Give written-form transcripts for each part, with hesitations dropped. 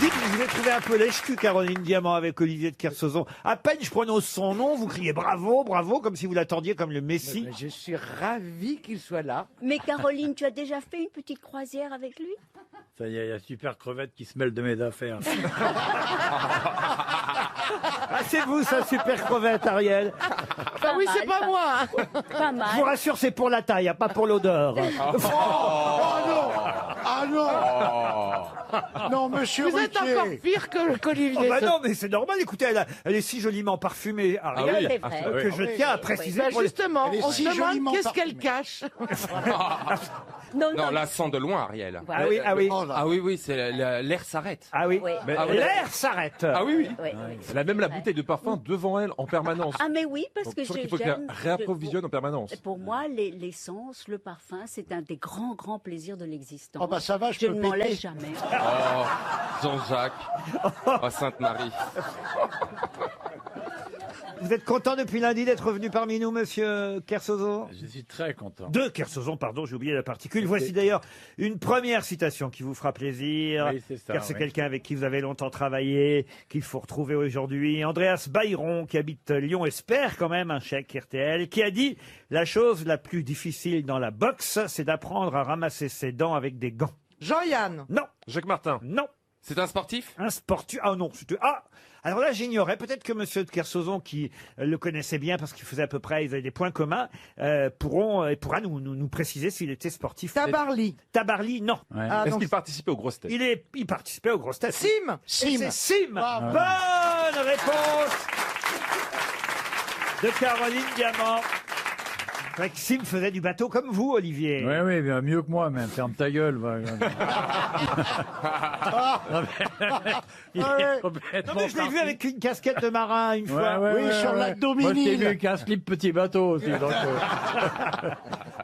Dites, vous avez trouvé un peu lèche-cul, Caroline Diamant, avec Olivier de Kersauzon. À peine je prononce son nom, vous criez bravo, bravo, comme si vous l'attendiez comme le Messie. Je suis ravi qu'il soit là. Mais Caroline, tu as déjà fait une petite croisière avec lui? Ça y est, il y a Super Crevette qui se mêle de mes affaires. Ah, c'est vous, ça, Super Crevette, Ariel. Ah oui, c'est mal, pas moi. Pas mal. Je vous rassure, c'est pour la taille, hein, pas pour l'odeur. Ah non. Non, monsieur Vous êtes Ruquier. encore pire qu'Olivier. Oh bah non, mais c'est normal, écoutez, elle est si joliment parfumée, Ariel, C'est vrai. que je tiens à préciser. Bah, pour les- justement, Elle est on si se demande joliment qu'est-ce qu'elle parfumée. cache. Non, Non, là, sent de loin, Ariel. Voilà. Ah oui, ah oui, Oh là. Ah oui, oui, c'est l'air s'arrête. ah oui. Oui. Ah oui. L'air s'arrête. Ah oui, oui. Oui, oui. Elle a même la bouteille de parfum devant elle en permanence. Ah mais oui, parce Donc, que je trouve qu'il je faut qu'elle j'aime- réapprovisionne en permanence. Pour moi, l'essence, le parfum, c'est un des grands, grands plaisirs de l'existence. Oh bah ça va, je je ne peux m'en péter. laisse jamais. Oh, Jean-Jacques. Oh, Sainte-Marie. Vous êtes content depuis lundi d'être revenu parmi nous, monsieur Kersauzon? Je suis très content. De Kersauzon, pardon, j'ai oublié la particule. Voici d'ailleurs une première citation qui vous fera plaisir, Oui, c'est ça, car c'est oui. quelqu'un avec qui vous avez longtemps travaillé, qu'il faut retrouver aujourd'hui. Andreas Bayrou, qui habite Lyon, espère quand même un chèque RTL, qui a dit « La chose la plus difficile dans la boxe, c'est d'apprendre à ramasser ses dents avec des gants. Jean-Yann. » Non, Jacques Martin. non, C'est un sportif? un sportif... Ah non, c'était... Ah, alors là, j'ignorais. Peut-être que monsieur de Kersauzon, qui le connaissait bien parce qu'il faisait à peu près, ils avaient des points communs, pourra nous préciser s'il était sportif. Tabarly. Tabarly, non. Ouais. Ah, Est-ce donc- qu'il participait aux grosses têtes? Il participait aux grosses têtes. Sim. Et c'est Sim. Bravo. Bonne réponse de Caroline Diamant. C'est vrai que Sim faisait du bateau comme vous, Olivier. Oui, oui, bien mieux que moi, même. Ferme ta gueule. va. Il Ah ouais. est Non, complètement mais je l'ai vu parti. avec une casquette de marin une Ouais, fois. ouais, Oui, ouais, sur ouais. l'abdominil. Moi, je t'ai vu avec un slip petit bateau aussi. Donc,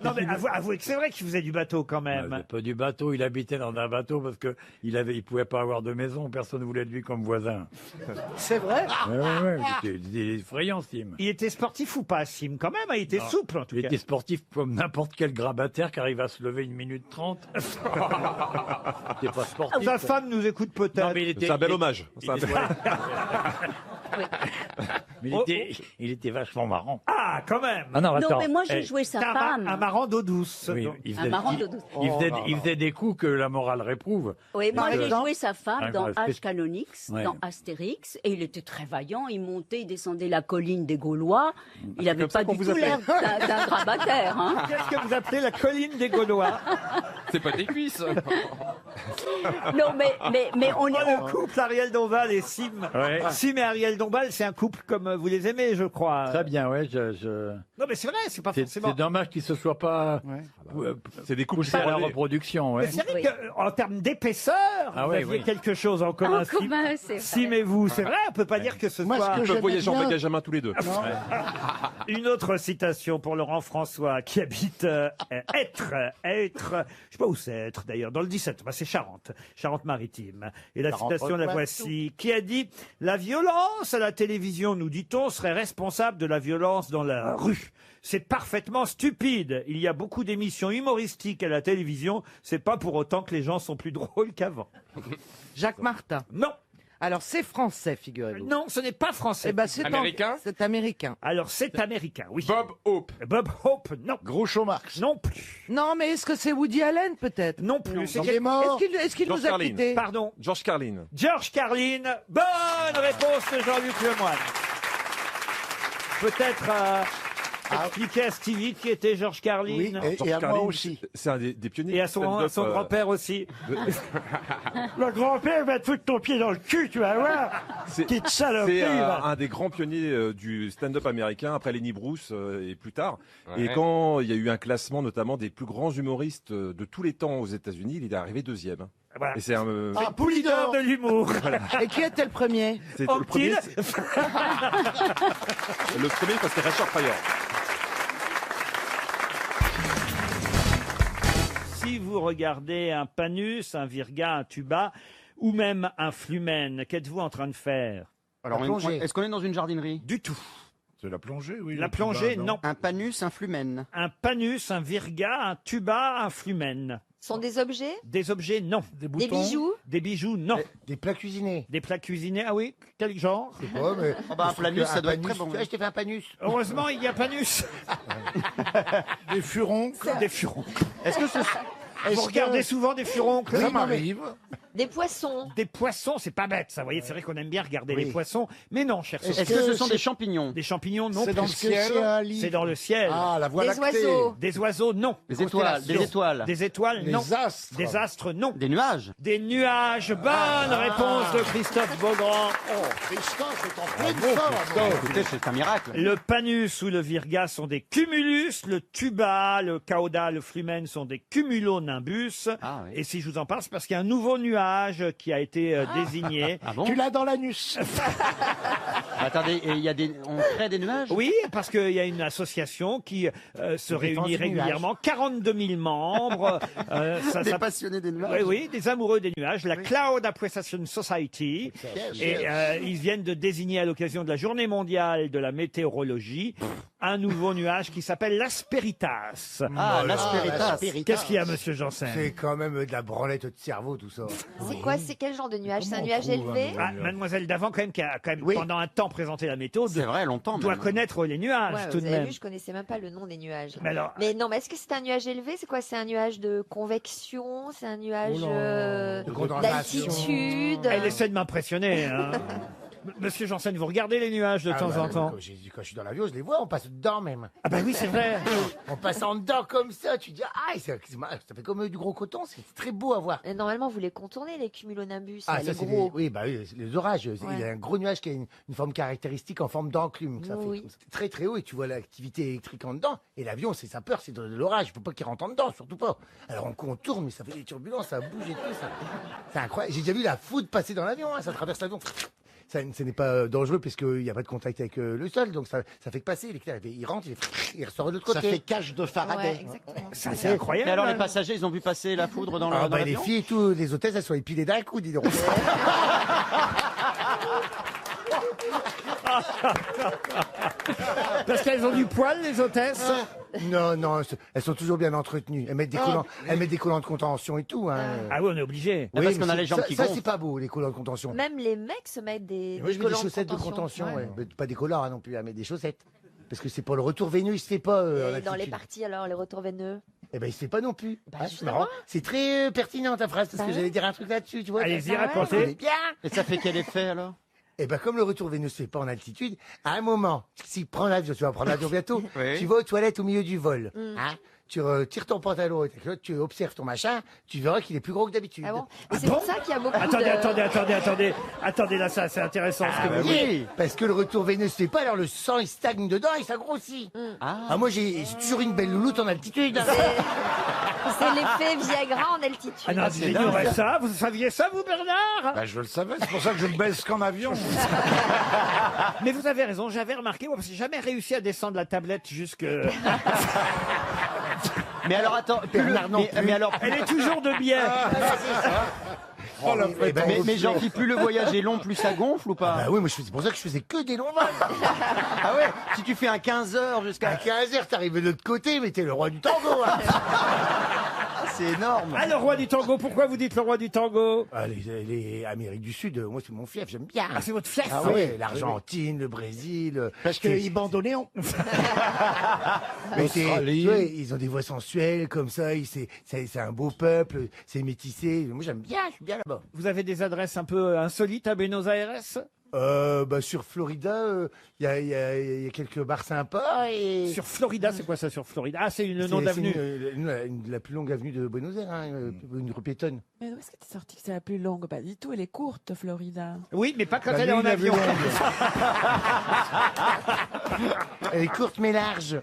Non, mais avouez que c'est vrai qu'il faisait du bateau quand même. c'est pas du bateau. Il habitait dans un bateau parce que il pouvait pas avoir de maison. Personne ne voulait de lui comme voisin. C'est vrai. Ouais, ouais, ouais. Il était effrayant, Sim. Il était sportif ou pas, Sim, quand même? Il était Non. souple, en tout Il cas. était sportif comme n'importe quel grabataire qui arrive à se lever 1 minute 30. Il était pas sportif. Sa femme nous écoute peut-être. Non, mais il était- C'est un bel il- hommage. C'est un il- bel- Mais il était vachement marrant. Ah, quand même. Ah non, Non, attends. mais moi, j'ai Eh, joué sa C'est un femme. marrant d'eau douce. oui, donc. il Un faisait, marrant il- de douce. il faisait des coups que la morale réprouve. Oui, moi, Par j'ai exemple joué sa femme Ah, dans ouais, H. Canonix, Ouais. dans Astérix, et il était très vaillant. Il montait, il descendait la colline des Gaulois. Il n'avait comme ça pas qu'on du vous tout appelle. l'air d'un grabataire. Hein. Qu'est-ce que vous appelez la colline des Gaulois? C'est pas tes cuisses. Non, mais on Oh, est. le couple Ariel Dombal et Sim. Ouais. Sim et Ariel Dombal, c'est un couple comme vous les aimez, je crois. Très bien, ouais. Non, mais c'est vrai, c'est pas C'est forcément. dommage qu'il se soit pas C'est des couples poussé à la chevronnés. reproduction. Mais Ouais. c'est vrai Oui. qu'en termes d'épaisseur, Ah vous oui, aviez oui. quelque chose en commun. En commun, c'est vrai. Sim et vous, c'est vrai, on peut pas dire que ce Moi, soit. ce que Ils peuvent j'aimais voyager en bien- bagage à main tous les deux. Une autre citation pour Laurent François qui habite Être. Je sais pas où c'est Être d'ailleurs, dans le 17, bah, c'est Charente, Charente-Maritime. Et la citation, la voici, qui a dit « La violence à la télévision, nous dit-on, serait responsable de la violence dans la rue. C'est parfaitement stupide. Il y a beaucoup d'émissions humoristiques à la télévision, c'est pas pour autant que les gens sont plus drôles qu'avant. Jacques Martin. » Non, Alors, c'est français, figurez-vous. non, ce n'est pas français. Eh ben, c'est Américain C'est américain. Alors c'est américain, oui. Bob Hope. Bob Hope, non. Groucho Marx. Non plus. Non, mais est-ce que c'est Woody Allen, peut-être? Non plus. C'est Il est mort. Est-ce qu'il George nous a Carlin. quittés? Pardon. George Carlin. George Carlin. Bonne réponse de Jean-Luc Lemoyne. Peut-être expliquer à Stevie qui était George Carlin. Oui, et George à moi Carlin, aussi. C'est un des pionniers. Et à du son stand-up, grand-père aussi. Le grand-père va te foutre ton pied dans le cul, tu vas voir. C'est Petite saloperie, c'est, va. un des grands pionniers du stand-up américain, après Lenny Bruce et plus tard. Ouais. Et quand il y a eu un classement notamment des plus grands humoristes de tous les temps aux États-Unis, il est arrivé deuxième. Voilà. Et c'est un, Ah, Poulidor Poulidor. de l'humour. Et qui était le premier? c'est le premier, Anquille. le premier parce que c'est Richard Pryor. Si vous regardez un panus, un virga, un tuba, ou même un flumen, qu'êtes-vous en train de faire? Alors, La plongée. est-ce qu'on est dans une jardinerie? Du tout. C'est la plongée, oui. La le plongée, tuba, non. Un panus, un flumen. Un panus, un virga, un tuba, un flumen. Sont des objets? Des objets, non. Des Des bijoux? Des bijoux, non. Des plats cuisinés. Des plats cuisinés, ah oui, quel genre? Je sais pas, mais. Un planus, ça doit être très bon. Tu vois, je t'ai fait un panus. Heureusement, il y a Panus. Des furons. Des furons. Est-ce que ce... Vous regardez souvent des furoncles? Ça m'arrive. Des poissons? Des poissons, c'est pas bête, ça. Vous voyez, c'est vrai qu'on aime bien regarder Oui. les poissons. Mais non, cher Est-ce Sophie. que ce sont c'est- des champignons? Des champignons, non C'est dans plus. le ciel. C'est dans le ciel. Ah, la voie Des lactée. oiseaux? Des oiseaux, non. Des étoiles? Des étoiles? Des étoiles, non. Les astres. Des astres, non. Des nuages? Des nuages. Bonne réponse de Christophe Beaugrand. Christophe est en pleine forme. Écoutez, c'est un miracle. Le Panus ou le Virga sont des cumulus, le Tuba, le Cauda, le Flumen sont des cumulonimbus. Ah oui. Et si je vous en parle, c'est parce qu'il y a un nouveau nuage qui a été désigné. Ah bon? Tu l'as dans l'anus. Attendez, et il y a des... on crée des nuages? Oui, parce qu'il y a une association qui se réunit défense du régulièrement, 42 000 membres. Ça Des s'appelle- passionnés des nuages? Oui, oui, des amoureux des nuages, la Cloud Appreciation Society. Et ils viennent de désigner à l'occasion de la journée mondiale de la météorologie un nouveau nuage qui s'appelle l'Asperitas. Ah, l'aspéritas. Qu'est-ce qu'il y a, monsieur Janssen? C'est quand même de la branlette de cerveau, tout ça. C'est quoi? C'est quel genre de nuage? C'est un Comment nuage on trouve élevé? Ah, mademoiselle Davant, quand même, qui a quand même Oui. pendant un temps présenté la météo, C'est vrai, longtemps. doit même. connaître les nuages, Ouais, tout vous de avez même. vu, je connaissais même pas le nom des nuages. Mais alors, Mais non, mais est-ce que c'est un nuage élevé? C'est quoi? C'est un nuage de convection? C'est un nuage Oh là, de condensation. d'altitude? elle essaie de m'impressionner. Hein. Monsieur Janssen, vous regardez les nuages de temps en temps? Quand je suis dans l'avion, je les vois, on passe dedans même. Ah bah oui, c'est vrai. On passe en dedans comme ça, tu dis, ah, ça fait comme du gros coton, c'est très beau à voir. Et normalement, vous les contournez, les cumulonimbus. Ah, là, ça, les c'est gros. oui, bah oui, les orages. Il y a Ouais. un gros nuage qui a une forme caractéristique en forme d'enclume. Ça fait Oui. comme ça. C'est très très haut et tu vois l'activité électrique en dedans. Et l'avion, c'est sa peur, c'est de l'orage. Il faut pas qu'il rentre en dedans, surtout pas. Alors on contourne, mais ça fait des turbulences, ça bouge et tout. C'est incroyable. J'ai déjà vu la foudre passer dans l'avion, hein, ça traverse l'avion. Ce n'est pas dangereux parce qu'il n'y a pas de contact avec le sol, donc ça fait que passer. L'éclair, il rentre, il ressort de l'autre côté. Ça fait cage de Faraday. Ouais, exactement. Ça, c'est incroyable. Et alors, les hein. passagers, ils ont vu passer la foudre dans Ah, dans bah, les l'avion? filles et tout, les hôtesses, elles sont épilées d'un coup, dis donc. Parce qu'elles ont du poil, les hôtesses. Non, non, elles sont toujours bien entretenues. Elles mettent des collants de contention et tout. Hein. Ah oui, on est obligé. Ah, parce mais qu'on a les jambes ça, qui ça, gonflent. c'est pas beau, les collants de contention. Même les mecs se mettent des, Moi, je mets des collants chaussettes de contention, ouais. ouais. Mais pas des collants hein, non plus, hein, mais des chaussettes. Parce que c'est pour le retour veineux, il se fait pas en Et dans altitude. les parties, alors, les retours veineux. Eh ben, il se fait pas non plus. Bah, Ah, c'est justement. marrant. C'est très pertinent ta phrase, parce Bah que ouais. j'allais dire un truc là-dessus, tu vois. Allez-y, ouais. racontez. On est bien. Et ça fait quel effet, alors? Eh ben, comme le retour veineux se fait pas en altitude, à un moment, si tu prends l'avion, tu vas prendre l'avion bientôt, Oui. tu vas aux toilettes au milieu du vol. Mm. Hein, tu retires ton pantalon et ta culotte, tu observes ton machin, tu verras qu'il est plus gros que d'habitude. Ah bon? Et c'est pour ça qu'il y a beaucoup Attendez, de... attendez, là, ça, c'est intéressant ce que vous dites. Oui. Parce que le retour veineux se fait pas, alors le sang il stagne dedans et ça grossit. Ah, moi j'ai toujours une belle louloute en altitude. hein. C'est l'effet Viagra en altitude. Ah non, j'ignorais ça. Vous saviez ça, vous, Bernard? Bah, je le savais, c'est pour ça que je ne baisse qu'en avion. Mais vous avez raison, j'avais remarqué, moi, parce que j'ai jamais réussi à descendre la tablette jusque... Mais alors, attends, plus le- Bernard non plus. mais alors, Elle est toujours de biais. Oh, la mais, mais Jean-Philippe, plus le voyage est long, plus ça gonfle ou pas? Bah oui, moi c'est pour ça que je faisais que des longs vols. Ah ouais, si tu fais un 15 heures À jusqu'à... 15h, t'arrives de l'autre côté, mais t'es le roi du tango. Hein. C'est énorme. Ah, le roi du tango, pourquoi vous dites le roi du tango? Ah, les Amérique du Sud, moi c'est mon fief, j'aime bien. Ah, c'est votre fief. Ah ouais, l'Argentine, le Brésil. Parce qu'ils bandent au néon. Mais c'est- Australie. tu vois, ils ont des voix sensuelles comme ça, c'est un beau peuple, c'est métissé. Moi j'aime bien, je suis bien là-bas. Vous avez des adresses un peu insolites à Buenos Aires? Bah, sur Florida, il y a quelques bars sympas et... Sur Florida, c'est quoi ça sur Florida? Ah, c'est le nom C'est d'avenue. la plus longue avenue de Buenos Aires, hein, une rue piétonne. Mais où est-ce que t'es sorti que c'est la plus longue? Pas du tout, elle est courte, Florida. Oui, mais pas quand La elle est en nuit, la vue avion. Elle est courte mais large.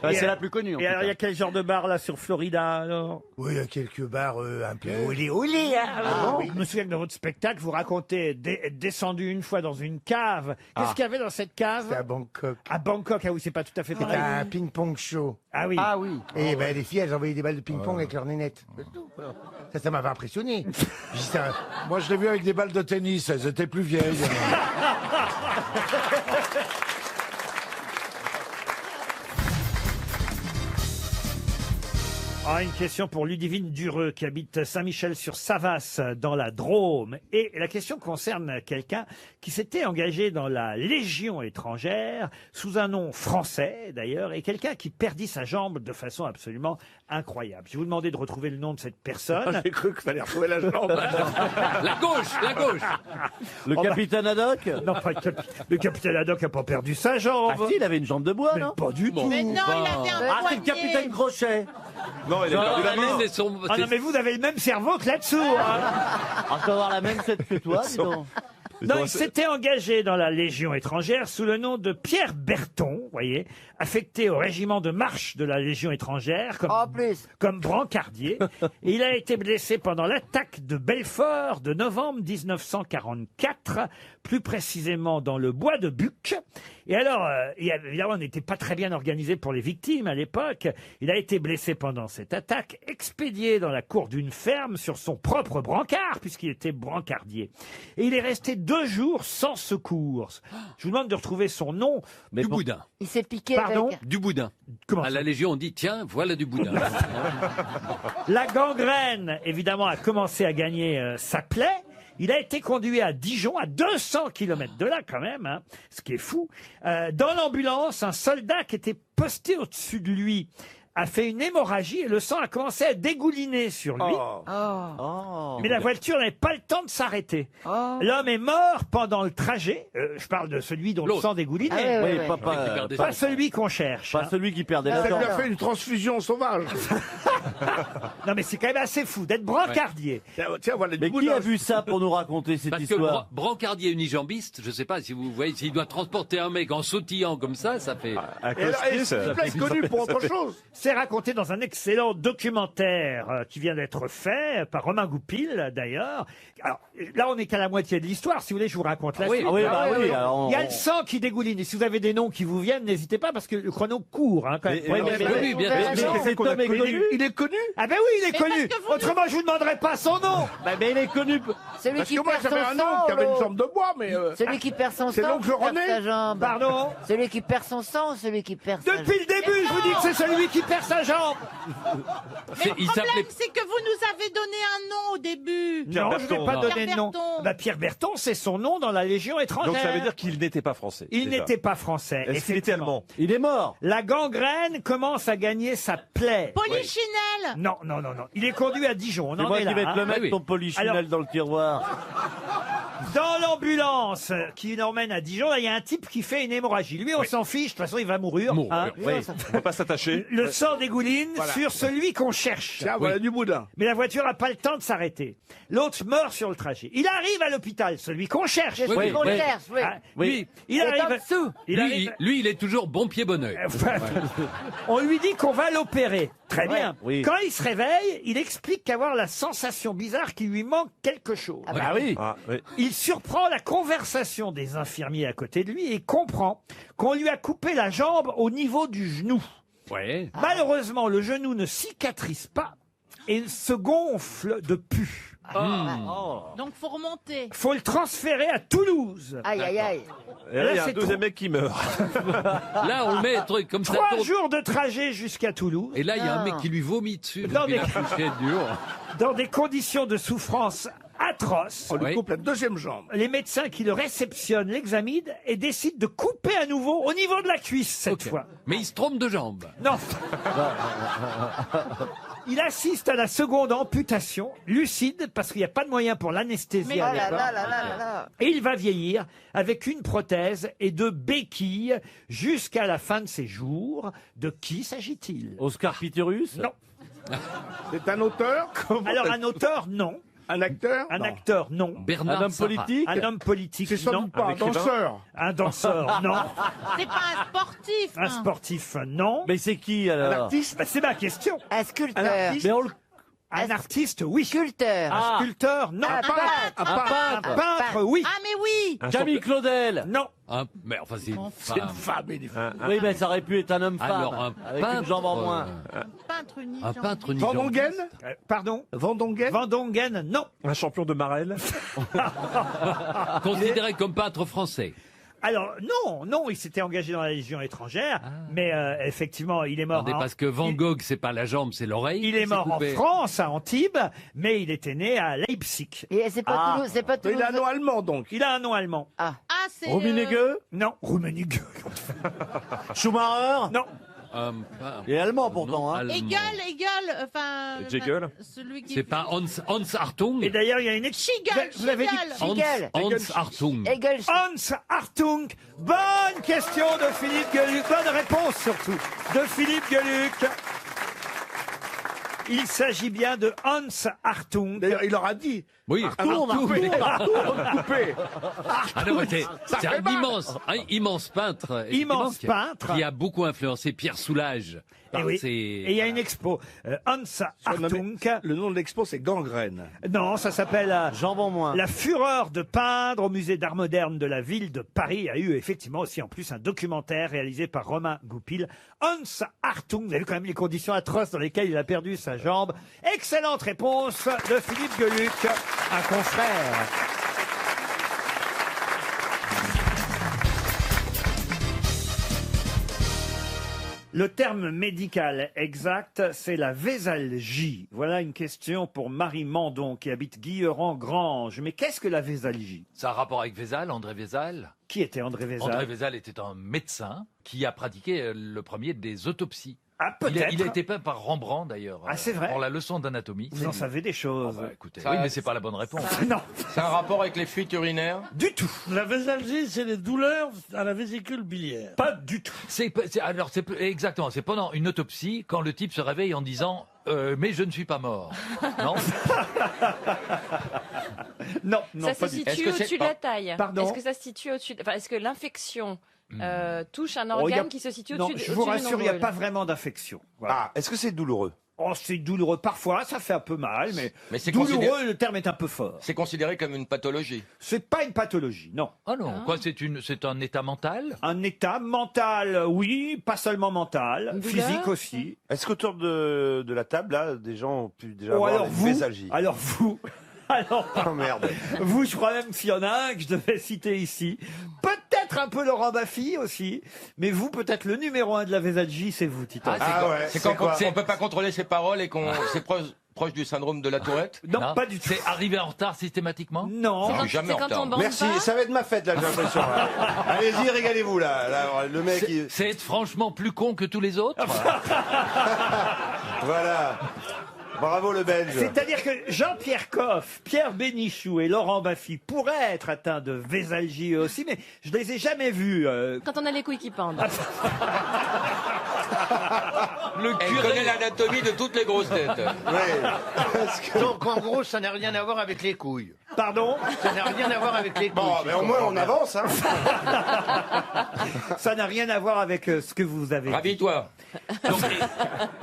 Ouais, c'est la plus connue. en Et tout alors, il y cas. a quel genre de bar là sur Florida alors? Oui, il y a quelques bars un peu olé, hein. Je me souviens que dans votre spectacle, vous racontez descendu une fois dans une cave. Qu'est-ce qu'il y avait dans cette cave? C'est à Bangkok. À Bangkok, ah oui, c'est pas tout à fait C'était pareil. un ping-pong show. Ah oui. Ah oui. Et ben, les filles, elles envoyaient des balles de ping-pong avec leurs nénettes. C'est tout, voilà. Ça m'avait impressionné. J'ai dit, ça- Moi, je l'ai vu avec des balles de tennis, elles étaient plus vieilles. Ah, une question pour Ludivine Dureux qui habite Saint-Michel-sur-Savas dans la Drôme. Et la question concerne quelqu'un qui s'était engagé dans la Légion étrangère sous un nom français d'ailleurs et quelqu'un qui perdit sa jambe de façon absolument incroyable. Je vais vous demander de retrouver le nom de cette personne. J'ai cru qu'il fallait retrouver la jambe. La gauche. Le capitaine Haddock. Non, pas le capitaine Haddock n'a pas perdu sa jambe. Ah si, il avait une jambe de bois, Mais non? pas du tout. Mais non, il avait un Ah, c'est le capitaine Crochet. Non, il a perdu la main. Ah non, mais vous avez le même cerveau que là-dessous. Hein. On peut avoir la même tête que toi, dis donc. Non, il s'était engagé dans la Légion étrangère sous le nom de Pierre Berton, vous voyez, affecté au régiment de marche de la Légion étrangère comme brancardier. Et il a été blessé pendant l'attaque de Belfort de novembre 1944, plus précisément dans le bois de Buc. Et alors, évidemment, on n'était pas très bien organisé pour les victimes à l'époque. Il a été blessé pendant cette attaque, expédié dans la cour d'une ferme sur son propre brancard, puisqu'il était brancardier. Et il est resté 2 jours sans secours. Je vous demande de retrouver son nom. Du boudin. Il s'est piqué Pardon avec... Du boudin. Comment À ça la Légion, on dit tiens, voilà du boudin. La gangrène, évidemment, a commencé à gagner sa plaie. Il a été conduit à Dijon, à 200 km de là quand même, hein, ce qui est fou. Dans l'ambulance, un soldat qui était posté au-dessus de lui a fait une hémorragie et le sang a commencé à dégouliner sur lui. Mais la voiture n'avait pas le temps de s'arrêter. L'homme est mort pendant le trajet. Je parle de celui dont le sang dégoulinait. Oui, Pas celui qu'on cherche. Pas hein. celui qui perdait la Ça lui jambe. a fait une transfusion sauvage. Non mais c'est quand même assez fou d'être brancardier. Tiens, voilà Mais qui a vu ça pour nous raconter cette Parce que histoire? brancardier unijambiste, je sais pas si vous voyez, s'il doit transporter un mec en sautillant comme ça fait... Et là, c'est connu pour autre chose. C'est raconté dans un excellent documentaire qui vient d'être fait par Romain Goupil d'ailleurs. Alors là, on n'est qu'à la moitié de l'histoire. Si vous voulez, je vous raconte la suite. Alors, Il y a le sang qui dégouline. Et si vous avez des noms qui vous viennent, n'hésitez pas parce que le chrono court. Hein, quand même. Oui, bien sûr. cet homme est connu. Il est connu. Ah ben oui, il est connu. parce que vous Autrement, je vous demanderai pas son nom. Mais il est connu. Celui Parce qui que moi, perd j'avais son un sang, oncle qui avait une l'autre. jambe de bois, mais... Celui qui perd son C'est sang, l'oncle qui perd René. sa jambe. Pardon. Celui qui perd son sang ou celui qui perd sa jambe? Depuis le début, je vous dis que c'est celui qui perd sa jambe. Mais le Il problème, s'appelait... c'est que vous nous avez donné un nom au début. Non, je ne vais pas non. donner de nom. Berton. Bah, Pierre Berton, c'est son nom dans la Légion étrangère. Donc ça veut dire qu'il n'était pas français. Il déjà. n'était pas français. Est-ce qu'il était effectivement. allemand? Il est mort. La gangrène commence à gagner sa plaie. Polichinelle. Non. Il est conduit à Dijon. On C'est en moi est qui là. vais te hein. le mettre, oui. ton polichinelle Alors- dans le tiroir. Dans l'ambulance qui l'emmène à Dijon, là, il y a un type qui fait une hémorragie. Lui, on s'en fiche. De toute façon, il va mourir. hein. Oui, on va pas s'attacher. Le sang dégouline sur celui qu'on cherche. Tiens, voilà du boudin. Mais la voiture n'a pas le temps de s'arrêter. L'autre meurt sur le trajet. Il arrive à l'hôpital, celui qu'on cherche. C'est celui qu'on cherche, oui. Ah, Oui. il C'est en arrive. dessous. Il arrive. Lui, il est toujours bon pied, bon oeil. On lui dit qu'on va l'opérer. Très bien. oui. Quand il se réveille, il explique qu'avoir la sensation bizarre qu'il lui manque quelque chose. Ah oui. Ah, oui. Il surprend la conversation des infirmiers à côté de lui et comprend qu'on lui a coupé la jambe au niveau du genou. Ouais. Malheureusement, le genou ne cicatrise pas et se gonfle de pus. Donc faut remonter. Faut le transférer à Toulouse. Aïe, aïe, aïe. Et là, Là, il y a un c'est deuxième trop. mec qui meurt. Là, on met un truc comme ça. 3 jours de trajet jusqu'à Toulouse. Et là, il y a un Ah. mec qui lui vomit dessus. Non, mais- Il a touché dur. Dans des conditions de souffrance atroces. On lui Oui. coupe la deuxième jambe. Les médecins qui le réceptionnent l'examinent et décident de couper à nouveau au niveau de la cuisse cette Ok. fois. Mais il se trompe de jambe. Non. Il assiste à la seconde amputation, lucide, parce qu'il n'y a pas de moyen pour l'anesthésier Oh à là l'époque. là là là là. Et il va vieillir avec une prothèse et 2 béquilles jusqu'à la fin de ses jours. De qui s'agit-il? Oscar Pistorius. Non. C'est un auteur. Alors un auteur, non. Un acteur. Un Non. acteur, non. Bernard Un homme Sarrat. politique. Un homme politique, C'est sans non. doute pas un écrivain. danseur. Un danseur, non. C'est pas un sportif. Un sportif, non. Mais c'est qui Un alors? artiste. Bah, c'est ma question. Un sculpteur. Un artiste. Mais on le... Un artiste, oui. Sculpteur. Un sculpteur, non. Un peintre. Un Un peintre. Un peintre. peintre, oui. Ah mais oui. Camille Claudel. Non. Mais enfin, c'est une C'est une femme. femme. Il est Oui, mais ça aurait pu être un homme-femme. Alors, un avec peintre, une jambe en moins. Peintre Un peintre unijambiste. unijambiste. Vandongen. Pardon. Vandongen. Vandongen, non. Un champion de Marel. Considéré comme peintre français. Alors non, il s'était engagé dans la Légion étrangère, mais effectivement, il est mort. Attendez, parce que Van Gogh, c'est pas la jambe, c'est l'oreille. Il est mort en France, à Antibes, mais il était né à Leipzig. Et c'est pas Toulouse, c'est pas Toulouse. Il a un nom allemand, donc. Il a un nom allemand. Ah, c'est. Rummenigge Non, Rummenigge. Schumacher Non. Il est allemand pourtant. Hein. Hegel, enfin. Hegel Celui qui. C'est pas Hans Hartung. Et d'ailleurs, il y a une Schigel, Vous l'avez dit Schigel. Hans Hartung. Hans Hartung. Bonne question de Philippe Gueluc. Bonne réponse surtout de Philippe Gueluc. Il s'agit bien de Hans Hartung. D'ailleurs, il leur a dit. Oui, Hartung, coupé. Ah non, mais c'est un immense peintre. Immense effectivement, peintre. Qui a beaucoup influencé Pierre Soulages. Et oui. Et il y a une expo. Hans Hartung. Le nom de l'expo, c'est Gangrène. Non, ça s'appelle Jambon moins. La fureur de peindre au musée d'art moderne de la ville de Paris. Il y a eu effectivement aussi en plus un documentaire réalisé par Romain Goupil. Hans Hartung, vous avez vu quand même les conditions atroces dans lesquelles il a perdu sa jambe. Excellente réponse de Philippe Gueluc, un confrère. Le terme médical exact, c'est la vésalgie. Voilà une question pour Marie Mandon qui habite Guilleran-Grange. Mais qu'est-ce que la vésalgie? Ça a un rapport avec Vézal, André Vézal. Qui était André Vézal? André Vézal était un médecin qui a pratiqué le premier des autopsies. Ah, peut-être. Il a été peint par Rembrandt, d'ailleurs. Ah, c'est vrai. Pour la leçon d'anatomie. Vous en savez des choses. Écoutez, oui, mais c'est pas la bonne réponse. Non. C'est un rapport avec les fuites urinaires? Du tout. La vésalgie, c'est les douleurs à la vésicule biliaire. Pas du tout. Exactement. C'est pendant une autopsie quand le type se réveille en disant mais je ne suis pas mort. Non. Non. Ça se situe au-dessus de la taille. Pardon. Est-ce que ça se situe au-dessus enfin, est-ce que l'infection touche un Oh, organe qui se situe non, au-dessus je vous du rassure, il n'y a nombril pas vraiment d'infection. Voilà. Ah, est-ce que c'est douloureux? Oh, c'est douloureux parfois, ça fait un peu mal, mais c'est douloureux, le terme est un peu fort. C'est considéré comme une pathologie. C'est pas une pathologie, non. Ah non, quoi, c'est un état mental? Un état mental, oui, pas seulement mental, physique aussi. Est-ce qu'autour de la table, là, des gens ont pu déjà Oh, avoir alors une vous, vésalgie? alors vous, alors, Oh merde. vous, je crois même qu'il y en a un que je devais citer ici. Peut-être un peu Laurent Baffy aussi, mais vous, peut-être le numéro 1 de la vésalgie, c'est vous, Tito. C'est quand on peut pas contrôler ses paroles et qu'on c'est proche du syndrome de la Tourette? Non, pas du tout. C'est arriver en retard systématiquement? Non. Je suis jamais en retard. Merci, ça va être ma fête là, j'ai l'impression. là. Allez-y, régalez-vous là. Là, le mec, C'est être franchement plus con que tous les autres? voilà. Bravo le Belge. C'est-à-dire que Jean-Pierre Coff, Pierre Bénichou et Laurent Baffy pourraient être atteints de vésalgie eux aussi, mais je les ai jamais vus. Quand on a les couilles qui pendent. Elle connaît l'anatomie de toutes les grosses têtes. Donc en gros, ça n'a rien à voir avec les couilles. Pardon? Ça n'a rien à voir avec les couilles. Bon, mais au moins on avance. Hein. Ça n'a rien à voir avec ce que vous avez dit. Ravis-toi.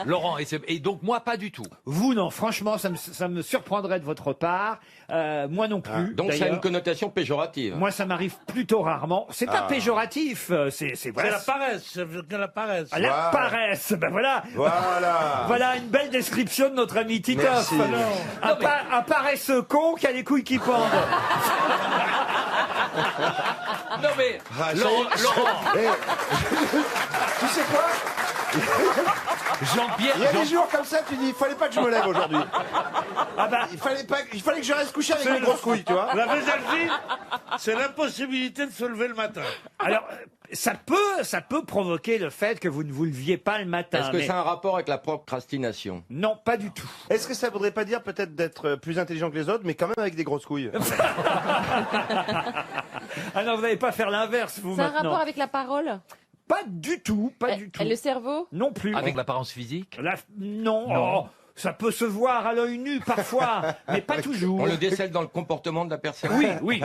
Laurent, et donc moi pas du tout. Vous, non, franchement, ça me surprendrait de votre part. Moi non plus. Donc ça a d'ailleurs. une connotation péjorative. Moi, ça m'arrive plutôt rarement. C'est pas péjoratif. C'est C'est voilà. la paresse, c'est que la paresse. Ah, la paresse, ben voilà. Voilà. Voilà une belle description de notre ami Titoff. Merci. Un paresseux con qui a les couilles qui pendent. Non mais Ah, Laurent, tu sais quoi? Jean-Pierre. Il y a des jours comme ça, tu dis, il fallait pas que je me lève aujourd'hui. Ah bah, il fallait que je reste couché avec mes grosses couilles, tu vois. La vésalgie, c'est l'impossibilité de se lever le matin. alors, ça peut provoquer le fait que vous ne vous leviez pas le matin. Est-ce que mais ça a un rapport avec la procrastination? non, pas du tout. Est-ce que ça voudrait pas dire peut-être d'être plus intelligent que les autres, mais quand même avec des grosses couilles? Ah non, vous n'allez pas faire l'inverse, vous, C'est un maintenant. rapport avec la parole? Pas du tout, pas du tout. Et le cerveau? Non plus. Avec l'apparence physique? Non. Non. Oh, ça peut se voir à l'œil nu parfois, mais pas toujours. On le décèle dans le comportement de la personne. Oui.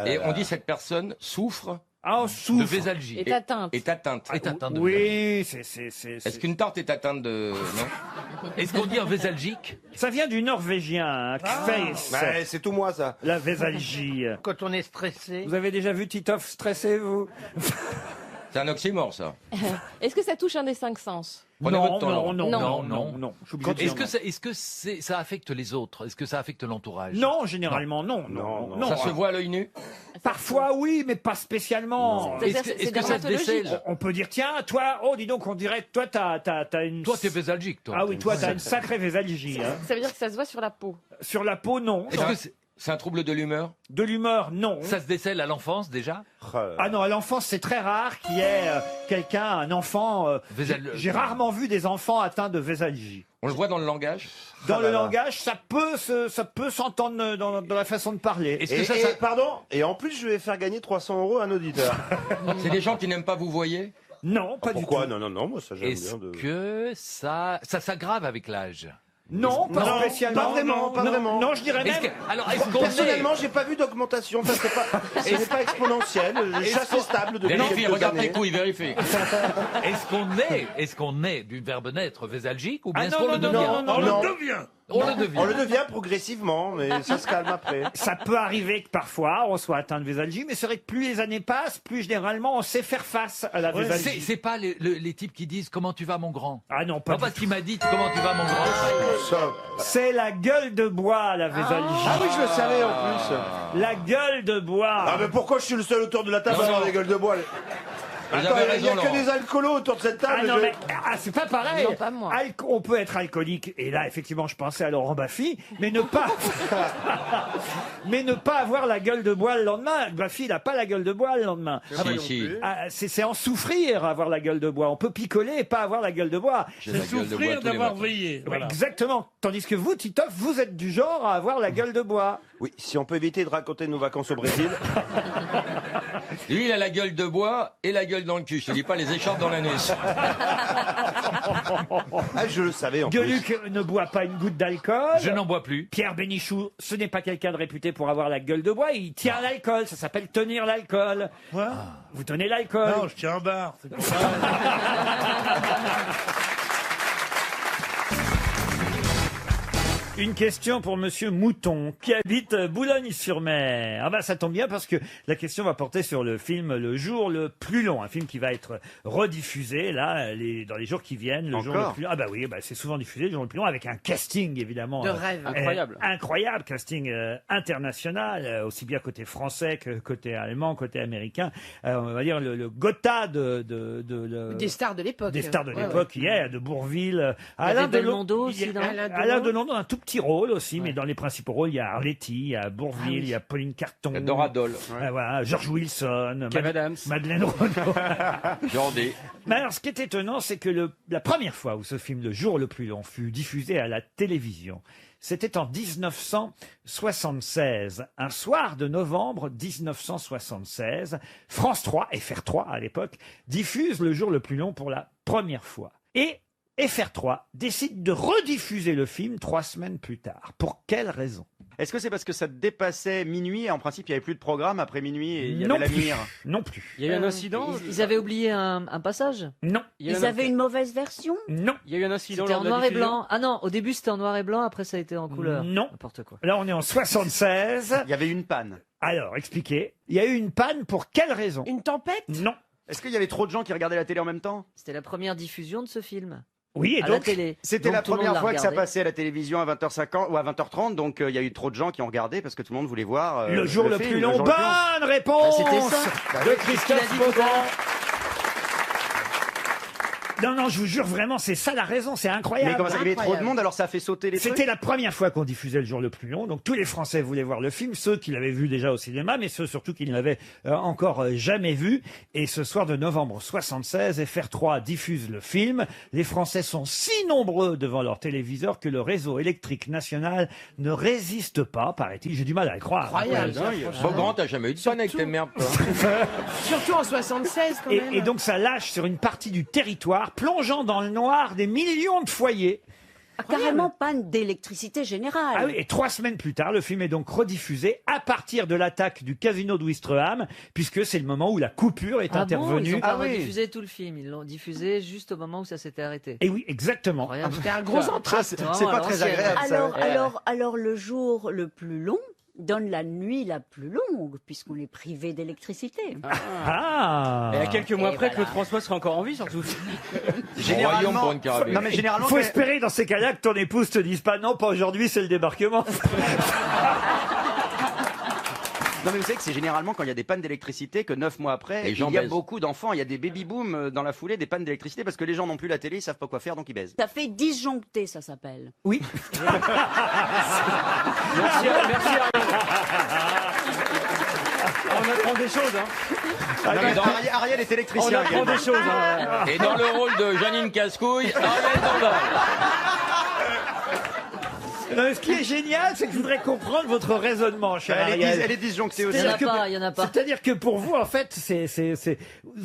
Et on dit cette personne souffre Ah, on De souffre. vésalgie. Est atteinte. est atteinte. Est atteinte de Oui, Est-ce qu'une tarte est atteinte de... Non. Est-ce qu'on dit un vésalgique? ça vient du norvégien, Kveis, Ouais, c'est tout moi ça. la vésalgie. Quand on est stressé. Vous avez déjà vu Titoff stressé, vous? C'est un oxymore, ça. Est-ce que ça touche un des 5 sens? Prenez Non, votre temps, Laurent. non. Je suis obligé de dire non. Est-ce que ça affecte les autres? Est-ce que ça affecte l'entourage? Non, généralement, non. Ça se voit à l'œil nu? Parfois, oui, mais pas spécialement. Est-ce que ça se décèle? On peut dire, tiens, toi, oh, dis donc, on dirait que toi, t'as une... Toi, t'es vésalgique, toi. Ah oui, toi, t'as une sacrée vésalgie. Hein. Ça veut dire que ça se voit sur la peau. Sur la peau, non. Est-ce que c'est un trouble de l'humeur? De l'humeur, non. Ça se décèle à l'enfance, déjà? Ah non, à l'enfance, c'est très rare qu'il y ait quelqu'un, un enfant... J'ai rarement vu des enfants atteints de vésalgie. On le voit dans le langage? Dans le langage, ça peut s'entendre dans la façon de parler. Pardon? Et en plus, je vais faire gagner 300 € à un auditeur. C'est des gens qui n'aiment pas vous voyez? Non, pas du tout. Pourquoi? Non, moi ça j'aime Est-ce bien de... que ça s'aggrave avec l'âge? Non, pas spécialement. Pas vraiment. Non, je dirais même... Est-ce qu'on Personnellement, j'ai pas vu d'augmentation. Enfin, ce n'est pas exponentiel. Je suis assez stable depuis Vérifie, quelques regarde années. tes couilles, vérifie. Est-ce qu'on est du verbe naître vésalgique ou bien est-ce Ah qu'on non, le non, devient? non, on le devient. On le devient progressivement, mais ça se calme après. Ça peut arriver que parfois on soit atteint de vésalgie, mais c'est vrai que plus les années passent, plus généralement on sait faire face à la vésalgie. C'est pas les types qui disent comment tu vas mon grand? Ah non, pas parce qu'il m'a dit comment tu vas mon grand. C'est la gueule de bois, la vésalgie. Ah oui, je le savais en plus. La gueule de bois. Ah mais pourquoi je suis le seul autour de la table à avoir des gueules de bois? Attends, il n'y a que des alcoolos autour de cette table. Ah non, mais c'est pas pareil. Non, pas moi. On peut être alcoolique, et là, effectivement, je pensais à Laurent Baffy, mais ne pas, mais ne pas avoir la gueule de bois le lendemain. Baffy, il n'a pas la gueule de bois le lendemain. C'est en souffrir, avoir la gueule de bois. On peut picoler et pas avoir la gueule de bois. C'est souffrir d'avoir veillé. Ouais, exactement. Tandis que vous, Titoff, vous êtes du genre à avoir la gueule de bois. Oui, si on peut éviter de raconter nos vacances au Brésil. Lui, il a la gueule de bois et la gueule dans le cul. Je te dis pas les écharpes dans l'anus. Ah, je le savais en Gueuluc ne boit pas une goutte d'alcool. Je n'en bois plus. Pierre Bénichou, ce n'est pas quelqu'un de réputé pour avoir la gueule de bois. Il tient l'alcool. Ça s'appelle tenir l'alcool. Vous tenez l'alcool. Non, je tiens un bar. C'est pour ça. Une question pour Monsieur Mouton, qui habite Boulogne-sur-Mer. Ah bah ça tombe bien parce que la question va porter sur le film Le Jour le plus long, un film qui va être rediffusé là dans les jours qui viennent. Le Jour le plus long. Ah bah oui, bah c'est souvent diffusé Le Jour le plus long avec un casting évidemment de rêve, incroyable casting international, aussi bien côté français que côté allemand, côté américain. On va dire le Gotha des stars de l'époque. Des stars de l'époque, de Bourville, Alain Belmondo aussi. Alain Delon dans un tout petit rôle aussi, mais dans les principaux rôles, il y a Arletty, il y a Bourville, il y a Pauline Carton, Dora Dole, voilà, George Wilson, Adams, Madeleine Renaud. Jordé. Mais alors, ce qui est étonnant, c'est que la première fois où ce film, Le Jour le plus long, fut diffusé à la télévision, c'était en 1976, un soir de novembre 1976. France 3, FR3 à l'époque, diffuse Le Jour le plus long pour la première fois. Et FR3 décide de rediffuser le film 3 semaines plus tard. Pour quelle raison? Est-ce que c'est parce que ça dépassait minuit et en principe il n'y avait plus de programme après minuit et il y Non avait la plus. mire? Non plus. Il y a eu un incident? Ils avaient oublié un passage? Non. Ils avaient une mauvaise version? Non. Il y a eu un incident C'était lors en de la noir et diffusion? blanc. Ah non, au début c'était en noir et blanc, après ça a été en couleur. Non. N'importe quoi. Là, on est en 76. Il y avait une panne. Alors, expliquez. Il y a eu une panne pour quelle raison? Une tempête? Non. Est-ce qu'il y avait trop de gens qui regardaient la télé en même temps? C'était la première diffusion de ce film. Oui, et à la donc, télé. C'était Donc, la tout le monde première l'a fois que ça regardé. passait à la télévision à 20h50 ou à 20h30, donc il y a eu trop de gens qui ont regardé parce que tout le monde voulait voir Le Jour le film, plus Le long. Jour le plus long. Bonne réponse c'était ça. de Christophe Beaugrand. Non, je vous jure vraiment, c'est ça la raison, c'est incroyable. Mais comment ça, il y avait trop de monde, alors ça a fait sauter les trucs? C'était la première fois qu'on diffusait Le Jour le plus long, donc tous les Français voulaient voir le film, ceux qui l'avaient vu déjà au cinéma, mais ceux surtout qui ne l'avaient encore jamais vu. Et ce soir de novembre 76, FR3 diffuse le film. Les Français sont si nombreux devant leur téléviseur que le réseau électrique national ne résiste pas, paraît-il. J'ai du mal à y croire. Incroyable. Beaugrand, t'as jamais eu de panne avec tes merdes, toi. Surtout en 76 quand même. Et donc ça lâche sur une partie du territoire, plongeant dans le noir des millions de foyers. Carrément panne d'électricité générale. Ah oui, et 3 semaines plus tard, le film est donc rediffusé à partir de l'attaque du casino de Ouistreham, puisque c'est le moment où la coupure est Ah bon, intervenue. ils ont pas rediffusé tout le film, ils l'ont diffusé juste au moment où ça s'était arrêté. Et oui, exactement. Incroyable. C'était un gros entracte. C'est pas très agréable. ça. Alors, le jour le plus long, donne la nuit la plus longue, puisqu'on est privé d'électricité. Ah. Et à quelques mois Et près, voilà. Claude François sera encore en vie, surtout. Royaume pour une carabine. Non mais généralement, Il faut espérer dans ces cas-là que ton épouse te dise pas non, pas aujourd'hui, c'est le débarquement. non mais vous savez que c'est généralement quand il y a des pannes d'électricité que 9 mois après, Les il gens y a baisent. beaucoup d'enfants, il y a des baby-booms dans la foulée, des pannes d'électricité parce que les gens n'ont plus la télé, ils savent pas quoi faire donc ils baisent. Ça fait disjoncter, ça s'appelle. Oui. Merci, Ariel. On apprend des choses, hein. Non, mais Ariel est On électricien. apprend des choses, hein. Et dans le rôle de Janine Cascouille, Ariel Dombal. Non, ce qui est génial, c'est que je voudrais comprendre votre raisonnement, cher Ariel. Elle est disjonctée aussi. Il y en a C'est-à-dire pas, que- il y en a pas. C'est-à-dire que pour vous, en fait, vous êtes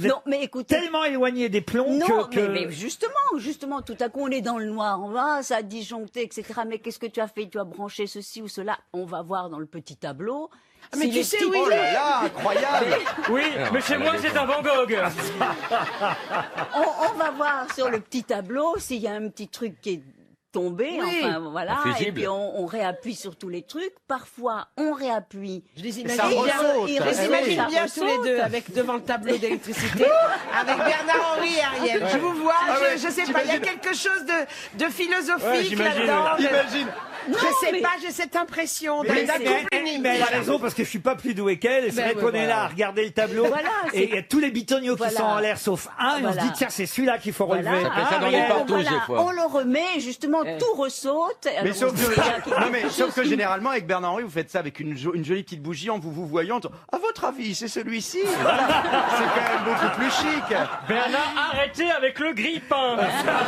Non, mais écoutez. tellement éloigné des plombs Non, que... mais justement, tout à coup on est dans le noir, on va, ça a disjoncté, etc. Mais qu'est-ce que tu as fait? Tu as branché ceci ou cela? On va voir dans le petit tableau. Ah, mais Si tu les sais petits- où Oh là là, incroyable. Oui, mais chez moi, c'est un Van Gogh. on va voir sur le petit tableau s'il y a un petit truc qui est tombé, Oui. enfin voilà, et Fusible. puis on réappuie sur tous les trucs. Parfois, on réappuie. Je les Ça imagine ressaute. bien, Il je les ressaute, imagine ça bien tous les ressaute. deux, avec devant le tableau d'électricité, avec Bernard Henry et Ariel. Je vous vois, je sais pas, il y a quelque chose de philosophique j'imagine, là-dedans. Imagine. Non, Je sais mais- pas, j'ai cette impression d'un Mais couple uni. elle a raison parce que je suis pas plus doué qu'elle. Et c'est Ben vrai ouais, qu'on est là à regarder le tableau. Voilà, et il y a tous les bitoniaux qui Voilà. sont en l'air sauf un. Et on se Voilà. dit, tiens, c'est celui-là qu'il faut Voilà. relever. Ça fait ça dans les Ariel. partous, des fois. On le remet, justement, tout ressaute. Mais Alors, sauf on se dit, il y a quelque non mais chose sauf que qui- généralement avec Bernard Henry vous faites ça avec une jolie petite bougie en vous voyant. À votre avis, c'est celui-ci. Voilà. C'est quand même beaucoup plus chic. Bernard, arrêtez avec le grille-pain. Bernard,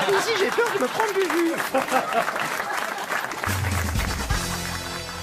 allez-y, j'ai peur de me prendre du jus.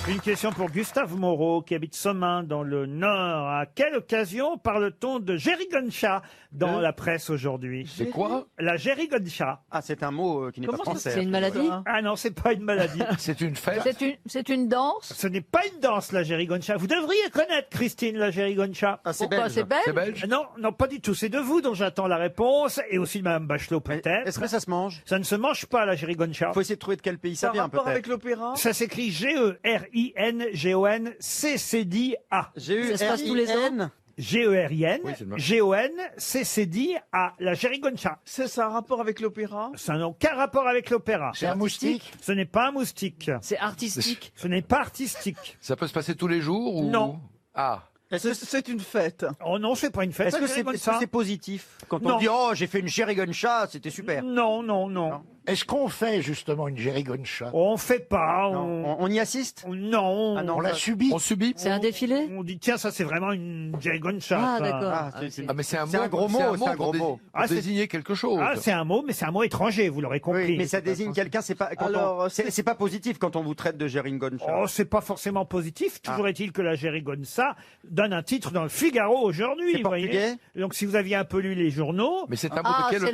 Une question pour Gustave Moreau, qui habite Somain, dans le Nord. À quelle occasion parle-t-on de Jerigoncha dans la presse aujourd'hui? C'est quoi? La Jerigoncha. Ah, c'est un mot qui n'est pas français. C'est une maladie? Ah non, c'est pas une maladie. C'est une fête. C'est une danse? Ce n'est pas une danse, la Jerigoncha. Vous devriez connaître, Christine, la Jerigoncha. Ah, c'est Pourquoi? belge. C'est belge? C'est belge? Non, non, pas du tout. C'est de vous dont j'attends la réponse, et aussi de Mme Bachelot, peut-être. Est-ce que ça se mange? Ça ne se mange pas, la Jerigoncha. Faut essayer de trouver de quel pays ça vient peut-être. l'opéra? Ça s'écrit G-E-R-I-N-G-O-N-C-C-D-A. Ça se passe tous les ans? G-E-R-I-N, Oui, c'est le même. G-O-N-C-C-D-A. La Jerigoncha. C'est un rapport avec l'opéra? Ça n'a aucun rapport avec l'opéra. C'est un moustique? Ce n'est pas un moustique. C'est artistique? Ce n'est pas artistique. Ça peut se passer tous les jours ou... Non. Ah. C'est une fête. Oh non, c'est pas une fête. Est-ce que la c'est Jerigoncha. positif quand Non. on dit oh j'ai fait une Jerigoncha, c'était super. Non, non, non. Est-ce qu'on fait justement une Jerigoncha? On fait pas. On y assiste? Non. Ah non, On l'a subi? On subit? C'est un défilé? On dit tiens, ça c'est vraiment une Jerigoncha. Ah, ça. d'accord. Ah, Ah, mais c'est un C'est mot. un gros mot, c'est un gros mot. Pour Ah, c'est- désigner quelque chose. Ah, c'est un mot, mais c'est un mot étranger, vous l'aurez compris. Oui, mais ça désigne quelqu'un, c'est pas quand Alors, c'est pas positif quand on vous traite de Jerigoncha. Oh, c'est pas forcément positif. Toujours est-il que la Jerigonça donne un titre dans le Figaro aujourd'hui. C'est vous voyez. portugais? Donc si vous aviez un peu lu les journaux, Mais c'est un mot Ah, de quel... c'est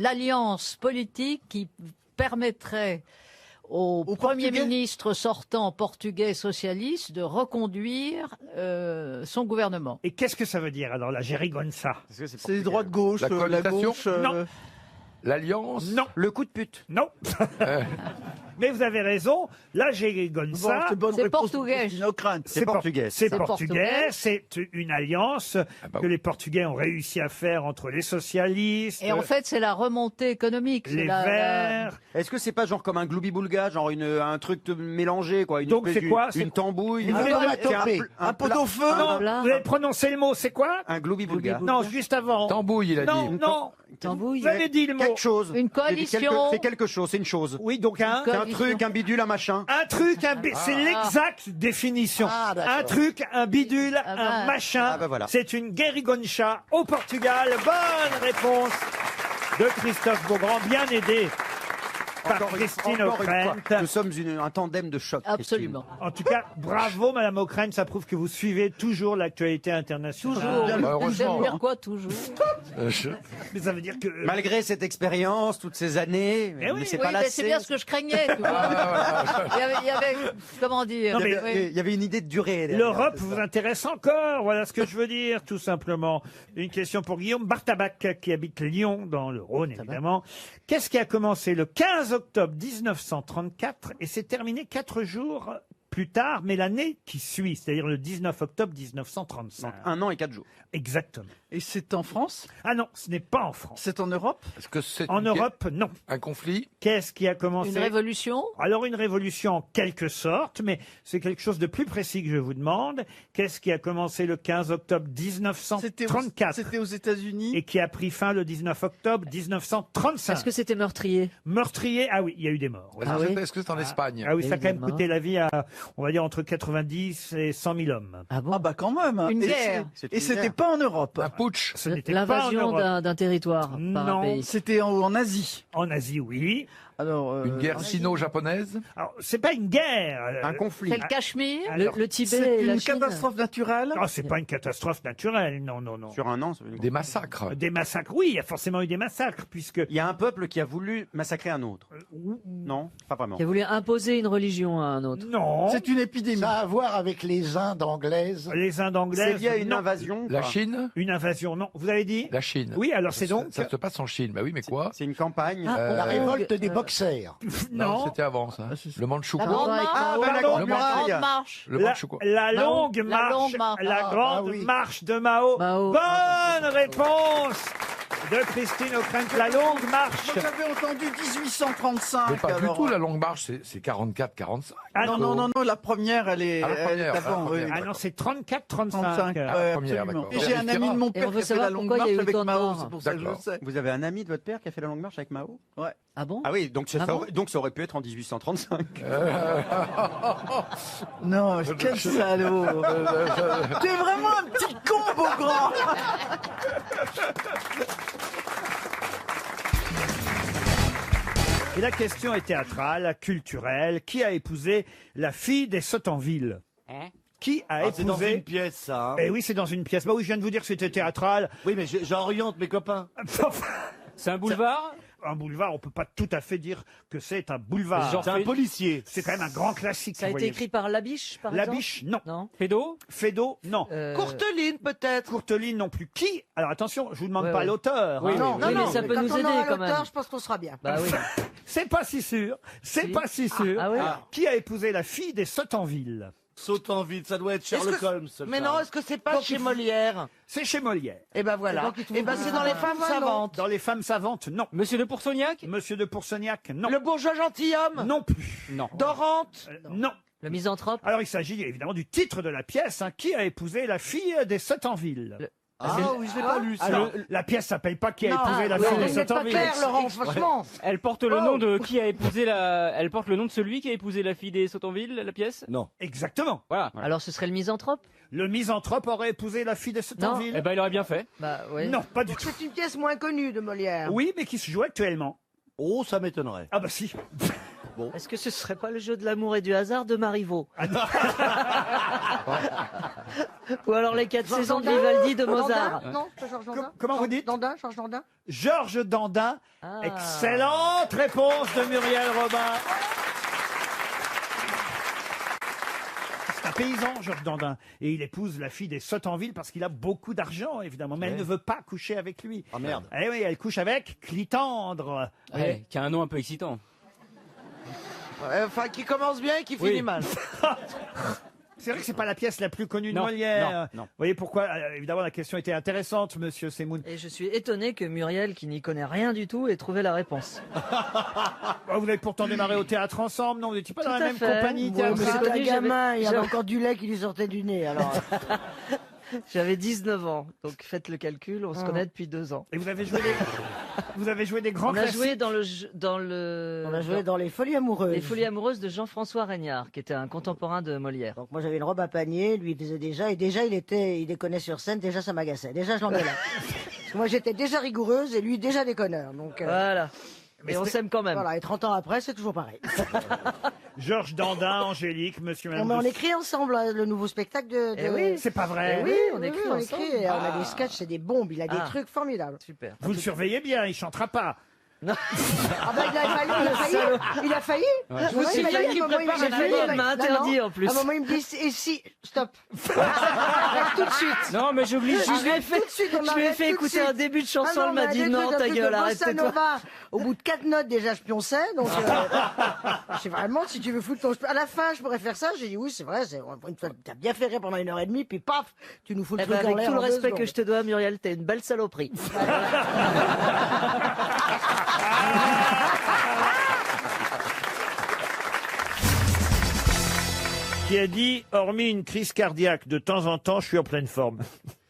l'alliance politique qui permettrait au Premier Portugais ministre sortant portugais socialiste de reconduire son gouvernement. et qu'est-ce que ça veut dire alors la Jerigonça? C'est les droits de gauche, La la connotation? gauche. Non. L'alliance? Non, Le coup de pute. non. Mais vous avez raison, la Jerigonça, C'est portugais. C'est portugais. C'est C'est portugais, portugais. c'est une alliance bah que oui. les Portugais ont réussi à faire entre les socialistes, Et en fait, c'est la remontée économique. c'est les Verts. Est-ce que c'est pas genre comme un gloubi-boulga, genre un truc mélangé quoi, une Donc, espèce c'est quoi? une tambouille, Vous voulez un, la toper. un pot plat- au feu? Non, plat. vous avez prononcé le mot, c'est quoi? un gloubi-boulga. Non, juste avant. Tambouille, il a Non, dit. non. Tambouille. Vous avez dit le mot. Quelque chose. Une coalition. C'est quelque chose, c'est une chose. Oui, donc un. C'est un Coalition. truc, un bidule, un machin. Un truc, c'est l'exacte définition. Ah, d'accord. Un truc, un bidule, Ah un bah. machin. Ah bah voilà. C'est une Jerigoncha au Portugal. Bonne réponse de Christophe Beaugrand, bien aidé par Christine encore une fois, O'Krent. nous sommes un tandem de choc. Absolument. En tout cas, bravo Madame O'Krent, ça prouve que vous suivez toujours l'actualité internationale. Toujours. Bah, heureusement. Ça veut dire quoi, toujours? Mais ça veut dire que... Malgré cette expérience, toutes ces années, Eh oui, mais c'est Oui, pas mais lassé. c'est bien ce que je craignais. Tu vois. il y avait, comment dire? Non, mais- Oui. Il y avait une idée de durée. derrière, L'Europe c'est vous ça. intéresse encore, voilà ce que je veux dire, tout simplement. Une question pour Guillaume Bartabac, qui habite Lyon, dans le Rhône, évidemment. Qu'est-ce qui a commencé le 15 octobre 1934 et c'est terminé 4 jours plus tard, mais l'année qui suit, c'est-à-dire le 19 octobre 1935. Donc 1 an et 4 jours. Exactement. Et c'est en France? Ah non, ce n'est pas en France. C'est en Europe? Est-ce que c'est En Europe, non. un conflit? Qu'est-ce qui a commencé? Une révolution? Alors une révolution en quelque sorte, mais c'est quelque chose de plus précis que je vous demande. Qu'est-ce qui a commencé le 15 octobre 1934 C'était aux États-Unis? et qui a pris fin le 19 octobre 1935? Est-ce que c'était meurtrier? Meurtrier, ah oui, il y a eu des morts. Est-ce que c'est- est-ce que c'est en Espagne? Ah oui, Il y ça a a eu quand même des coûté morts. la vie à, on va dire, entre 90 et 100 000 hommes. Ah bon? Ah bah quand même. Une Et guerre. c'est- Et c'était pas en Europe. Un putsch? Ce n'était pas en L'invasion Europe. d'un territoire par un Non. pays. C'était en Asie. En Asie, oui. Alors, Une guerre sino-japonaise? Alors, c'est pas une guerre. Un conflit. C'est le Cachemire, Alors, le Tibet c'est et la une Chine. catastrophe naturelle? Non, c'est pas une catastrophe naturelle. Non, non, non. Sur un an, ça veut dire- Des massacres? Des massacres, oui, il y a forcément eu des massacres, puisque Il y a un peuple qui a voulu massacrer un autre. Non, pas vraiment. Qui a voulu imposer une religion à un autre. non, C'est une épidémie. Ça a à voir avec les Indes anglaises. les Indes anglaises. C'est lié à une non. invasion. La quoi. Chine? Une invasion, non. Vous avez dit La Chine. Oui, alors c'est Ça- donc. Ça se passe en Chine. Bah oui, mais quoi? C'est une campagne. La révolte des boxers. Non. C'était avant ça. Le Mandchoukou. La grande Ah, marche. bah, la Pardon, grande le muraille. Grande marche. Le La, Mandchoukou. la longue La marche, longue marche. la Ah, grande oui. marche de Mao. Mao. Bonne réponse de Christine O'Krent. La longue marche. Moi, j'avais entendu 1835. Mais pas du alors. tout, la longue marche, c'est 44-45. Ah Non, non, non, non, la première, elle est, Ah, la elle est première, avant. la oui. première. Ah non, c'est 34-35. 35. la Ouais, première, absolument. d'accord. Et j'ai un ami de mon Et père on qui veut a fait savoir la longue pourquoi il y marche a eu avec autant de Mao, morts. c'est pour ça que je le D'accord. sais. Vous avez un ami de votre père qui a fait la longue marche avec Mao? Ouais. Ah bon? Ah oui, donc ça, Ah bon donc ça aurait pu être en 1835. Non, quel salaud. T'es vraiment un petit con, beau grand. Et la question est théâtrale, culturelle. Qui a épousé la fille des Sautenville? Qui a C'est dans épousé... une pièce, ça. hein. Eh oui, c'est dans une pièce. Bah oui, je viens de vous dire que c'était théâtral. Oui, mais j'oriente mes copains. C'est un boulevard? Un boulevard, on peut pas tout à fait dire que c'est un boulevard. Genre C'est un policier. C'est quand même un grand classique. Ça a vous été voyez. écrit par Labiche, par exemple? Labiche, non. Non. Fédo? Fédo, non. Courteline, peut-être. Courteline non plus. Qui? Alors attention, je vous demande Ouais, pas ouais. l'auteur. Oui, hein. non, Oui, mais ça peut nous aider quand même. je pense qu'on sera bien. Bah oui. C'est pas si sûr. C'est Si. pas si sûr. Ah oui. Qui a épousé la fille des Sautenville? Saute en vide, ça doit être Sherlock Holmes. Mais non, est-ce que c'est pas chez Molière? C'est chez Molière. Eh ben voilà. Eh ben c'est dans les femmes savantes. Dans les femmes savantes, non. Monsieur de Poursognac? Monsieur de Poursognac, non. Le bourgeois gentilhomme? Non plus. Non. Dorante? Non. Le misanthrope? Alors il s'agit évidemment du titre de la pièce. Hein. Qui a épousé la fille des Sautenville? Ah oui, je l'ai pas lu, ça. Alors, la pièce s'appelle pas Qui a épousé la oui, fille mais des vous n'êtes pas Sautenville. clair, Laurent, franchement. Elle porte le nom de qui a épousé la. Elle porte le nom de celui qui a épousé la fille des Sautenville, la pièce? Non. Exactement. Voilà. Alors ce serait le misanthrope? Le misanthrope aurait épousé la fille des Sautenville? Eh ben, il aurait bien fait. Bah oui. Non, pas du tout. C'est une pièce moins connue de Molière. Oui, mais qui se joue actuellement. Oh, ça m'étonnerait. Ah bah si. Est-ce que ce serait pas le jeu de l'amour et du hasard de Marivaux? Ou alors les 4 Georges saisons de Dandin? Vivaldi de Mozart? Dandin? Non, pas Georges Dandin. Comment vous dites? Dandin, Georges Dandin. Georges Dandin. Ah. Excellente réponse de Muriel Robin. C'est un paysan, Georges Dandin. Et il épouse la fille des Sautenville parce qu'il a beaucoup d'argent, évidemment. Mais elle ne veut pas coucher avec lui. Ah merde. Eh oui, elle couche avec Clitandre. Ouais, qui a un nom un peu excitant. Enfin, qui commence bien et qui Oui. finit mal. C'est vrai que c'est pas la pièce la plus connue de Non, Molière. non, non. Vous voyez pourquoi, évidemment, la question était intéressante, monsieur Semoun. Et je suis étonné que Muriel, qui n'y connaît rien du tout, ait trouvé la réponse. Oh, vous avez pourtant démarré au théâtre ensemble, non? Vous n'étiez pas dans Tout la à même fait. compagnie Ouais, théâtrale? mais c'est un gamin, il y avait encore du lait qui lui sortait du nez, alors. J'avais 19 ans, donc faites le calcul, on se connaît depuis 2 ans. Et vous avez joué des, vous avez joué des grands On a classiques? joué dans le... On a joué dans Les Folies Amoureuses. Les Folies Amoureuses de Jean-François Reignard, qui était un contemporain de Molière. Donc moi j'avais une robe à panier, lui il faisait déjà, et déjà il déconnait sur scène, déjà ça m'agaçait, déjà je l'engueulais. Parce que moi j'étais déjà rigoureuse et lui déjà déconneur, donc... Voilà. Mais Et on c'était- s'aime quand même. Voilà, et 30 ans après c'est toujours pareil. Georges Dandin, Angélique, monsieur, Non, madame. mais on de- écrit ensemble hein, le nouveau spectacle de... Eh oui. C'est pas vrai. Eh oui, on écrit on ensemble. écrit, et on a des sketchs, c'est des bombes, il a des Ah. trucs formidables. Super. Vous le surveillez bien, il chantera pas. Ah ben il a failli. Je me souviens qu'il prépare un album, il m'a interdit en plus. À un moment il me dit, et si, stop. Arrête tout de suite. Non, mais j'oublie. Je lui ai fait, tout de suite, on je lui ai arrête fait tout de écouter suite. un début de chanson, Ah elle m'a mais dit des non, trucs, un ta truc de gueule, bossa arrête-toi. nova. Au bout de 4 notes, déjà, je pionçais. Donc, je sais vraiment, si tu veux foutre ton... À la fin, je pourrais faire ça. J'ai dit, oui, c'est vrai, t'as bien fait rire pendant 1h30, puis paf, tu nous fous le truc en Avec l'air tout le en 2 respect que secondes. je te dois, Muriel, t'es une belle saloperie. Qui a dit, hormis une crise cardiaque, de temps en temps, je suis en pleine forme.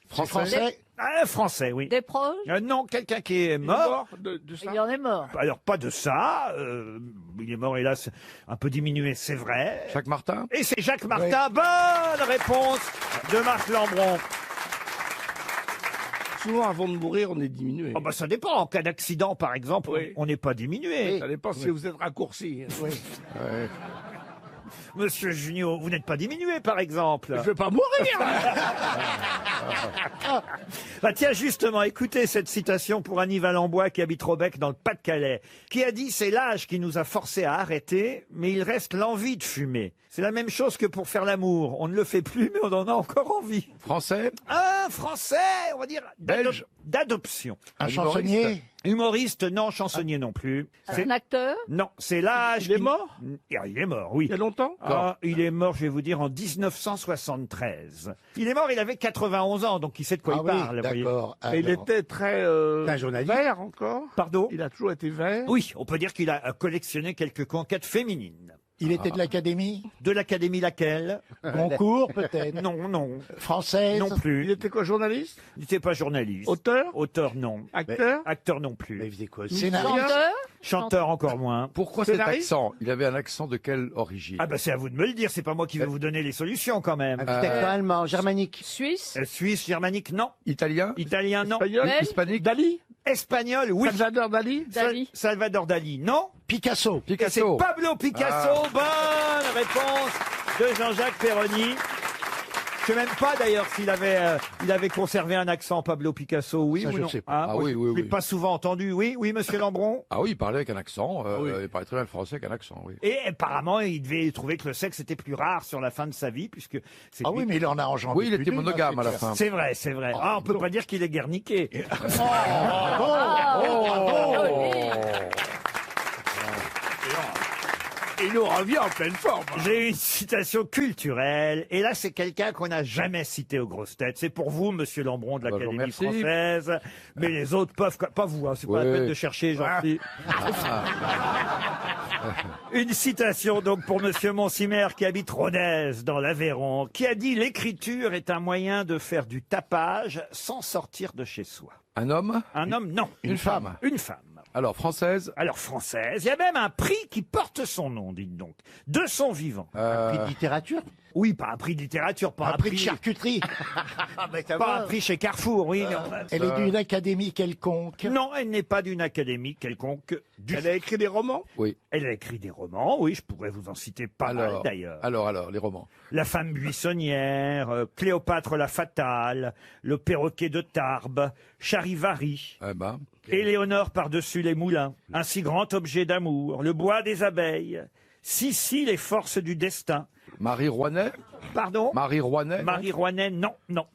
Français. Français, oui. Des proches? Non, quelqu'un qui est mort. Il en est mort. Alors, pas de ça. Il est mort, hélas, un peu diminué, c'est vrai. Jacques Martin. Et c'est Jacques Martin. Bonne réponse de Marc Lambron. Souvent, avant de mourir, on est diminué. Oh bah, ça dépend. En cas d'accident, par exemple, on n'est pas diminué. Ça dépend si vous êtes raccourci. Monsieur Junio, vous n'êtes pas diminué, par exemple. Je vais pas mourir. Bah tiens, justement, écoutez cette citation pour Annie Valenbois qui habite Robec dans le Pas-de-Calais, qui a dit « C'est l'âge qui nous a forcés à arrêter, mais il reste l'envie de fumer. C'est la même chose que pour faire l'amour. On ne le fait plus, mais on en a encore envie. » Français. Un Français, on va dire, Belge. d'adoption. Un chansonnier. Humoriste, non. Chansonnier non plus. Un acteur? Non, c'est l'âge... Il est mort? Il est mort, oui. Il y a longtemps? Il est mort, je vais vous dire, en 1973. Il est mort, il avait 91 ans, donc il sait de quoi il parle. Vous voyez. D'accord. Et il était très un journaliste. vert encore. Pardon? Il a toujours été vert. Oui, on peut dire qu'il a collectionné quelques conquêtes féminines. Il était de l'Académie? De l'Académie laquelle? Goncourt, peut-être? Non, non. Française? Non plus. Il était quoi, journaliste? Il n'était pas journaliste. Auteur? Auteur, non. Acteur? Acteur non plus. Mais il faisait quoi? Chanteur? Chanteur encore moins. Pourquoi cet Scénariste. accent? Il avait un accent de quelle origine? Ah bah c'est à vous de me le dire, c'est pas moi qui vais vous donner les solutions quand même. Un petit accent allemand, germanique. Suisse? Suisse, germanique, non. Italien? Italien, non. Espagnol? Belge? Hispanique? Dali? Espagnol, oui. Salvador Dali? Dali. Salvador Dali, non. Picasso. Et c'est Picasso. Pablo Picasso. Bonne réponse de Jean-Jacques Perroni. Je sais même pas d'ailleurs s'il avait conservé un accent, Pablo Picasso, oui Ça, ou je non. ne sais Hein, Ah moi, oui, je oui, l'ai oui. pas souvent entendu. Oui, oui, monsieur Lambron. Ah oui, il parlait avec un accent. Oui. Il parlait très bien le français avec un accent, oui. Et apparemment, il devait trouver que le sexe était plus rare sur la fin de sa vie, puisque c'est Ah oui, mais il en a engendré. Oui, il était plus d'une, monogame hein, à la c'est fin. c'est vrai, c'est vrai. Ah, on peut pas dire qu'il est guerniqué. Il nous revient en pleine forme. J'ai une citation culturelle, et là c'est quelqu'un qu'on n'a jamais cité aux grosses têtes. C'est pour vous, monsieur Lambron de Bah, je vous l'Académie remercie. française, mais les autres peuvent, pas vous, hein, c'est pas la Ouais. peine de chercher, gentil. Une citation donc pour monsieur Monsimer qui habite Rodez dans l'Aveyron, qui a dit « L'écriture est un moyen de faire du tapage sans sortir de chez soi. Un homme? » Un homme, non. Une femme? Une femme. Alors, française? Alors française, il y a même un prix qui porte son nom, dites donc, de son vivant. Prix de littérature? Oui, pas un prix de littérature, pas Un prix de charcuterie? pas un prix chez Carrefour, oui. Non. Elle est d'une académie quelconque? Non, elle n'est pas d'une académie quelconque. Elle a écrit des romans? Oui. Elle a écrit des romans, oui, je pourrais vous en citer pas mal d'ailleurs. Alors, les romans. La femme buissonnière, Cléopâtre la fatale, Le perroquet de Tarbes, Charivari, Eh ben. Éléonore par-dessus les moulins, Un si grand objet d'amour, Le bois des abeilles, Sissi, les forces du destin. Marie Rouanet? Pardon? Marie Rouanet? Marie Rouanet, non, non.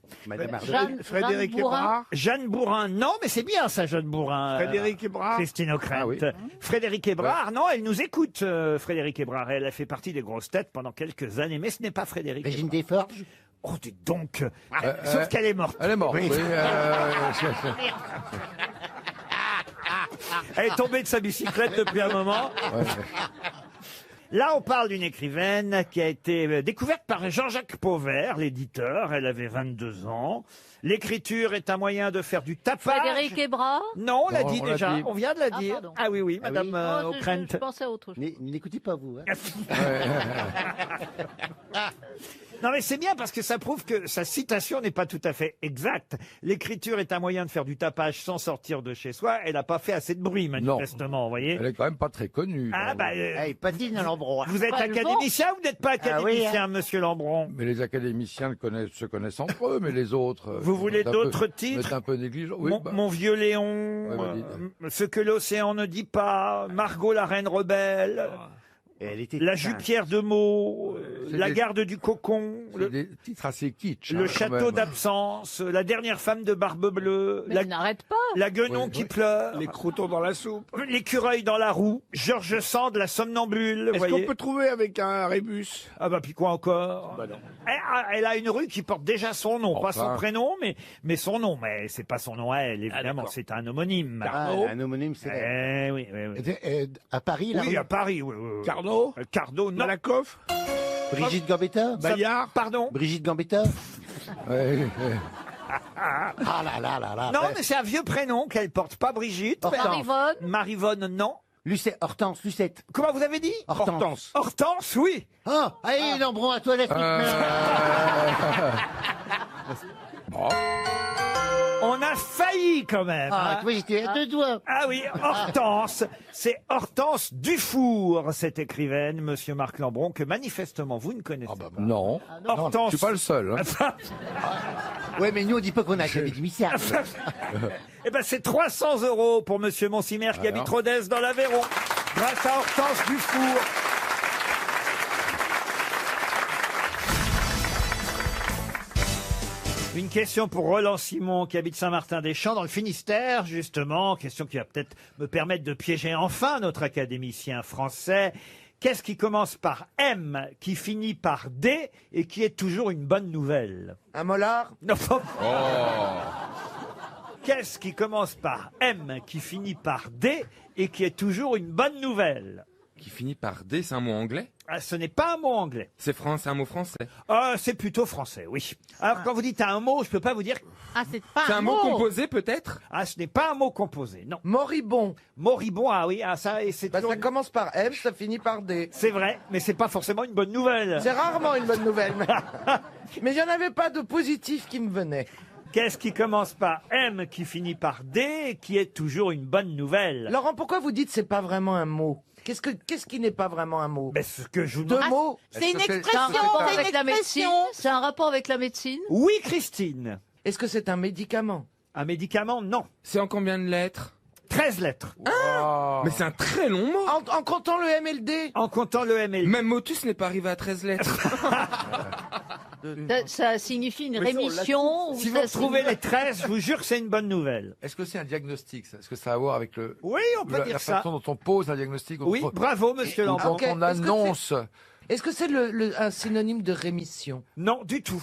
Frédéric Hébrard? Jeanne Bourrin, non, mais c'est bien ça, Jeanne Bourrin. Frédéric Hébrard? Christine O'Krent. Ah oui. Frédéric Hébrard, non, elle nous écoute, Frédéric Hébrard. Elle a fait partie des grosses têtes pendant quelques années, mais ce n'est pas Frédéric Régine Hébrard. Desforges? Oh, dites donc. Sauf qu'elle est morte. Elle est morte, oui. Elle est tombée de sa bicyclette depuis un moment. Là, on parle d'une écrivaine qui a été découverte par Jean-Jacques Pauvert, l'éditeur. Elle avait 22 ans. L'écriture est un moyen de faire du tapage. Frédéric Hébrard? Non, on l'a Non, dit on l'a déjà. dit. On vient de la Ah, dire. pardon. Ah oui, oui, madame Oh, O'Krent. je pensais à autre chose. N'écoutez pas vous. Hein. Non, mais c'est bien parce que ça prouve que sa citation n'est pas tout à fait exacte. L'écriture est un moyen de faire du tapage sans sortir de chez soi. Elle n'a pas fait assez de bruit, manifestement, vous voyez. Elle est quand même pas très connue. Ah, bah, patine à Lambron. vous êtes académicien ou vous n'êtes pas académicien, monsieur Lambron? Mais les académiciens se connaissent entre eux, mais les autres... Vous voulez d'autres titres? C'est un peu négligent. Oui, Mon vieux Léon, Ouais, bah, dites. Ce que l'océan ne dit pas, Margot la reine rebelle, Elle était La jupière de mots, La garde du cocon, Des titres assez kitsch. le hein, quand château même. d'absence, la dernière femme de Barbe Bleue, Mais n'arrête pas. la guenon qui pleure, Les croutons dans la soupe. l'écureuil dans la roue, Georges Sand, la somnambule, Est-ce voyez. qu'on peut trouver avec un rébus? Ah bah puis quoi encore? Bah non. Elle a une rue qui porte déjà son nom, pas son Enfin. prénom, mais son nom. Mais c'est pas son nom à elle, évidemment, c'est un homonyme. Un homonyme, c'est Eh oui, oui, oui. à Paris, là. Oui, à Paris, oui, oui, oui. Carnot? Cardo, non. Malakoff? Brigitte Gambetta. Bayard? Pardon? Brigitte Gambetta. Ouais. Ah là là là là. Non, mais c'est un vieux prénom qu'elle porte, pas Brigitte. Marivonne. Marivonne, non. Hortense, Lucette. Comment vous avez dit? Hortense. Hortense, oui. Oh, allez, Lambron, à toi la suite. On a failli quand même. Ah, hein. tu vois, j'étais à deux doigts. Ah oui, Hortense. C'est Hortense Dufour, cette écrivaine, monsieur Marc Lambron, que manifestement vous ne connaissez pas. Non. Hortense. Non, je suis pas le seul. Hein. Ouais, mais nous, on dit pas qu'on a qu'à d'émission. Eh ben, c'est 300 € pour monsieur Monsimer qui habite Rodez dans l'Aveyron, grâce à Hortense Dufour. Une question pour Roland Simon qui habite Saint-Martin-des-Champs dans le Finistère, justement. Question qui va peut-être me permettre de piéger enfin notre académicien français. Qu'est-ce qui commence par M, qui finit par D et qui est toujours une bonne nouvelle? Un molar? Non. Qu'est-ce qui commence par M, qui finit par D et qui est toujours une bonne nouvelle? Qui finit par D, c'est un mot anglais? Ah, ce n'est pas un mot anglais. C'est un mot français. Ah, c'est plutôt français, oui. Alors, quand vous dites un mot, je peux pas vous dire... Ah, c'est pas C'est un mot composé, peut-être? Ah, ce n'est pas un mot composé, non. Moribond. Moribond, ah oui, ah, ça, et c'est Bah, toujours... ça commence par M, ça finit par D. C'est vrai, mais c'est pas forcément une bonne nouvelle. C'est rarement une bonne nouvelle. Mais il n'y en avait pas de positif qui me venait. Qu'est-ce qui commence par M, qui finit par D, et qui est toujours une bonne nouvelle? Laurent, pourquoi vous dites c'est pas vraiment un mot? Qu'est-ce qui n'est pas vraiment un mot? Ben, ce que je vous Deux demande... mots? C'est une Est-ce que expression, c'est un rapport c'est une avec la médecine. expression. C'est un rapport avec la médecine. Oui, Christine. Est-ce que c'est un médicament? Un médicament, non. C'est en combien de lettres? 13 lettres. Mais c'est un très long mot. En comptant le MLD? En comptant le MLD. Même Motus n'est pas arrivé à 13 lettres. Ça signifie une rémission. Si ou vous ça retrouvez signifie- les 13, je vous jure que c'est une bonne nouvelle. Est-ce que c'est un diagnostic ça? Est-ce que ça a à voir avec le Oui, on peut dire la ça. façon dont on pose un diagnostic? Oui, bravo, monsieur Ou Lambron. dont on Est-ce que annonce. Est-ce que c'est un synonyme de rémission? Non, du tout.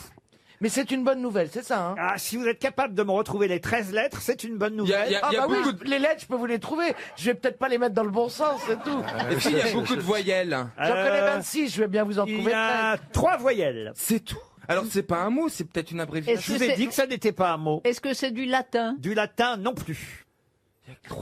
Mais c'est une bonne nouvelle, c'est ça, hein? Ah, si vous êtes capable de me retrouver les 13 lettres, c'est une bonne nouvelle. Ah bah oui, les lettres, je peux vous les trouver. Je vais peut-être pas les mettre dans le bon sens, c'est tout. Et puis il y a beaucoup de voyelles. J'en connais 26, je vais bien vous en Il trouver y a 3 voyelles. C'est tout. Alors c'est pas un mot, c'est peut-être une abréviation. Je vous ai dit que ça n'était pas un mot. Est-ce que c'est du latin? Du latin, non plus.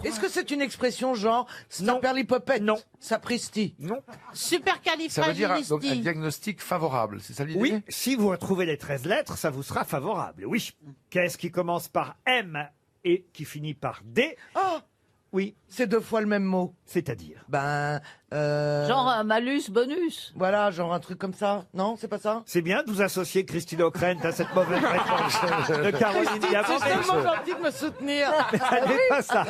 Est-ce que c'est une expression genre saperlipopette? Non. Sapristi? Non. Ça veut dire donc un diagnostic favorable, c'est ça l'idée? Oui, si vous retrouvez les 13 lettres, ça vous sera favorable, oui. Qu'est-ce qui commence par M et qui finit par D? Oh! Oui. C'est 2 fois le même mot. C'est-à-dire? Genre un malus bonus. Voilà, genre un truc comme ça. Non, c'est pas ça? C'est bien de vous associer, Christine O'Krent, à cette mauvaise réponse de Caroline Christine, Diamant. c'est tellement gentil de me soutenir. Ça n'est pas ça.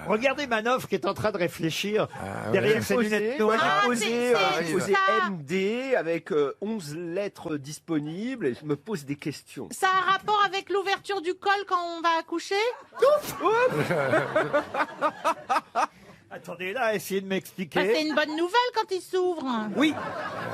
Regardez Manoff qui est en train de réfléchir derrière ses lunettes Moi, noires. j'ai posé MD avec 11 lettres disponibles et je me pose des questions. Ça a un rapport avec l'ouverture du col quand on va accoucher? Attendez là, essayez de m'expliquer. Bah, c'est une bonne nouvelle quand il s'ouvre. Oui.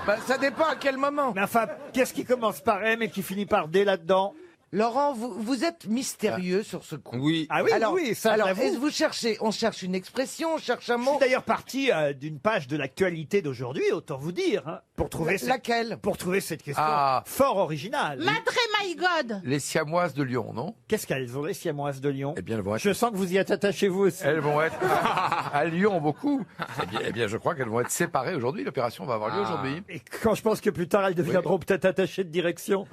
Bah, ça dépend à quel moment. Mais enfin, qu'est-ce qui commence par M et qui finit par D là-dedans? Laurent, vous êtes mystérieux sur ce coup. Oui. Ah oui, alors, oui, ça alors, j'avoue. est-ce que vous cherchez, on cherche une expression, on cherche un Je suis mot. d'ailleurs parti d'une page de l'actualité d'aujourd'hui, autant vous dire, hein, pour trouver Laquelle? pour trouver cette question Ah. fort originale. Madre my God. Les siamoises de Lyon, non? Qu'est-ce qu'elles ont, les siamoises de Lyon? Eh bien, elles vont être. Je sens que vous y êtes attaché vous aussi. Elles vont être à Lyon beaucoup. Eh bien, je crois qu'elles vont être séparées aujourd'hui. L'opération va avoir lieu aujourd'hui. Et quand je pense que plus tard elles deviendront peut-être attachées de direction.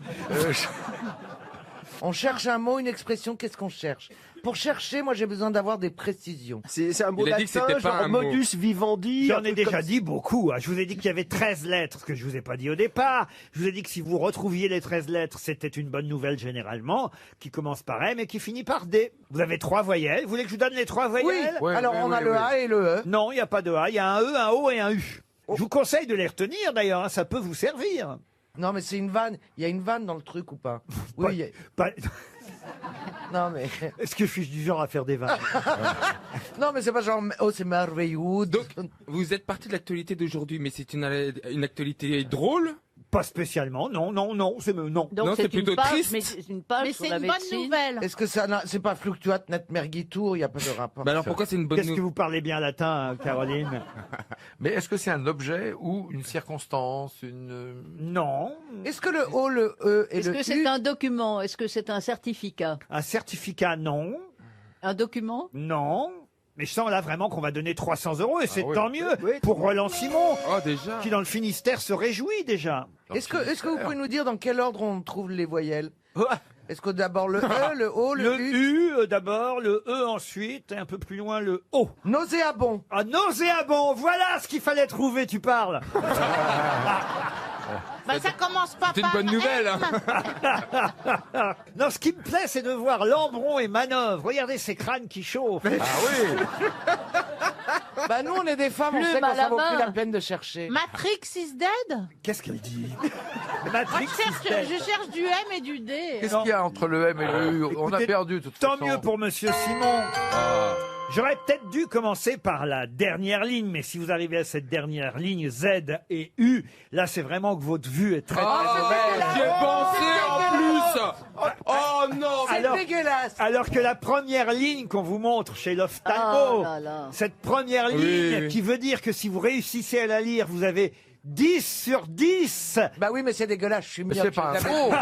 On cherche un mot, une expression, qu'est-ce qu'on cherche? Pour chercher, moi j'ai besoin d'avoir des précisions. C'est un mot Il a dit que latin, c'était pas genre un mot. modus vivendi. J'en un ai truc déjà comme dit beaucoup. Hein. Je vous ai dit qu'il y avait 13 lettres, ce que je vous ai pas dit au départ. Je vous ai dit que si vous retrouviez les 13 lettres, c'était une bonne nouvelle généralement, qui commence par M et qui finit par D. Vous avez 3 voyelles. Vous voulez que je vous donne les 3 voyelles? Oui, alors on a le A et le E. Non, il n'y a pas de A. Il y a un E, un O et un U. Je vous conseille de les retenir d'ailleurs, hein, ça peut vous servir. Non, mais c'est une vanne. Il y a une vanne dans le truc ou pas? Oui, il y a- Non, mais. Est-ce que je suis du genre à faire des vannes? Non, mais c'est pas genre, oh, c'est merveilleux. Donc, vous êtes parti de l'actualité d'aujourd'hui, mais c'est une actualité drôle? Pas spécialement, non, c'est non. Donc Non, c'est c'est une plutôt page, triste. mais c'est une page Mais sur c'est la une bonne médecine. nouvelle. Est-ce que c'est pas fluctuat net mergitour? Il n'y a pas de rapport. Bah alors pourquoi c'est une bonne Qu'est-ce que nouvelle? vous parlez bien latin, Caroline? Mais est-ce que c'est un objet ou une circonstance, une... Non. Est-ce que le O, le E et Est-ce le que U... c'est un document? Est-ce que c'est un certificat? Un certificat, non. Un document? Non. Mais je sens là vraiment qu'on va donner 300 € et c'est oui. tant mieux pour Roland Simon, Oh déjà. qui dans le Finistère se réjouit déjà. Est-ce que vous pouvez nous dire dans quel ordre on trouve les voyelles? Est-ce que d'abord le E, le O, le Le U? U d'abord, le E ensuite, et un peu plus loin le O. Nauséabond. Ah, nauséabond, voilà ce qu'il fallait trouver, tu parles. Bah, ça commence pas C'est une par bonne nouvelle. M. Hein. Non, ce qui me plaît, c'est de voir Lambron et Manœuvre. Regardez ces crânes qui chauffent. Ah oui. Bah nous on est des femmes, on Plume sait à quand la ça vaut main. plus la peine de chercher. Matrix is dead. Qu'est-ce qu'elle dit? Moi, Matrix je cherche du M et du D. Qu'est-ce qu'il y a entre le M et le U? On a Écoutez, perdu de toute Tant façon. mieux pour Monsieur Simon. J'aurais peut-être dû commencer par la dernière ligne, mais si vous arrivez à cette dernière ligne, Z et U, là c'est vraiment que votre vue est très Ah, j'y ai pensé en plus. Oh non. C'est dégueulasse. Alors que la première ligne qu'on vous montre chez l'ophtalmo, Oh là là. cette première ligne oui. qui veut dire que si vous réussissez à la lire, vous avez 10 sur 10. Bah oui, mais c'est dégueulasse, je suis Mais bien. c'est pas un faux.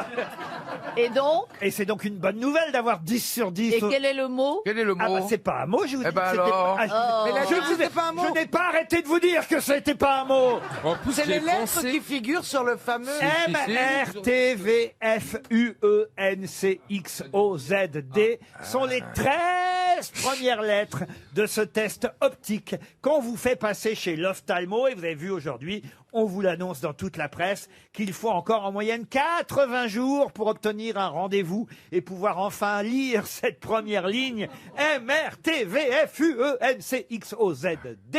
Et donc? Et c'est donc une bonne nouvelle d'avoir 10 sur 10. Et quel est le mot? Quel est le mot? Ah bah c'est pas un mot, je vous dis Eh ben que c'était alors. pas... Ah, Mais la je chose, vous ai- c'était pas un mot. Je n'ai pas arrêté de vous dire que c'était pas un mot. En plus, C'est j'ai les lettres pensé. qui figurent sur le fameux. M-R-T-V-F-U-E-N-C-X-O-Z-D sont les 13 premières lettres de ce test optique qu'on vous fait passer chez l'ophtalmo. Et vous avez vu aujourd'hui, on vous l'annonce dans toute la presse, qu'il faut encore en moyenne 80 jours pour obtenir un rendez-vous et pouvoir enfin lire cette première ligne. M-R-T-V-F-U-E-N-C-X-O-Z-D.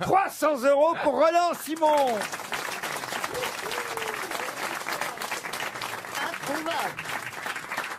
300 € pour Roland Simon. Introuvable.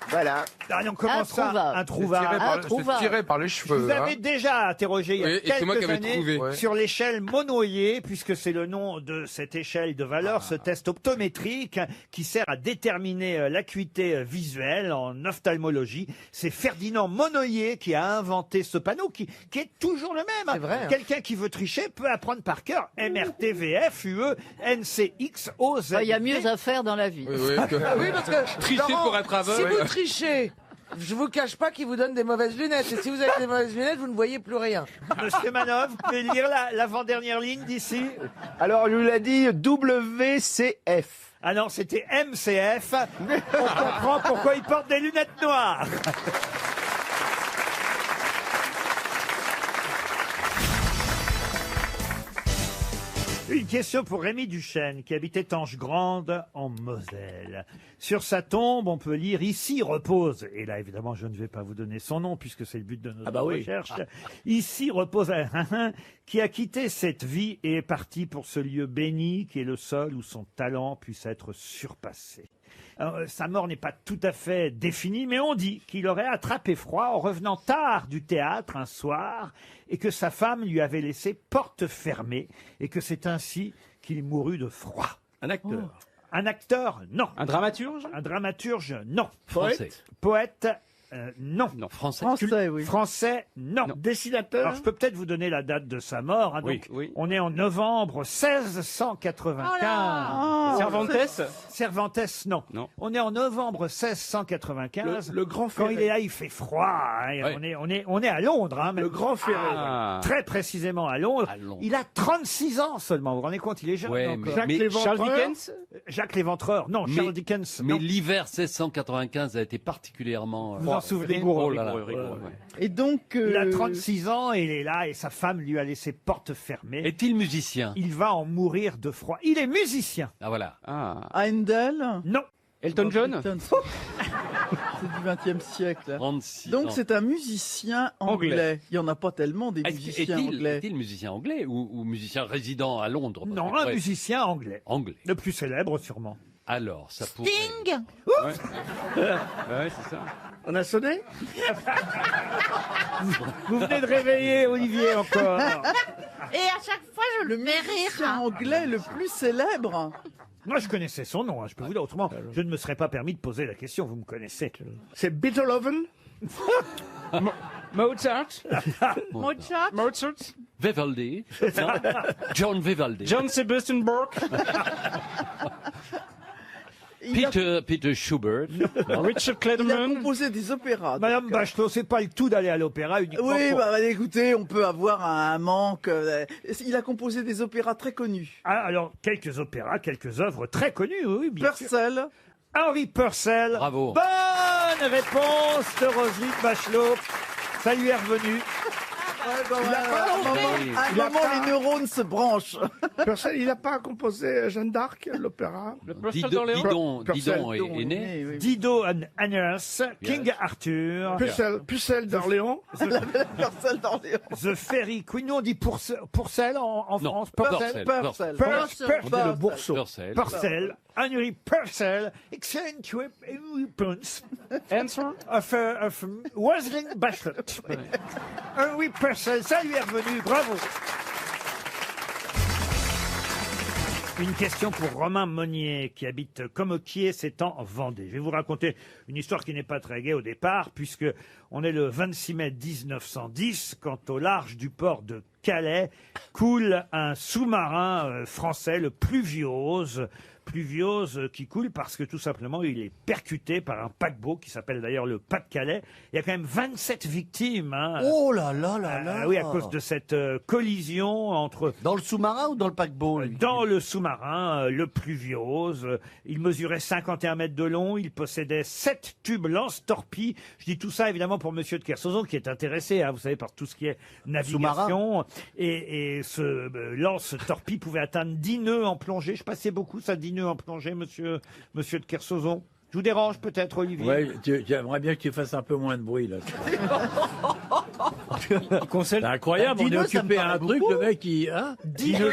Voilà. Allez, on commence ça. Introuvable. Introuvable. C'est tiré par les Je cheveux. vous avais hein. déjà interrogé il y a Oui, et c'est moi qui quelques avais années trouvé. Ouais. sur l'échelle Monnoyer, puisque c'est le nom de cette échelle de valeur, ce test optométrique qui sert à déterminer l'acuité visuelle en ophtalmologie. C'est Ferdinand Monnoyer qui a inventé ce panneau qui est toujours le même. C'est vrai, hein. Quelqu'un qui veut tricher peut apprendre par cœur MRTVFUE-NCXOZ. Il y a mieux à faire dans la vie. Ah oui, parce que. Tricher Laurent, pour être aveugle. Si vous trichez, je vous cache pas qu'il vous donne des mauvaises lunettes. Et si vous avez des mauvaises lunettes, vous ne voyez plus rien. Monsieur Manov, vous pouvez lire l'avant-dernière ligne d'ici? Alors, il nous l'a dit WCF. Ah non, c'était MCF. On comprend pourquoi il porte des lunettes noires. Une question pour Rémi Duchesne, qui habitait Ange-Grande, en Moselle. Sur sa tombe, on peut lire « Ici repose », et là, évidemment, je ne vais pas vous donner son nom, puisque c'est le but de notre recherche. « Ici repose un qui a quitté cette vie et est parti pour ce lieu béni, qui est le seul où son talent puisse être surpassé. » Alors, sa mort n'est pas tout à fait définie, mais on dit qu'il aurait attrapé froid en revenant tard du théâtre un soir et que sa femme lui avait laissé porte fermée et que c'est ainsi qu'il mourut de froid. Un acteur. Un acteur, non. Un dramaturge. Un dramaturge, non. Français. Poète, non. Non, français. Français, oui. Français, non. Dessinateur. Alors, je peux peut-être vous donner la date de sa mort. Hein, Oui, donc, oui. on est en novembre 1695. Cervantes. Cervantes, non. Non. On est en novembre 1695. Le Grand Quand Ferré. il est là, il fait froid. Hein, Ouais. on est à Londres. Hein, même. Le Grand Ferré. Ah. Très précisément à Londres. À Londres. Il a 36 ans seulement. Vous vous rendez compte, il est jeune Ouais, encore. Jacques mais Léventreur. Charles Dickens. Jacques Léventreur, non. Mais- Charles Dickens, Mais non. l'hiver 1695 a été particulièrement Vous en souvenez? rigoureux, là là. rigoureux, ouais. Et donc. Il a 36 ans et il est là et sa femme lui a laissé porte fermée. Est-il musicien? Il va en mourir de froid. Il est musicien. Ah voilà. Ah. Handel. Non. Elton John. C'est du XXe siècle. 36 Donc ans. c'est un musicien anglais. Il n'y en a pas tellement des musiciens anglais. Est-il musicien anglais ou musicien résident à Londres? Parce Non, que, un ouais, musicien anglais. Anglais. Le plus célèbre, sûrement. Alors, ça pourrait... Sting. Ouais, c'est ça. On a sonné? Vous venez de réveiller Olivier encore. Et à chaque fois, je le fais rire. Musicien anglais le plus célèbre. Moi, je connaissais son nom, hein, je peux vous dire. Autrement, je ne me serais pas permis de poser la question, vous me connaissez. C'est Beethoven? Mozart. Mozart. Mozart. Vivaldi. Non, John Vivaldi. John Sebastian Bach. Peter Schubert. Richard Il a Clayderman. composé des opéras. Madame donc. Bachelot, c'est pas le tout d'aller à l'opéra uniquement Oui, pour- bah, écoutez, on peut avoir un manque. Il a composé des opéras très connus. Ah, alors, quelques opéras, quelques œuvres très connues, oui, bien sûr. Purcell. Henri Purcell. Bravo. Bonne réponse de Roselyne Bachelot. Ça lui est revenu. À un moment, les neurones se branchent. Purcell, il n'a pas composé Jeanne d'Arc, l'opéra? Le Purcell d'Orléans. Didon est né. Oui. Dido and Anders, King Arthur, Pucelle d'Orléans? Purcell d'Orléans. The Fairy Queen. Nous, on dit Purcell en Non, France. Purcell. Purcell. On dit le bourseau. Purcell. Purcell. Henry Purcell. Excellent response Answer. of Roselyne Bachelot. Henry Purcell, ça lui est revenu. Bravo. Une question pour Romain Monnier, qui habite Commoquier, c'est en Vendée. Je vais vous raconter une histoire qui n'est pas très gaie au départ, puisque on est le 26 mai 1910, quand au large du port de Calais coule un sous-marin français, le Pluviose, qui coule parce que tout simplement il est percuté par un paquebot qui s'appelle d'ailleurs le Pas-de-Calais. Il y a quand même 27 victimes. Hein. Oh là là là là. Oui, à cause de cette collision entre... Dans le sous-marin ou dans le paquebot? Dans le sous-marin, le Pluviose. Il mesurait 51 mètres de long. Il possédait 7 tubes lance-torpilles. Je dis tout ça évidemment pour Monsieur de Kersauzon qui est intéressé, hein, vous savez, par tout ce qui est navigation. Et ce lance-torpille pouvait atteindre 10 nœuds en plongée. Je passais beaucoup ça, 10 nœuds en plongée, monsieur de Kersauzon. Je vous dérange peut-être, Olivier? Ouais, tu aimerais bien que tu fasses un peu moins de bruit, là. C'est incroyable, on est occupé à un truc, le mec, il... Hein 10 nœuds,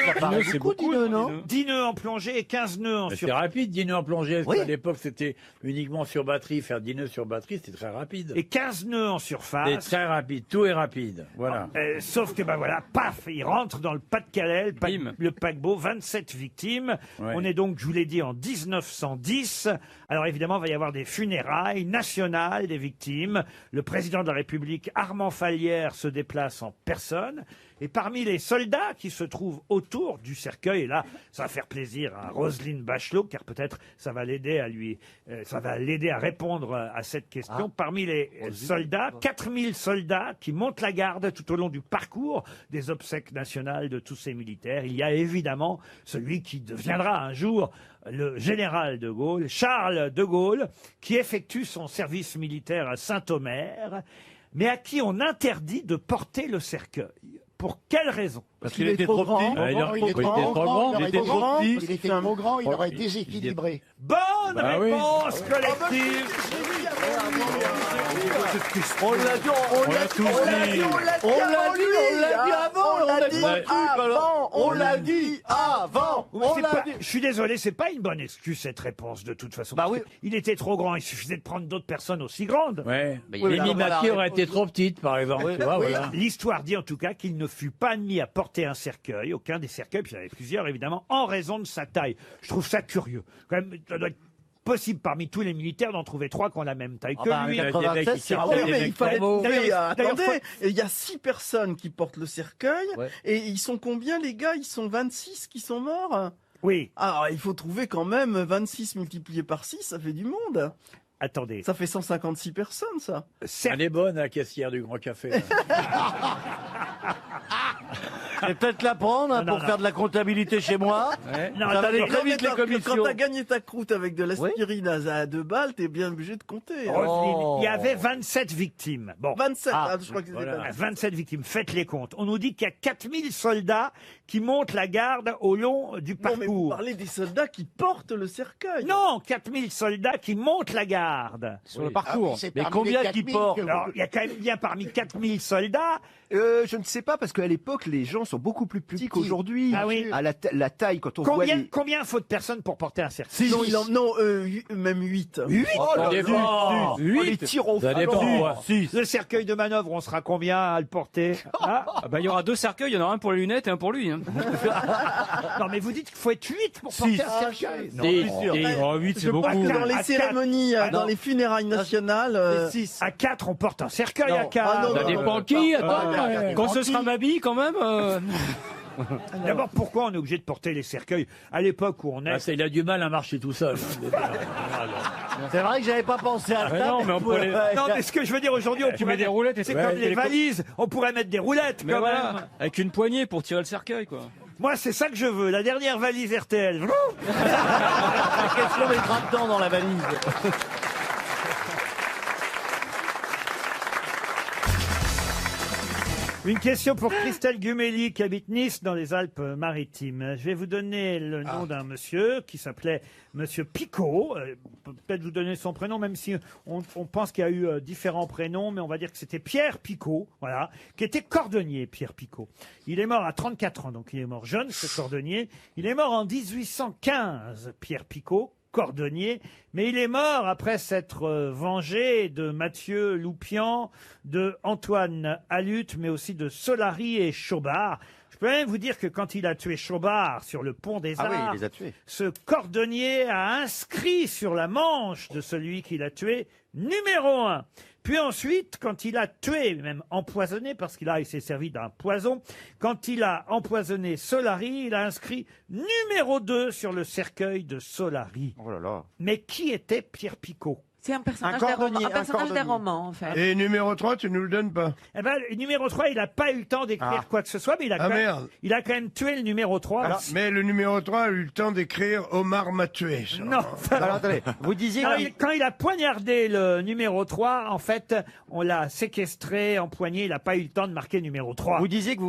c'est beaucoup, non? 10 nœuds en plongée et 15 nœuds en C'est rapide, 10 nœuds en plongée. Parce qu'à l'époque, c'était uniquement sur batterie. Faire 10 nœuds sur batterie, c'était très rapide. Et 15 nœuds en surface. C'est très rapide, tout est rapide. Voilà. Sauf que, ben voilà, paf, il rentre dans le Pas-de-Calais, le paquebot, 27 victimes. Ouais. On est donc, je vous l'ai dit, en 1910. Alors évidemment, il va y avoir des funérailles nationales des victimes. Le président de la République, Armand Fallières, se déplace en personne. Et parmi les soldats qui se trouvent autour du cercueil, et là, ça va faire plaisir à Roselyne Bachelot, car peut-être ça va l'aider à répondre à cette question. Parmi les soldats, 4000 soldats qui montent la garde tout au long du parcours des obsèques nationales de tous ces militaires. Il y a évidemment celui qui deviendra un jour le général de Gaulle, Charles de Gaulle, qui effectue son service militaire à Saint-Omer, mais à qui on interdit de porter le cercueil. Pour quelle raison? Parce qu'il était trop grand. Il était trop grand. Il était trop grand, il aurait déséquilibré. Bonne réponse collective. On l'a dit, on l'a dit avant. Je suis désolé, c'est pas une bonne excuse cette réponse de toute façon. Bah oui. Il était trop grand, il suffisait de prendre d'autres personnes aussi grandes. Ouais. Les Mimaki auraient été trop petites, par exemple. Tu vois, voilà. L'histoire dit en tout cas qu'il ne fut pas admis à porter un cercueil, aucun des cercueils, puis il y en avait plusieurs évidemment, en raison de sa taille. Je trouve ça curieux. Quand même, ça doit être possible parmi tous les militaires d'en trouver 3 qui ont la même taille que lui. Mais il fallait trouver. Attendez, il y a 6 personnes qui portent le cercueil. Et ils sont combien, les gars? Ils sont 26 qui sont morts? Oui. Alors, il faut trouver quand même 26 multiplié par 6, ça fait du monde. Attendez. Ça fait 156 personnes, ça. Elle est bonne, la caissière du Grand Café. Je vais peut-être la prendre hein, pour faire de la comptabilité chez moi. Non, Ça va aller très Non, mais vite les quand commissions. t'as gagné ta croûte avec de l'aspirine à 2 balles, t'es bien obligé de compter. hein. Roselyne, il y avait 27 victimes. Bon. 27, je crois que c'était Voilà. pas 27 victimes, faites les comptes. On nous dit qu'il y a 4000 soldats qui montent la garde au long du Non, mais vous parcours. parlez des soldats qui portent le cercueil. Non, 4000 soldats qui montent la garde. Sur le parcours. Ah, mais combien qui portent Alors, il y a quand même bien parmi 4000 soldats. Je ne sais pas, parce qu'à l'époque, les gens sont beaucoup plus petits qu'aujourd'hui. Ah oui. À la taille, quand on voit Combien, les... combien faut de personnes pour porter un cercueil? Même 8. 8 Ça dépend. les tirs au Ça dépend. 6. Le cercueil de manœuvre, on sera combien à le porter? Ah Il y aura 2 cercueils, il y en aura un pour les lunettes et un pour lui. hein. non, mais vous dites qu'il faut être 8 pour porter un cercueil. Non. 8, Je pense que dans les À cérémonies, dans les funérailles nationales... 6. À 4, on porte un cercueil à 4. Ah, non, Ça non, dépend non, qui. non, Attends, non, non, quand ce sera ma bille, quand même. D'abord, pourquoi on est obligé de porter les cercueils à l'époque où on est? Il a du mal à marcher tout seul. C'est vrai que j'avais pas pensé à ça. non, mais on pourrait les- Non, mais ce que je veux dire aujourd'hui, on Tu pourrait mets des mettre- roulettes et c'est ouais, comme et les les valises. On pourrait mettre des roulettes Mais quand voilà, même. avec une poignée pour tirer le cercueil, quoi. Moi, c'est ça que je veux. La dernière valise RTL. Qu'est-ce qu'on mettra dedans dans la valise? Une question pour Christelle Gumelli qui habite Nice dans les Alpes-Maritimes. Je vais vous donner le nom d'un monsieur qui s'appelait Monsieur Picot. Peut-être vous donner son prénom, même si on pense qu'il y a eu différents prénoms, mais on va dire que c'était Pierre Picot, voilà, qui était cordonnier, Pierre Picot. Il est mort à 34 ans, donc il est mort jeune, ce cordonnier. Il est mort en 1815, Pierre Picot, cordonnier, mais il est mort après s'être vengé de Mathieu Loupian, de Antoine Alut, mais aussi de Solari et Chaubard. Je peux même vous dire que quand il a tué Chaubard sur le pont des Arts, Ah oui, il les a tués. ce cordonnier a inscrit sur la manche de celui qui l'a tué numéro 1. Puis ensuite, quand il a tué, même empoisonné, parce qu'il s'est servi d'un poison, quand il a empoisonné Solari, il a inscrit numéro 2 sur le cercueil de Solari. Oh là là. Mais qui était Pierre Picot? C'est un personnage, cordonnier, un personnage un des romans, en fait. Et numéro 3, tu nous le donnes pas? Eh ben, le numéro 3, il n'a pas eu le temps d'écrire quoi que ce soit, mais il a, merde. il a quand même tué le numéro 3. Alors, mais le numéro 3 a eu le temps d'écrire Omar m'a tué. ça. Non. Alors attendez, vous disiez... Non, quand il a poignardé le numéro 3, en fait, on l'a séquestré, empoigné, il n'a pas eu le temps de marquer numéro 3. Vous disiez que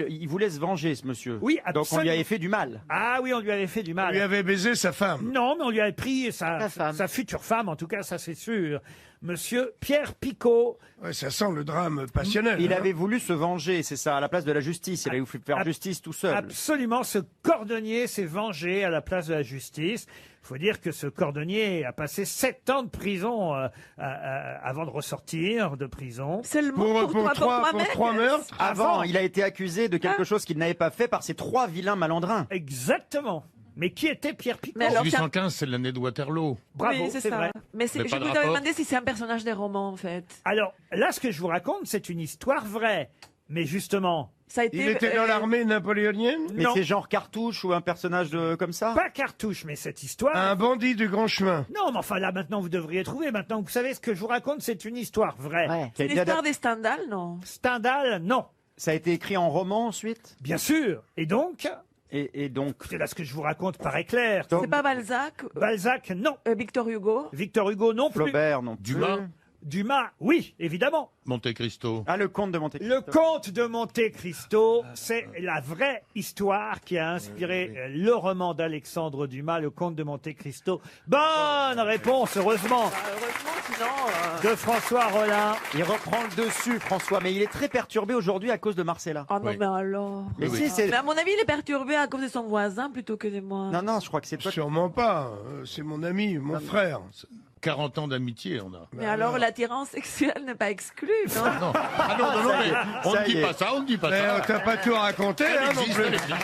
il voulait se venger, ce monsieur. Oui, Donc on lui absolument. avait fait du mal. Ah oui, on lui avait fait du mal. On lui avait baisé sa femme. Non, mais on lui avait pris sa future femme, en tout cas, ça c'est sûr. Monsieur Pierre Picot. Ouais, ça sent le drame passionnel. Il hein. avait voulu se venger, c'est ça, à la place de la justice. Il avait voulu faire justice tout seul. Absolument, ce cordonnier s'est vengé à la place de la justice. Il faut dire que ce cordonnier a passé 7 ans de prison avant de ressortir de prison. Seulement pour trois meurtres. Avant, il a été accusé de quelque chose qu'il n'avait pas fait par ces 3 vilains malandrins. Exactement. Mais qui était Pierre Picot? 1815, c'est l'année de Waterloo. Bravo, Oui, c'est vrai. ça. Mais Mais je pas de vous avais rapport. demandé si c'est un personnage des romans, en fait. Alors, là, ce que je vous raconte, c'est une histoire vraie. Mais justement... Ça a été, Il était dans l'armée napoléonienne? Mais Non. c'est genre Cartouche ou un personnage comme ça? Pas Cartouche, mais cette histoire... Un bandit du grand chemin. Non, mais enfin, là, maintenant, vous devriez trouver. Maintenant, vous savez, ce que je vous raconte, c'est une histoire vraie. C'est l'histoire des Stendhal, non? Stendhal, non. Ça a été écrit en roman ensuite? Bien sûr. Et donc... Et donc... C'est là ce que je vous raconte paraît clair. C'est pas Balzac? Balzac, non. Victor Hugo? Victor Hugo, non plus. Flaubert, non plus. Dumas? Dumas, oui, évidemment. Monte Cristo. Ah, le comte de Monte Cristo. Le comte de Monte Cristo, c'est la vraie histoire qui a inspiré le roman d'Alexandre Dumas, le comte de Monte Cristo. Bonne réponse, heureusement, Heureusement, sinon... de François Rollin. Il reprend le dessus, François, mais il est très perturbé aujourd'hui à cause de Marcella. Ah non, Oui. mais alors... Mais si, c'est... Mais à mon avis, il est perturbé à cause de son voisin plutôt que de moi. Non, non, je crois que c'est toi. Sûrement pas. C'est mon ami, mon frère. 40 ans d'amitié, on a. Mais alors, l'attirance sexuelle n'est pas exclue, non? Non. Ah non, non, non, mais on ne dit pas ça, on ne dit pas Mais ça. t'as pas tout raconté, Elle hein, non existe, plus. elle existe.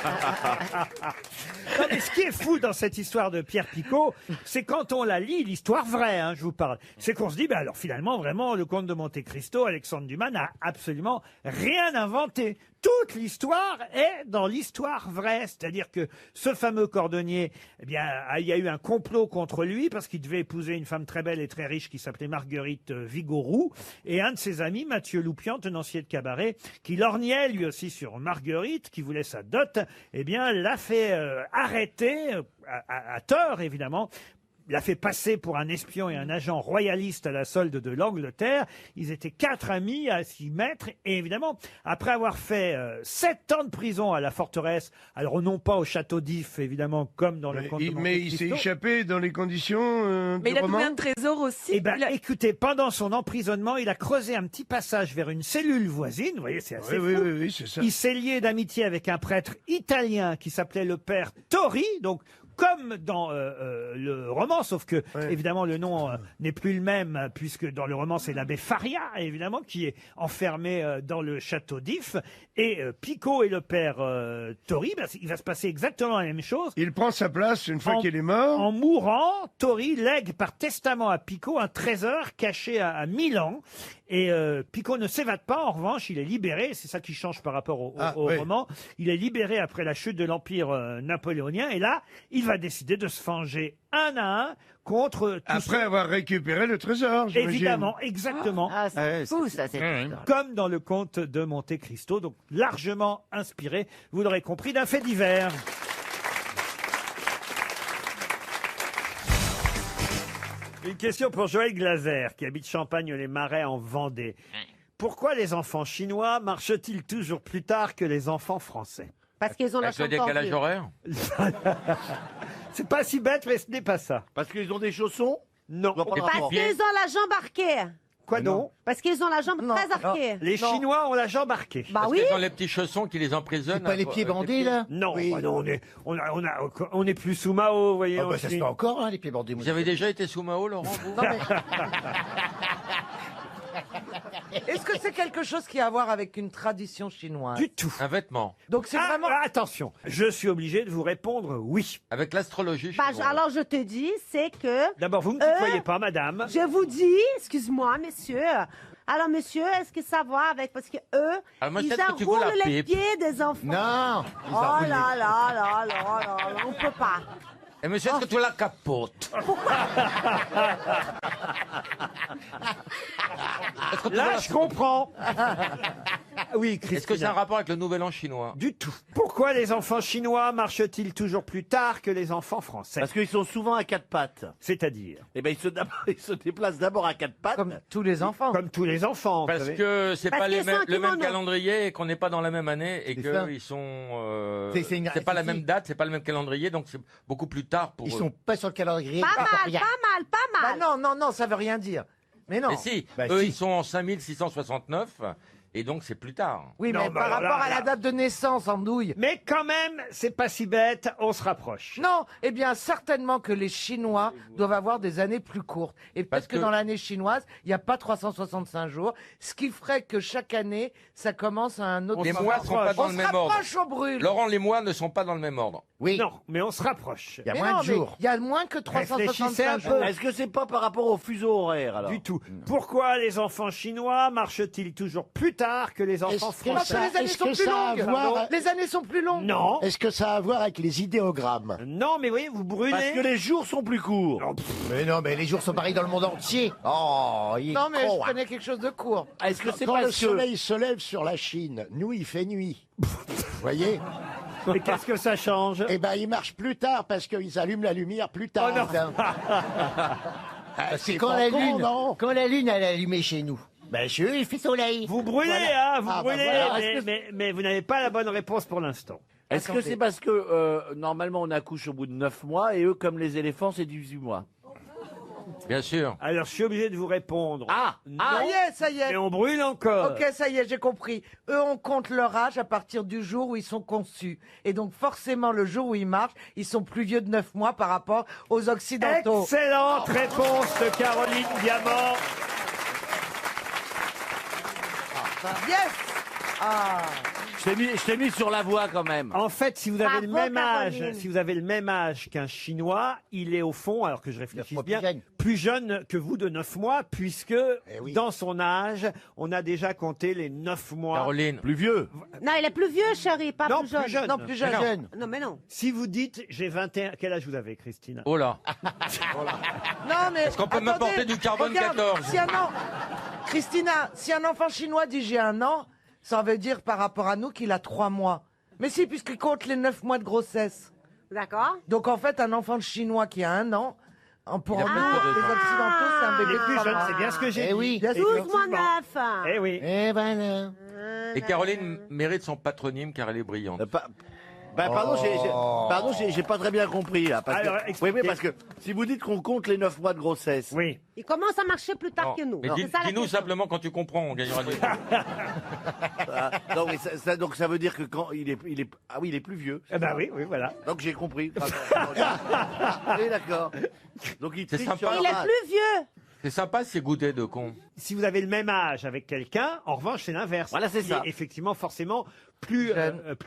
Non, mais ce qui est fou dans cette histoire de Pierre Picot, c'est quand on la lit, l'histoire vraie, hein, je vous parle, c'est qu'on se dit, ben alors finalement, vraiment, le comte de Monte Cristo, Alexandre Dumas n'a absolument rien inventé. toute l'histoire est dans l'histoire vraie. C'est-à-dire que ce fameux cordonnier, eh bien, il y a eu un complot contre lui parce qu'il devait épouser une femme très belle et très riche qui s'appelait Marguerite Vigouroux. Et un de ses amis, Mathieu Loupian, tenancier de cabaret, qui lorgnait lui aussi sur Marguerite, qui voulait sa dot, eh bien, l'a fait arrêter, à tort évidemment, l'a fait passer pour un espion et un agent royaliste à la solde de l'Angleterre. Ils étaient 4 amis à s'y mettre. Et évidemment, après avoir fait 7 ans de prison à la forteresse, alors non pas au château d'If, évidemment, comme dans le conte de Monte Mais il s'est Cristo. échappé dans les conditions Mais du il a roman. trouvé un trésor aussi. Eh ben, écoutez, pendant son emprisonnement, il a creusé un petit passage vers une cellule voisine. Vous voyez, c'est assez Oui, fou. oui, c'est ça. Il s'est lié d'amitié avec un prêtre italien qui s'appelait le père Tori. Donc, comme dans le roman, sauf que, évidemment, le nom n'est plus le même, puisque dans le roman, c'est l'abbé Faria, évidemment, qui est enfermé dans le château d'If. Et Picot et le père Tori, ben, il va se passer exactement la même chose. Il prend sa place une fois qu'il est mort. En mourant, Tori lègue par testament à Picot un trésor caché à Milan. Et Picot ne s'évade pas, en revanche, il est libéré, c'est ça qui change par rapport au roman. Il est libéré après la chute de l'Empire napoléonien, et là, il va décider de se venger un à un contre Après avoir récupéré le trésor, j'imagine. Évidemment, exactement. Ah, c'est fou, ça, c'est Comme dans le conte de Monte Cristo, donc largement inspiré, vous l'aurez compris, d'un fait divers. Une question pour Joël Glaser, qui habite Champagne-les-Marais en Vendée. Pourquoi les enfants chinois marchent-ils toujours plus tard que les enfants français? Parce qu'ils ont la Avec le chambre décalage tendue. horaire C'est pas si bête, mais ce n'est pas ça. Parce qu'ils ont des chaussons? Non. Pas de Parce rapport. qu'ils ont la jambe arquée. Quoi donc? Parce qu'ils ont la jambe très arquée. Les Chinois ont la jambe arquée. Bah Parce oui. qu'ils ont les petits chaussons qui les emprisonnent. C'est pas les pieds bandés, là? Non, Oui. bah non, on est plus sous Mao, vous voyez. Ah bah ça se fait encore, hein, les pieds bandés. Vous avez déjà été sous Mao, Laurent, vous Est-ce que c'est quelque chose qui a à voir avec une tradition chinoise? Du tout. Un vêtement. Donc c'est vraiment... Attention, je suis obligé de vous répondre oui. Avec l'astrologie Bah, chinoise. alors je te dis, c'est que... D'abord, vous ne me tutoyez pas, madame. Je vous dis, excuse-moi, messieurs. Alors, monsieur, est-ce que ça va avec... Parce que eux, Ah, moi, ils peut-être que tu vois enroulent la les pipe. pieds des enfants. Non, Oh là là là là là, on peut pas. Et monsieur, est-ce que tu as la capote Là, je comprends. Oui, Christina. Est-ce que c'est un rapport avec le nouvel an chinois? Du tout. Pourquoi les enfants chinois marchent-ils toujours plus tard que les enfants français? Parce qu'ils sont souvent à 4 pattes. C'est-à-dire? Eh ben ils se déplacent d'abord à 4 pattes. Comme tous les enfants. Comme tous les enfants. vous Parce savez. que c'est Parce pas qu'ils sont le même kimono. calendrier et qu'on n'est pas dans la même année et C'est ça. qu'ils sont. C'est pas la si, même si. date, c'est pas le même calendrier, donc c'est beaucoup plus tard pour Ils eux. sont pas sur le calendrier. Pas mal, Rien. pas mal. Bah non, ça veut rien dire. Mais non. Mais si, Bah eux si. ils sont en 5669 et donc c'est plus tard. Oui, Non, mais bah par alors rapport là, à la là. date de naissance, Andouille. Mais quand même, c'est pas si bête, on se rapproche. Non, eh bien certainement que les Chinois doivent avoir des années plus courtes. Et Parce peut-être que que- dans l'année chinoise, il n'y a pas 365 jours, ce qui ferait que chaque année, ça commence à un autre Les moment. mois ne sont pas dans On le se même ordre. rapproche, on brûle. Laurent, les mois ne sont pas dans le même ordre. Oui, Non, mais on se rapproche. il y a Mais moins non, de mais jours. il y a moins que Réfléchissez un 365 peu. jours. Est-ce que c'est pas par rapport au fuseau horaire alors? Du tout. Pourquoi les enfants chinois marchent-ils toujours plus tard que les enfants Est-ce que Parce que français? les années est-ce sont que plus ça a à longues. voir- Les années sont plus longues. Non. Est-ce que ça a à voir avec les idéogrammes? Non, mais oui, vous brûlez. Parce que les jours sont plus courts. Non, pff, Mais non, mais les jours sont pareils dans le monde entier. Oh, il est Non, mais con, je hein. connais quelque chose de court. Est-ce que c'est Quand parce le que soleil se lève sur la Chine, nous il fait nuit. Vous voyez? mais qu'est-ce que ça change? Eh ben ils marchent plus tard parce qu'ils allument la lumière plus tard. Oh non. Ah, C'est quand la lune, elle est allumée chez nous. Ben chez eux, il fait soleil. Vous brûlez, Voilà. hein, vous Ah, bah brûlez, voilà. mais vous n'avez pas la bonne réponse pour l'instant. Est-ce que c'est parce que normalement on accouche au bout de 9 mois et eux comme les éléphants c'est 18 mois? Bien sûr. Alors, je suis obligé de vous répondre. Ah, non, Ça y est. mais on brûle encore. Ok, ça y est, j'ai compris. Eux, on compte leur âge à partir du jour où ils sont conçus. Et donc, forcément, le jour où ils marchent, ils sont plus vieux de 9 mois par rapport aux Occidentaux. Excellente réponse de Caroline Diamant. Yes. Ah. Je t'ai mis sur la voie quand même. En fait, si vous avez le Bravo, même âge, Caroline. si vous avez le même âge qu'un Chinois, il est au fond, alors que je réfléchisse bien, plus jeune que vous de 9 mois, puisque dans son âge, on a déjà compté les 9 mois. Caroline. Plus vieux. Non, il est plus vieux, chérie, pas Non, plus jeune. plus jeune. Non, plus Mais non. jeune. Non, mais non. Si vous dites j'ai 21, quel âge vous avez, Christine? Oh là. Non, mais. Est-ce qu'on peut attendez, m'apporter du carbone regarde, 14? Christina, si un enfant chinois dit j'ai 1 an, ça veut dire par rapport à nous qu'il a 3 mois. Mais si, puisqu'il compte les 9 mois de grossesse. D'accord. Donc en fait, un enfant chinois qui a 1 an, pour Il a en plus nous, de les deux ans. Occidentaux, c'est un bébé Les de plus 3 jeunes, mois. c'est bien ce que j'ai dit. oui. 12 moins 9. Eh oui. Eh ben là. Et Caroline mérite son patronyme car elle est brillante. Pardon, j'ai pas très bien compris là. Parce Alors, que, expliquez. oui, parce que si vous dites qu'on compte les 9 mois de grossesse. Oui. Il commence à marcher plus tard Non, que nous. mais C'est ça, la dis-nous question. simplement quand tu comprends, on gagnera du temps. Non, mais donc ça veut dire que quand il est ah oui, il est plus vieux. Eh ben oui, voilà. Donc j'ai compris. Oui, d'accord. Donc il C'est triche sympa. sur la Il est base. plus vieux. C'est sympa ces goûters de con. Si vous avez le même âge avec quelqu'un, en revanche, c'est l'inverse. Voilà, c'est Il ça. est effectivement, forcément, plus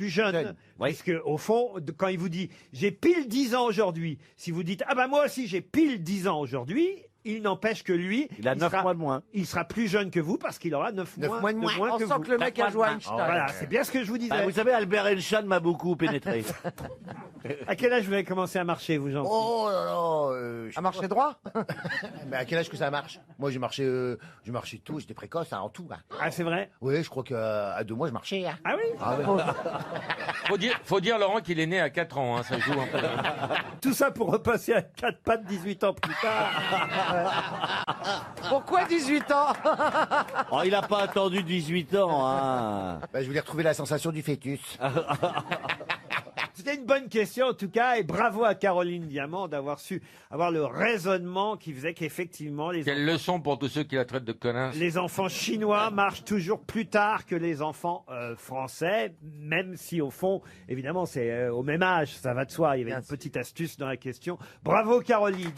jeune. Puisque, au fond, quand il vous dit « j'ai pile 10 ans aujourd'hui », si vous dites « ah ben moi aussi j'ai pile 10 ans aujourd'hui », il n'empêche que lui, Il a 9 mois de moins. il sera plus jeune que vous parce qu'il aura 9 mois de moins On que sent vous. que le mec a joué à Einstein. Voilà, c'est bien ce que je vous disais. Bah, vous savez, Albert Einstein m'a beaucoup pénétré. À quel âge vous avez commencé à marcher, vous, Jean? Oh là là. À marcher droit. Mais à quel âge que ça marche? Moi, j'ai marché tout, j'étais précoce hein, en tout. Hein. Ah, c'est vrai? Oui, je crois qu'à 2 mois, je marchais. Hein. Ah oui? Ah ouais. Faut dire, Laurent, qu'il est né à 4 ans, hein, ça joue un peu. Tout ça pour repasser à 4 pattes 18 ans plus tard. Pourquoi 18 ans? Oh, il a pas attendu 18 ans. Hein. Bah, je voulais retrouver la sensation du fœtus. C'était une bonne question en tout cas, et bravo à Caroline Diamant d'avoir su avoir le raisonnement qui faisait qu'effectivement Quelle leçon pour tous ceux qui la traitent de connasse. les enfants chinois marchent toujours plus tard que les enfants français, même si au fond, évidemment, c'est au même âge, ça va de soi. Il y avait une petite astuce dans la question. Bravo Caroline.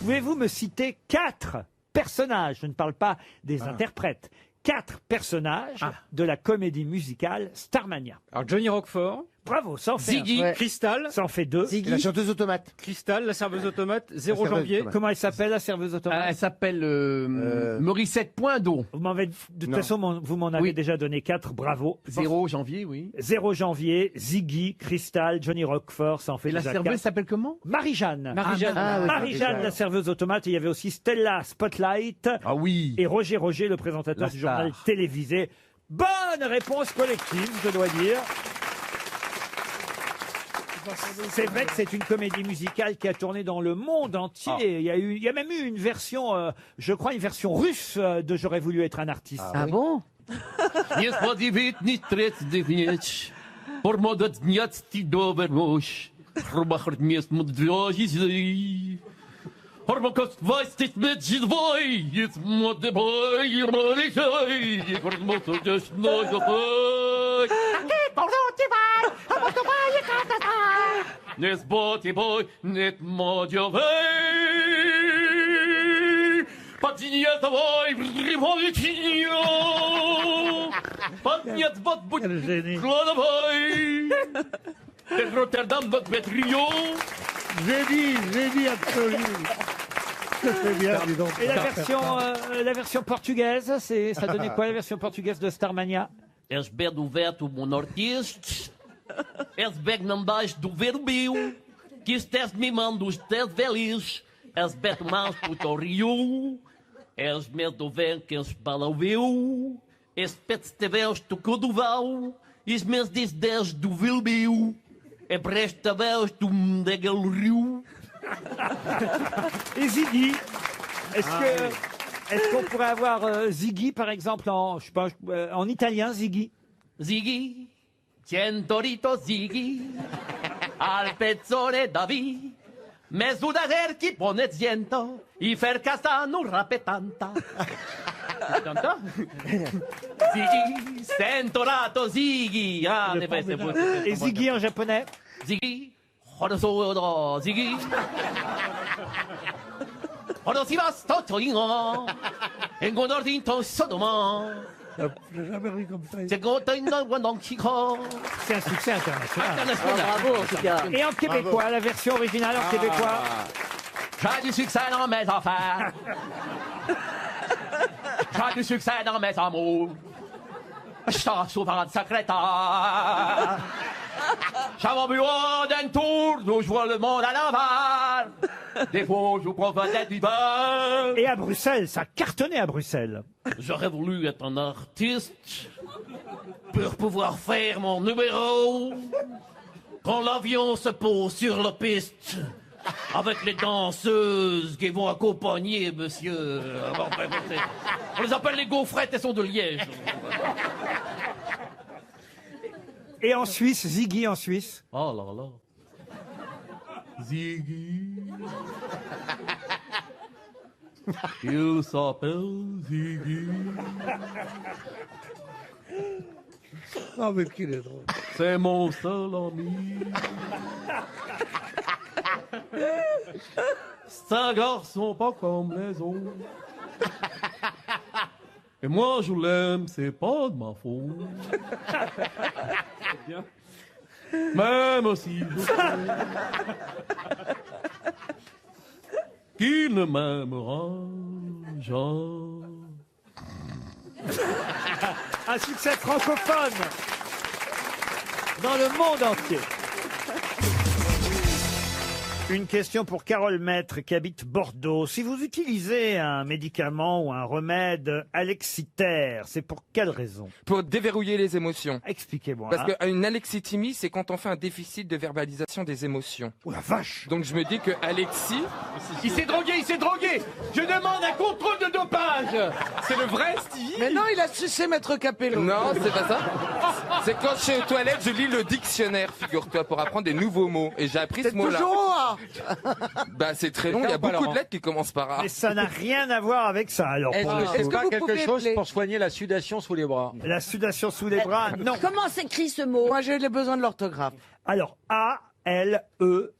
Pouvez-vous me citer 4 personnages, je ne parle pas des interprètes, 4 personnages de la comédie musicale Starmania? Alors Johnny Roquefort. Bravo, ça en fait Ziggy, un. Cristal. Ça en fait 2. Et la chanteuse automate. Cristal, la serveuse automate, 0 La serveuse janvier. automate. Comment elle s'appelle, la serveuse automate? Elle s'appelle Morissette Poindon. Vous m'avez, de toute Non. façon, vous m'en avez Oui. déjà donné 4, bravo. 0 janvier, oui. 0 janvier, Ziggy, Cristal, Johnny Roquefort, ça en fait Et la déjà serveuse 4. s'appelle comment? Marie-Jeanne. Marie-Jeanne. oui, Marie-Jeanne, la serveuse automate. Et il y avait aussi Stella Spotlight Ah oui. et Roger, le présentateur La du journal star. télévisé. Bonne réponse collective, je dois dire. C'est vrai que c'est une comédie musicale qui a tourné dans le monde entier. Il y a même eu une version, je crois, une version russe de J'aurais voulu être un artiste. Ah bon? Несподівітні 39, Формода дняцьті довермощ, Хрубахр міст мудвязі, Хормокост вастить меджидвой, Єц модебой роликай, Хормото дешно гопой. Не зботібой, нет модьовей, Поднятовой революционер, поднят вот будь кладовой, Ты Роттердам над Ветрио. Génie absolu. C'est bien, dis donc. Et la version portugaise, ça donnait quoi la version portugaise de Starmania? És bedo veto monorquiste, és beg não das do verbio, que estés mimando os teus velhos, és beto mais puto rio, és medo ven que es balaveu, és pets te veus tu codoval, és mes dis des do vilbio, é presta veus tu mdegal rio. Et Ziggy, est-ce qu'on pourrait avoir Ziggy par exemple en, je sais pas, en italien, Ziggy? Ziggy, centorito Ziggy, al pezzone da vi, mesudager chi pone ziento, i fer castano rapetanta. Ziggy, sentorato Ziggy. Ah, Et Ziggy en japonais? Ziggy, horosodo Ziggy. Ora si va sto torino, e godordinto sodoma. J'ai jamais ri comme ça. C'est godordinto guandonchico. C'est un succès international. International. Bravo, en tout cas. Et en québécois, la version originale en québécois. J'ai du succès dans mes affaires. J'ai du succès dans mes amours. Je t'en souvent de secrétaire. J'avais besoin d'un tour d'où je vois le monde à l'envers. Des fois, je profitais du vent. Et à Bruxelles, ça cartonnait à Bruxelles. J'aurais voulu être un artiste pour pouvoir faire mon numéro quand l'avion se pose sur la piste. Avec les danseuses qui vont accompagner monsieur. On les appelle les gaufrettes, elles sont de Liège. Et en Suisse, Ziggy en Suisse. Oh là là. Ziggy. Il s'appelle Ziggy. Ah, mais qu'il est drôle. C'est mon seul ami. C'est un garçon pas comme les autres. Et moi je l'aime, c'est pas de ma faute. Bien. Même si je sais qu'il ne m'aimera jamais. Un succès francophone dans le monde entier. Une question pour Carole Maître qui habite Bordeaux. Si vous utilisez un médicament ou un remède alexitaire, c'est pour quelle raison? Pour déverrouiller les émotions. Expliquez-moi. Parce qu'une alexithymie, c'est quand on fait un déficit de verbalisation des émotions. Oh la vache! Donc je me dis que Alexis... Il s'est drogué, il s'est drogué. Je demande un contrôle de dopage. C'est le vrai Stevie? Mais non, il a sucé Maître Capello. Non, c'est pas ça. C'est quand je suis aux toilettes, je lis le dictionnaire, figure-toi, pour apprendre des nouveaux mots. Et j'ai appris ce mot-là. Toujours au A. Bah c'est très long, il y a beaucoup de lettres qui commencent par A. Mais ça n'a rien à voir avec ça. Alors, pour le Est-ce coup. que vous pouvez appeler soigner la sudation sous les bras? La sudation sous les bras, non. Comment s'écrit ce mot? Moi, j'ai les besoins de l'orthographe. Alors, A-L-E-X-I-T-E-R-E.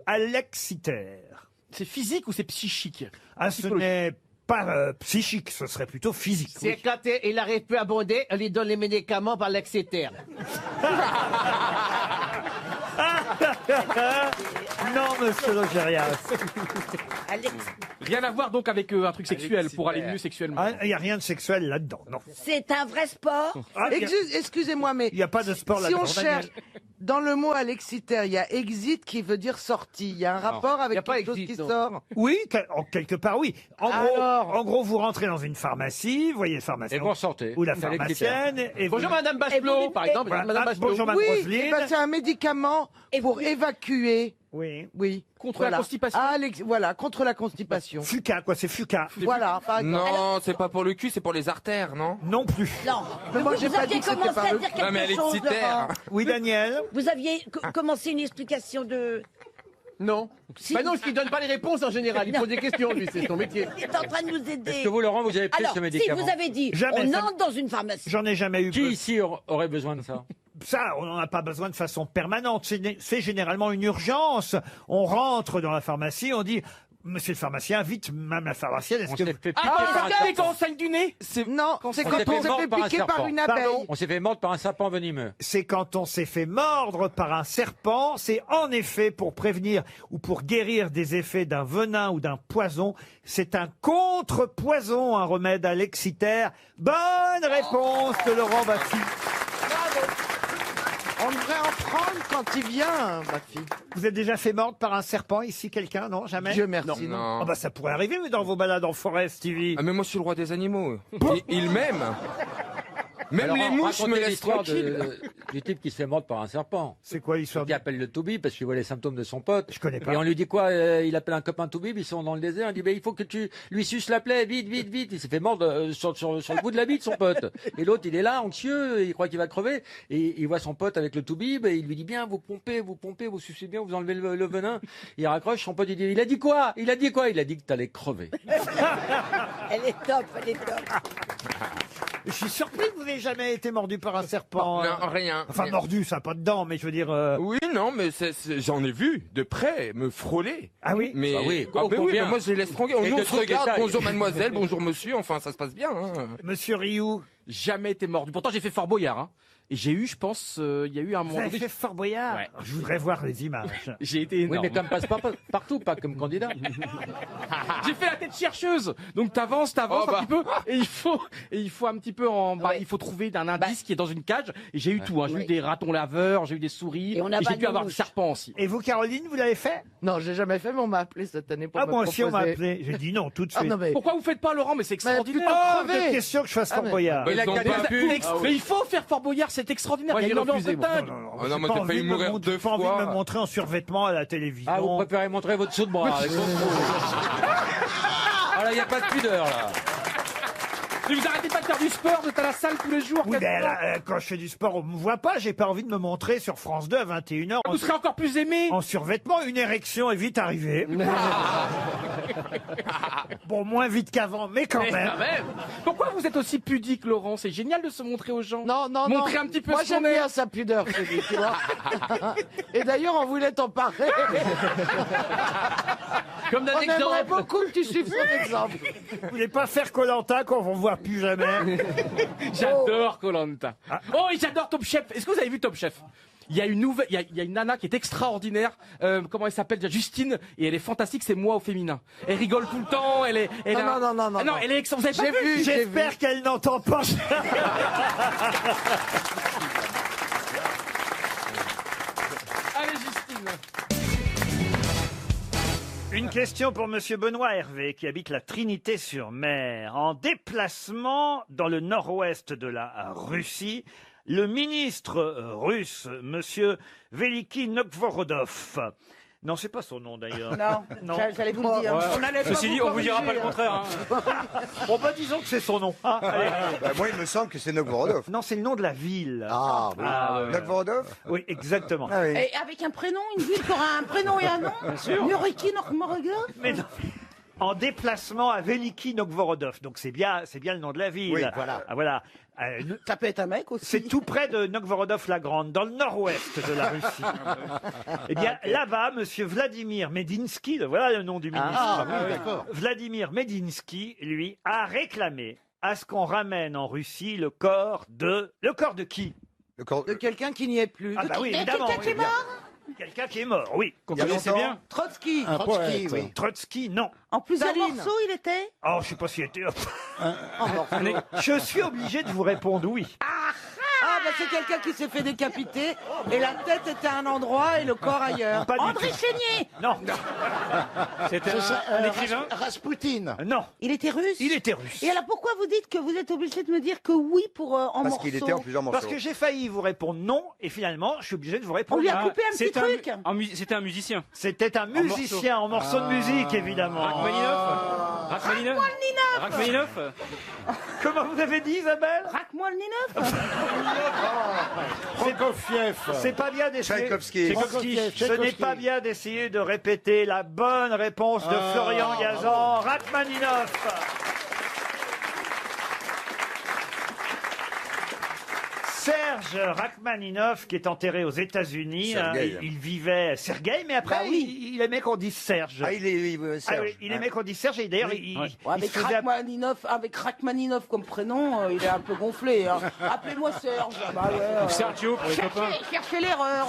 Alexitaire. C'est physique ou c'est psychique? Ah, ce n'est pas psychique, ce serait plutôt physique. C'est Oui. quand il arrive plus à bonder, on lui donne les médicaments par l'excitaire. Non, monsieur Logérias. Rien à voir donc avec un truc sexuel pour aller mieux sexuellement. Ah, il n'y a rien de sexuel là-dedans, non. C'est un vrai sport? Ah, il y a- Excusez-moi, mais il n'y a pas de sport si là-dedans. on cherche, dans le mot alexitaire, il y a exit qui veut dire sortie. Il y a un rapport Il y avec a pas quelque chose exit, qui non. sort. Oui, en quelque part, oui. En gros, vous rentrez dans une pharmacie, vous voyez le pharmacien. Et vous ressortez. Ou la C'est l'électricité. pharmacienne. Et Bonjour vous... Madame Bachelot, par exemple. Voilà. Madame Ah, Bachelot. bonjour Madame Oui, Roselyne. eh ben, c'est un médicament pour évacuer. Oui. Oui. Contre la constipation. Voilà, contre la constipation. Fuca, quoi, c'est Fuca. Voilà, par exemple. Non, c'est pas pour le cul, c'est pour les artères, non? Non plus. Non. Mais moi, j'ai Vous pas aviez dit que c'était commencé par à le dire cul. Non, mais quelque chose, alexitaire. Laurent. Oui, Daniel. Vous aviez commencé une explication de... Non. Si. Bah non, parce qu'il donne pas les réponses en général. Il pose des questions, lui, c'est son métier. Il est en train de nous aider. Est-ce que vous, Laurent, vous avez pris Alors, ce si médicament? vous avez dit, Jamais, on ça- entre dans une pharmacie. J'en ai jamais eu. Qui ici aurait besoin de ça? Ça, on n'en a pas besoin de façon permanente. C'est généralement une urgence. On rentre dans la pharmacie, on dit... Monsieur le pharmacien, vite, même la pharmacienne, est-ce On que... s'est fait piquer Ah, par un c'est serpent. quand on saigne du nez? Non, c'est on quand s'est on fait s'est mordre fait par un piquer par serpent. une Pardon. abeille. On s'est fait mordre par un serpent venimeux. C'est quand on s'est fait mordre par un serpent. C'est en effet pour prévenir ou pour guérir des effets d'un venin ou d'un poison. C'est un contre-poison, un remède alexitaire. Bonne réponse de Laurent Baffy. On devrait en prendre quand il vient, ma fille. Vous êtes déjà fait mordre par un serpent ici, quelqu'un? Non, jamais? Dieu merci. Non. Ah bah ça pourrait arriver, mais dans vos balades en forêt, Stevie. Ah mais moi je suis le roi des animaux. Il m'aime. Même Alors, les mouches racontez me laissent l'histoire tranquille. du type qui se fait mordre par un serpent. C'est quoi l'histoire? Qui appelle le toubib parce qu'il voit les symptômes de son pote. Je connais pas. Et on lui dit quoi? Il appelle un copain toubib, ils sont dans le désert. Il dit, il faut que tu lui suces la plaie, vite, vite, vite. Il s'est fait mordre sur le bout de la bite, son pote. Et l'autre, il est là, anxieux, il croit qu'il va crever. Et il voit son pote avec le toubib, et il lui dit bien, vous pompez, vous sucez bien, vous enlevez le venin. Il raccroche, son pote, il dit, il a dit quoi? Il a dit quoi? Il a dit que t'allais crever. Elle est top, elle est top. Je suis surpris que vous n'ayez jamais été mordu par un serpent. Non, rien. Enfin, Rien. mordu, ça pas de dents, mais je veux dire... Oui, non, mais j'en ai vu de près me frôler. Ah oui Mais Ah oui, ben oui, combien mais moi je les laisse tranquilles. Et On de se tout regarde, détail. bonjour mademoiselle, bonjour monsieur, enfin ça se passe bien. Hein. Monsieur Rioux, Jamais été mordu. Pourtant, j'ai fait Fort Boyard. Hein. Et j'ai eu, je pense, il y a eu un vous moment avez donné. fait Fort Boyard Ouais. Je voudrais voir les images. J'ai été Oui, énorme. mais comme passe partout, pas comme candidat. J'ai fait la tête chercheuse. Donc t'avances Oh, un bah. petit peu et il faut un petit peu il faut trouver un indice qui est dans une cage. Et j'ai eu tout. Hein. J'ai eu des ratons laveurs, j'ai eu des souris. Et on a j'ai pas pu de avoir des mouche. serpents aussi. Et vous, Caroline, vous l'avez fait? Non, j'ai jamais fait, mais on m'a appelé cette année pour Ah, me moi aussi, on m'a proposer. appelé. J'ai dit non, tout de Ah, suite. non, mais... Pourquoi vous faites pas, Laurent? Mais c'est extraordinaire. plutôt Oh, crever. quelle question que je fasse Ah, Fort mais- Boyard. Bah, Il a ils ont gagné pas la pu. Mais il faut faire Fort Boyard, c'est extraordinaire. Moi, Il y a j'ai une ambiance de refusé, moi. dingue. Oh non, moi j'ai failli mourir deux Pas envie de me fois. montrer en survêtement à la télévision. Ah, vous préférez montrer votre saut de bras avec votre Ah là, il n'y a pas de pudeur, là. Mais vous arrêtez pas de faire du sport, vous êtes à la salle tous les jours. Oui, quasiment. mais là, quand je fais du sport, on me voit pas. J'ai pas envie de me montrer sur France 2 à 21h Vous serez encore plus aimé. en survêtement. Une érection est vite arrivée. Bon, moins vite qu'avant, mais quand Mais même. quand même. Pourquoi vous êtes aussi pudique, Laurent? C'est génial de se montrer aux gens. Non, non, Montrer non. un petit peu Moi, ce qu'on j'aime est. bien sa pudeur, je te dis, tu vois. Et d'ailleurs, on voulait t'en parler. Comme d'un On aimerait exemple. beaucoup que tu suives son exemple. Vous voulez pas faire Koh-Lanta qu'on va voir plus jamais? J'adore Koh-Lanta. Oh, et j'adore Top Chef. Est-ce que vous avez vu Top Chef? Il y a une nouvelle, il y a une nana qui est extraordinaire. Comment elle s'appelle déjà? Justine. Et elle est fantastique. C'est moi au féminin. Elle rigole tout le temps. Elle est. Elle Non, a- non, non, non, Ah non, non. elle est excellente. Vous avez pas J'ai vu? vu. J'espère qu'elle n'entend pas. Allez, Justine. Une question pour Monsieur Benoît Hervé, qui habite la Trinité-sur-Mer. En déplacement dans le nord-ouest de la Russie, le ministre russe, Monsieur Veliki Novgorodov. Non, c'est pas son nom d'ailleurs. Non, j'allais vous le dire. On allait pas Ceci dit, on vous dira pas le corriger, contraire. Hein. Bon, bah disons que c'est son nom. Ah, allez. Bah, moi, il me semble que c'est Novgorodov. Non, c'est le nom de la ville. Ah, oui. Novgorodov. Oui, exactement. Ah oui. Et avec un prénom, une ville qui aura un prénom et un nom Bien sûr. Muriki Novgorodov. Mais non. En déplacement à Veliki Novgorodov. Donc c'est bien le nom de la ville. Oui, voilà. Ah, voilà. Ça peut être un mec aussi. C'est tout près de Novgorodov-la-Grande, dans le nord-ouest de la Russie. Eh bien, là-bas, Monsieur Vladimir Medinsky, voilà le nom du ministre. Ah, oui, d'accord. Vladimir Medinsky, lui, a réclamé à ce qu'on ramène en Russie le corps de qui? Le corps- De quelqu'un qui n'y est plus. Ah bah oui, Et évidemment. quelqu'un qui est oui, bien. mort Quelqu'un qui est mort, oui. Il y a connaissez longtemps. bien Trotsky. Trotsky, oui. Trotsky, non. En plusieurs Staline. morceaux, il était Oh, je sais pas s'il était. en morceaux. Je suis obligé de vous répondre oui. Ah, bah c'est quelqu'un qui s'est fait décapiter et la tête était à un endroit et le corps ailleurs. Pas du André tout. Chénier Non, C'était un écrivain. Rasputin. non. Il était russe Il était russe. Et alors pourquoi vous dites que vous êtes obligé de me dire que oui pour en Parce morceaux qu'il était en plusieurs morceaux. Parce que j'ai failli vous répondre non, et finalement, je suis obligé de vous répondre On lui a oui. coupé un petit truc. C'était un musicien. C'était un musicien en morceaux de musique, évidemment. Rachmaninoff. Rachmaninoff. Comment vous avez dit, Isabelle Raque-moi le Ninov. Prokofiev. C'est pas bien d'essayer. Tchaïkovski. Ce n'est pas bien d'essayer de répéter la bonne réponse de Florian Gazan. Rachmaninoff. Serge Rachmaninoff, qui est enterré aux États-Unis, Sergueï. il vivait Sergueï, mais après Bah oui. il aimait qu'on dise Serge. Ah, il est Ah oui, il aimait qu'on dise Serge, et d'ailleurs il Ouais, se avec faisait Rachmaninoff comme prénom, il est un peu gonflé. Hein. Appelez-moi Serge. Bah ouais, Sergio pour les copains. cherchez l'erreur.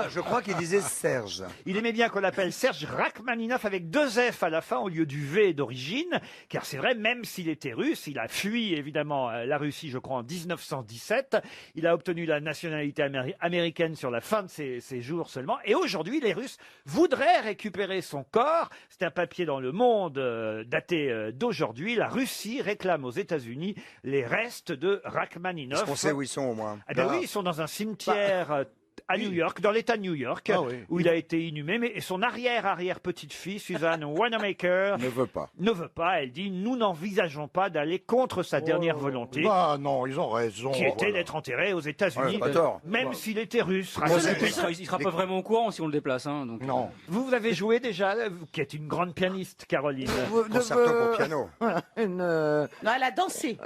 Je crois qu'il disait Serge. Il aimait bien qu'on l'appelle Serge Rachmaninoff avec deux F à la fin au lieu du V d'origine, car c'est vrai, même s'il était russe, il a fui évidemment la Russie, je crois, en 1917. Il a obtenu la nationalité américaine sur la fin de ses jours seulement. Et aujourd'hui, les Russes voudraient récupérer son corps. C'est un papier dans Le Monde daté d'aujourd'hui. La Russie réclame aux États-Unis les restes de Rachmaninoff. Est-ce qu'on sait où ils sont au moins? Eh ben oui, ils sont dans un cimetière à New York, dans l'État de New York, où il a été inhumé. Mais son arrière-petite-fille, Suzanne Wanamaker, Ne veut pas. ne veut pas. Elle dit, nous n'envisageons pas d'aller contre sa dernière volonté, Bah non, ils ont raison. qui était voilà. d'être enterré aux États-Unis, Ouais, pas tort. même s'il était russe. Bon, il sera pas vraiment au courant si on le déplace. Hein, donc. Non. Vous avez joué déjà, vous qui êtes une grande pianiste, Caroline. Concerto pour piano. Non, elle a dansé.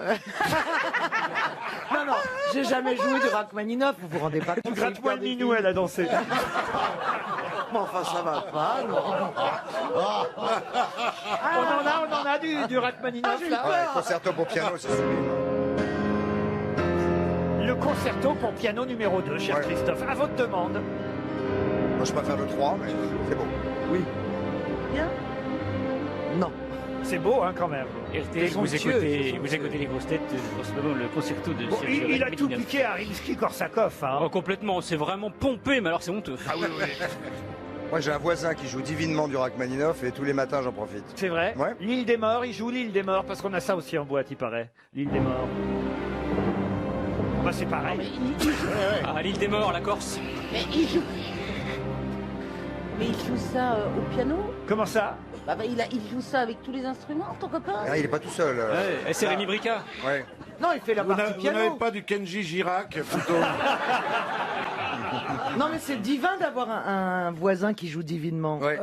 non, j'ai jamais joué du Rachmaninoff, vous vous rendez pas compte. Gratte-moi le minou, elle a dansé. Mais enfin, ça va pas, non. On en a du Rachmaninoff, là. Ouais, concerto pour piano, c'est sublime. Le concerto pour piano numéro 2, cher Christophe, à votre demande. Moi, je préfère le 3, mais c'est beau. Oui. Bien. Non. C'est beau, hein, quand même. RTL, vous écoutez les grosses têtes en ce moment, le concerto de Bon, Sergei il a tout Rachmaninoff. piqué à Rimsky-Korsakov. Hein. Oh, complètement, c'est vraiment pompé, mais alors c'est honteux. Ah oui, oui. Moi, j'ai un voisin qui joue divinement du Rachmaninoff et tous les matins, j'en profite. C'est vrai. Ouais. L'île des morts, il joue l'île des morts, parce qu'on a ça aussi en boîte, il paraît. L'île des morts. Bah, c'est pareil. Ah, l'île des morts, la Corse. Mais il joue ça au piano. Comment ça? Il joue ça avec tous les instruments, ton copain. Ah, il est pas tout seul. Ouais, c'est Rémi Brica. Ouais. Non, il fait la partie Vous piano. n'avez pas du Kenji Girac, plutôt? Non, mais c'est divin d'avoir un voisin qui joue divinement. Ouais,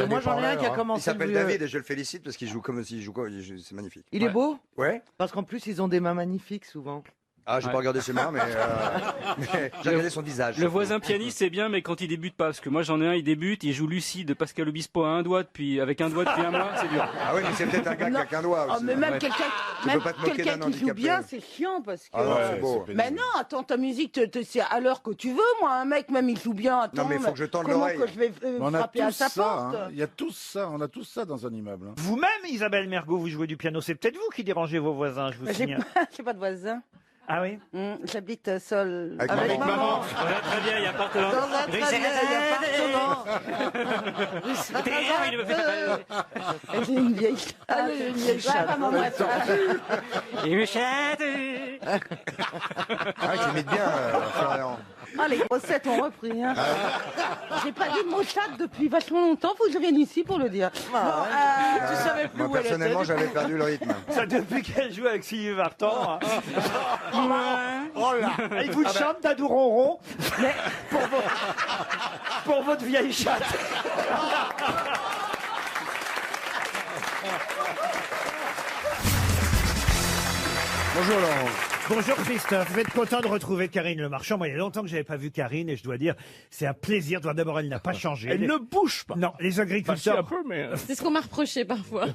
moi, j'en ai un qui a Il commencé. s'appelle le- David et je le félicite parce qu'il joue comme s'il joue. C'est magnifique. Il est beau. Ouais. Parce qu'en plus, ils ont des mains magnifiques souvent. Ah, j'ai pas regardé ses mains, mais j'ai regardé son visage. Le voisin pianiste, c'est bien, mais quand il débute pas. Parce que moi, j'en ai un, il débute, il joue Lucie de Pascal Obispo à un doigt, avec un doigt depuis un mois, c'est dur. Ah oui, mais c'est peut-être un gars qui a qu'un doigt aussi. mais même Ouais. quelqu'un Tu peux pas te moquer d'un qui joue handicapé. bien, c'est chiant parce que. Ah ouais, c'est beau. Mais non, attends, ta musique, c'est à l'heure que tu veux, moi, un mec, même il joue bien. Attends, Non, mais il faut que je tende comment l'oreille. que je vais On a frapper à tous sa ça, porte hein. Il y a tous ça, on a tous ça dans un immeuble. hein. Vous-même, Isabelle Mergo, vous jouez du piano. C'est peut-être vous qui dérangez vos voisins, je vous J'ai signale. j'ai pas de voisin. Ah oui? J'habite seul. Avec maman. Ouais, très bien, il y a appartement. Dans un très vieil appartement. J'ai une vieille chatte. J'ai une vieille chatte. Maman, bref. Et mes chattes. Ah, tu imites bien, Florian. Ah, les grossettes ont repris. Hein. J'ai pas dit de mot chatte depuis vachement longtemps. Faut que je vienne ici pour le dire. Bon, tu savais plus Moi, où elle était. personnellement, j'avais perdu le rythme. Ça depuis qu'elle joue avec Sylvie Vartan. Hein. Oh là! Il vous chante Dadou Ronron, mais pour votre vieille chatte. Bonjour Laurent. Bonjour Christophe, vous êtes content de retrouver Karine Le Marchand. Moi, il y a longtemps que j'avais pas vu Karine et je dois dire, c'est un plaisir. D'abord, elle n'a pas changé. Elle ne bouge pas. Non, les Bah, si, agriculteurs. un peu, mais. C'est ce qu'on m'a reproché parfois.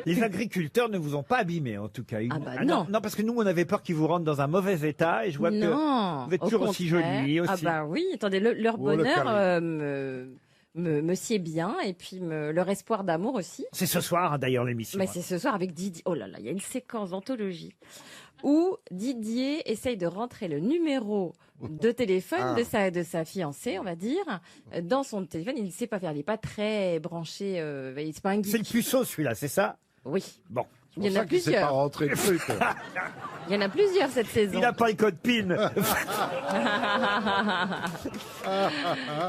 Les agriculteurs ne vous ont pas abîmé, en tout cas. Ah bah non. Non, parce que nous, on avait peur qu'ils vous rendent dans un mauvais état et je vois Non, que vous êtes au toujours aussi contraire. jolie. Aussi. Ah bah oui, attendez, leur Oh, le bonheur Karine. me sied bien et puis leur espoir d'amour aussi. C'est ce soir, hein, d'ailleurs, l'émission. Mais c'est ce soir avec Didier. Oh là là, il y a une séquence d'anthologie où Didier essaye de rentrer le numéro de téléphone de sa fiancée, on va dire, dans son téléphone. Il ne sait pas faire, il n'est pas très branché. C'est pas un geek. C'est le puceau, celui-là, c'est ça? Oui. Bon. Il y en a plusieurs. rentrer le truc. Il y en a plusieurs cette saison. Il n'a pas le code PIN.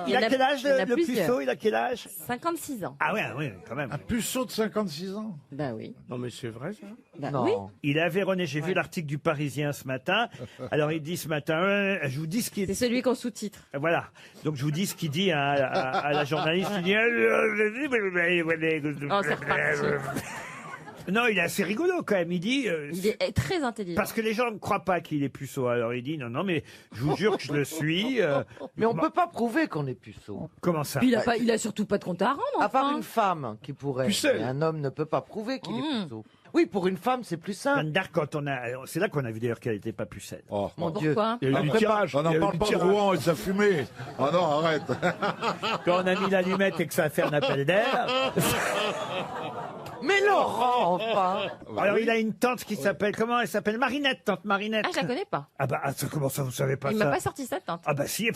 Il a quel âge, le puceau? Il a quel âge? 56 ans. Ah ouais, oui, quand même. Un puceau de 56 ans. Bah oui. Non, mais c'est vrai, ça. Bah Non. oui. Il avait, René, j'ai vu l'article du Parisien ce matin. Alors, il dit ce matin, je vous dis ce qu'il... C'est celui qu'on sous-titre. Voilà. Donc, je vous dis ce qu'il dit à la journaliste. Il dit... Oh, c'est reparti. Non, il est assez rigolo quand même. Il dit... Il est très intelligent. parce que les gens ne croient pas qu'il est puceau. Alors, il dit, non, mais je vous jure que je le suis. Mais on peut pas prouver qu'on est puceau. Comment ça? Puis il a surtout pas de compte à rendre. À part enfin. une femme qui pourrait. Pucelle. Mais un homme ne peut pas prouver qu'il est puceau. Oui, pour une femme, c'est plus simple. Jeanne d'Arc, c'est là qu'on a vu d'ailleurs qu'elle n'était pas pucelle. Oh. Mon Dieu. Pourquoi? Il y a eu du tirage. On n'en parle pas de Rouen et de sa fumée. Oh non, arrête. Quand on a mis l'allumette et que ça a fait un appel d'air. Mais Laurent, enfin. Alors, il a une tante qui s'appelle, comment elle s'appelle? Marinette, tante Marinette. Ah, je la connais pas. Ah bah, comment ça, vous savez pas Il ça? m'a pas sorti ça, tante. Ah bah si.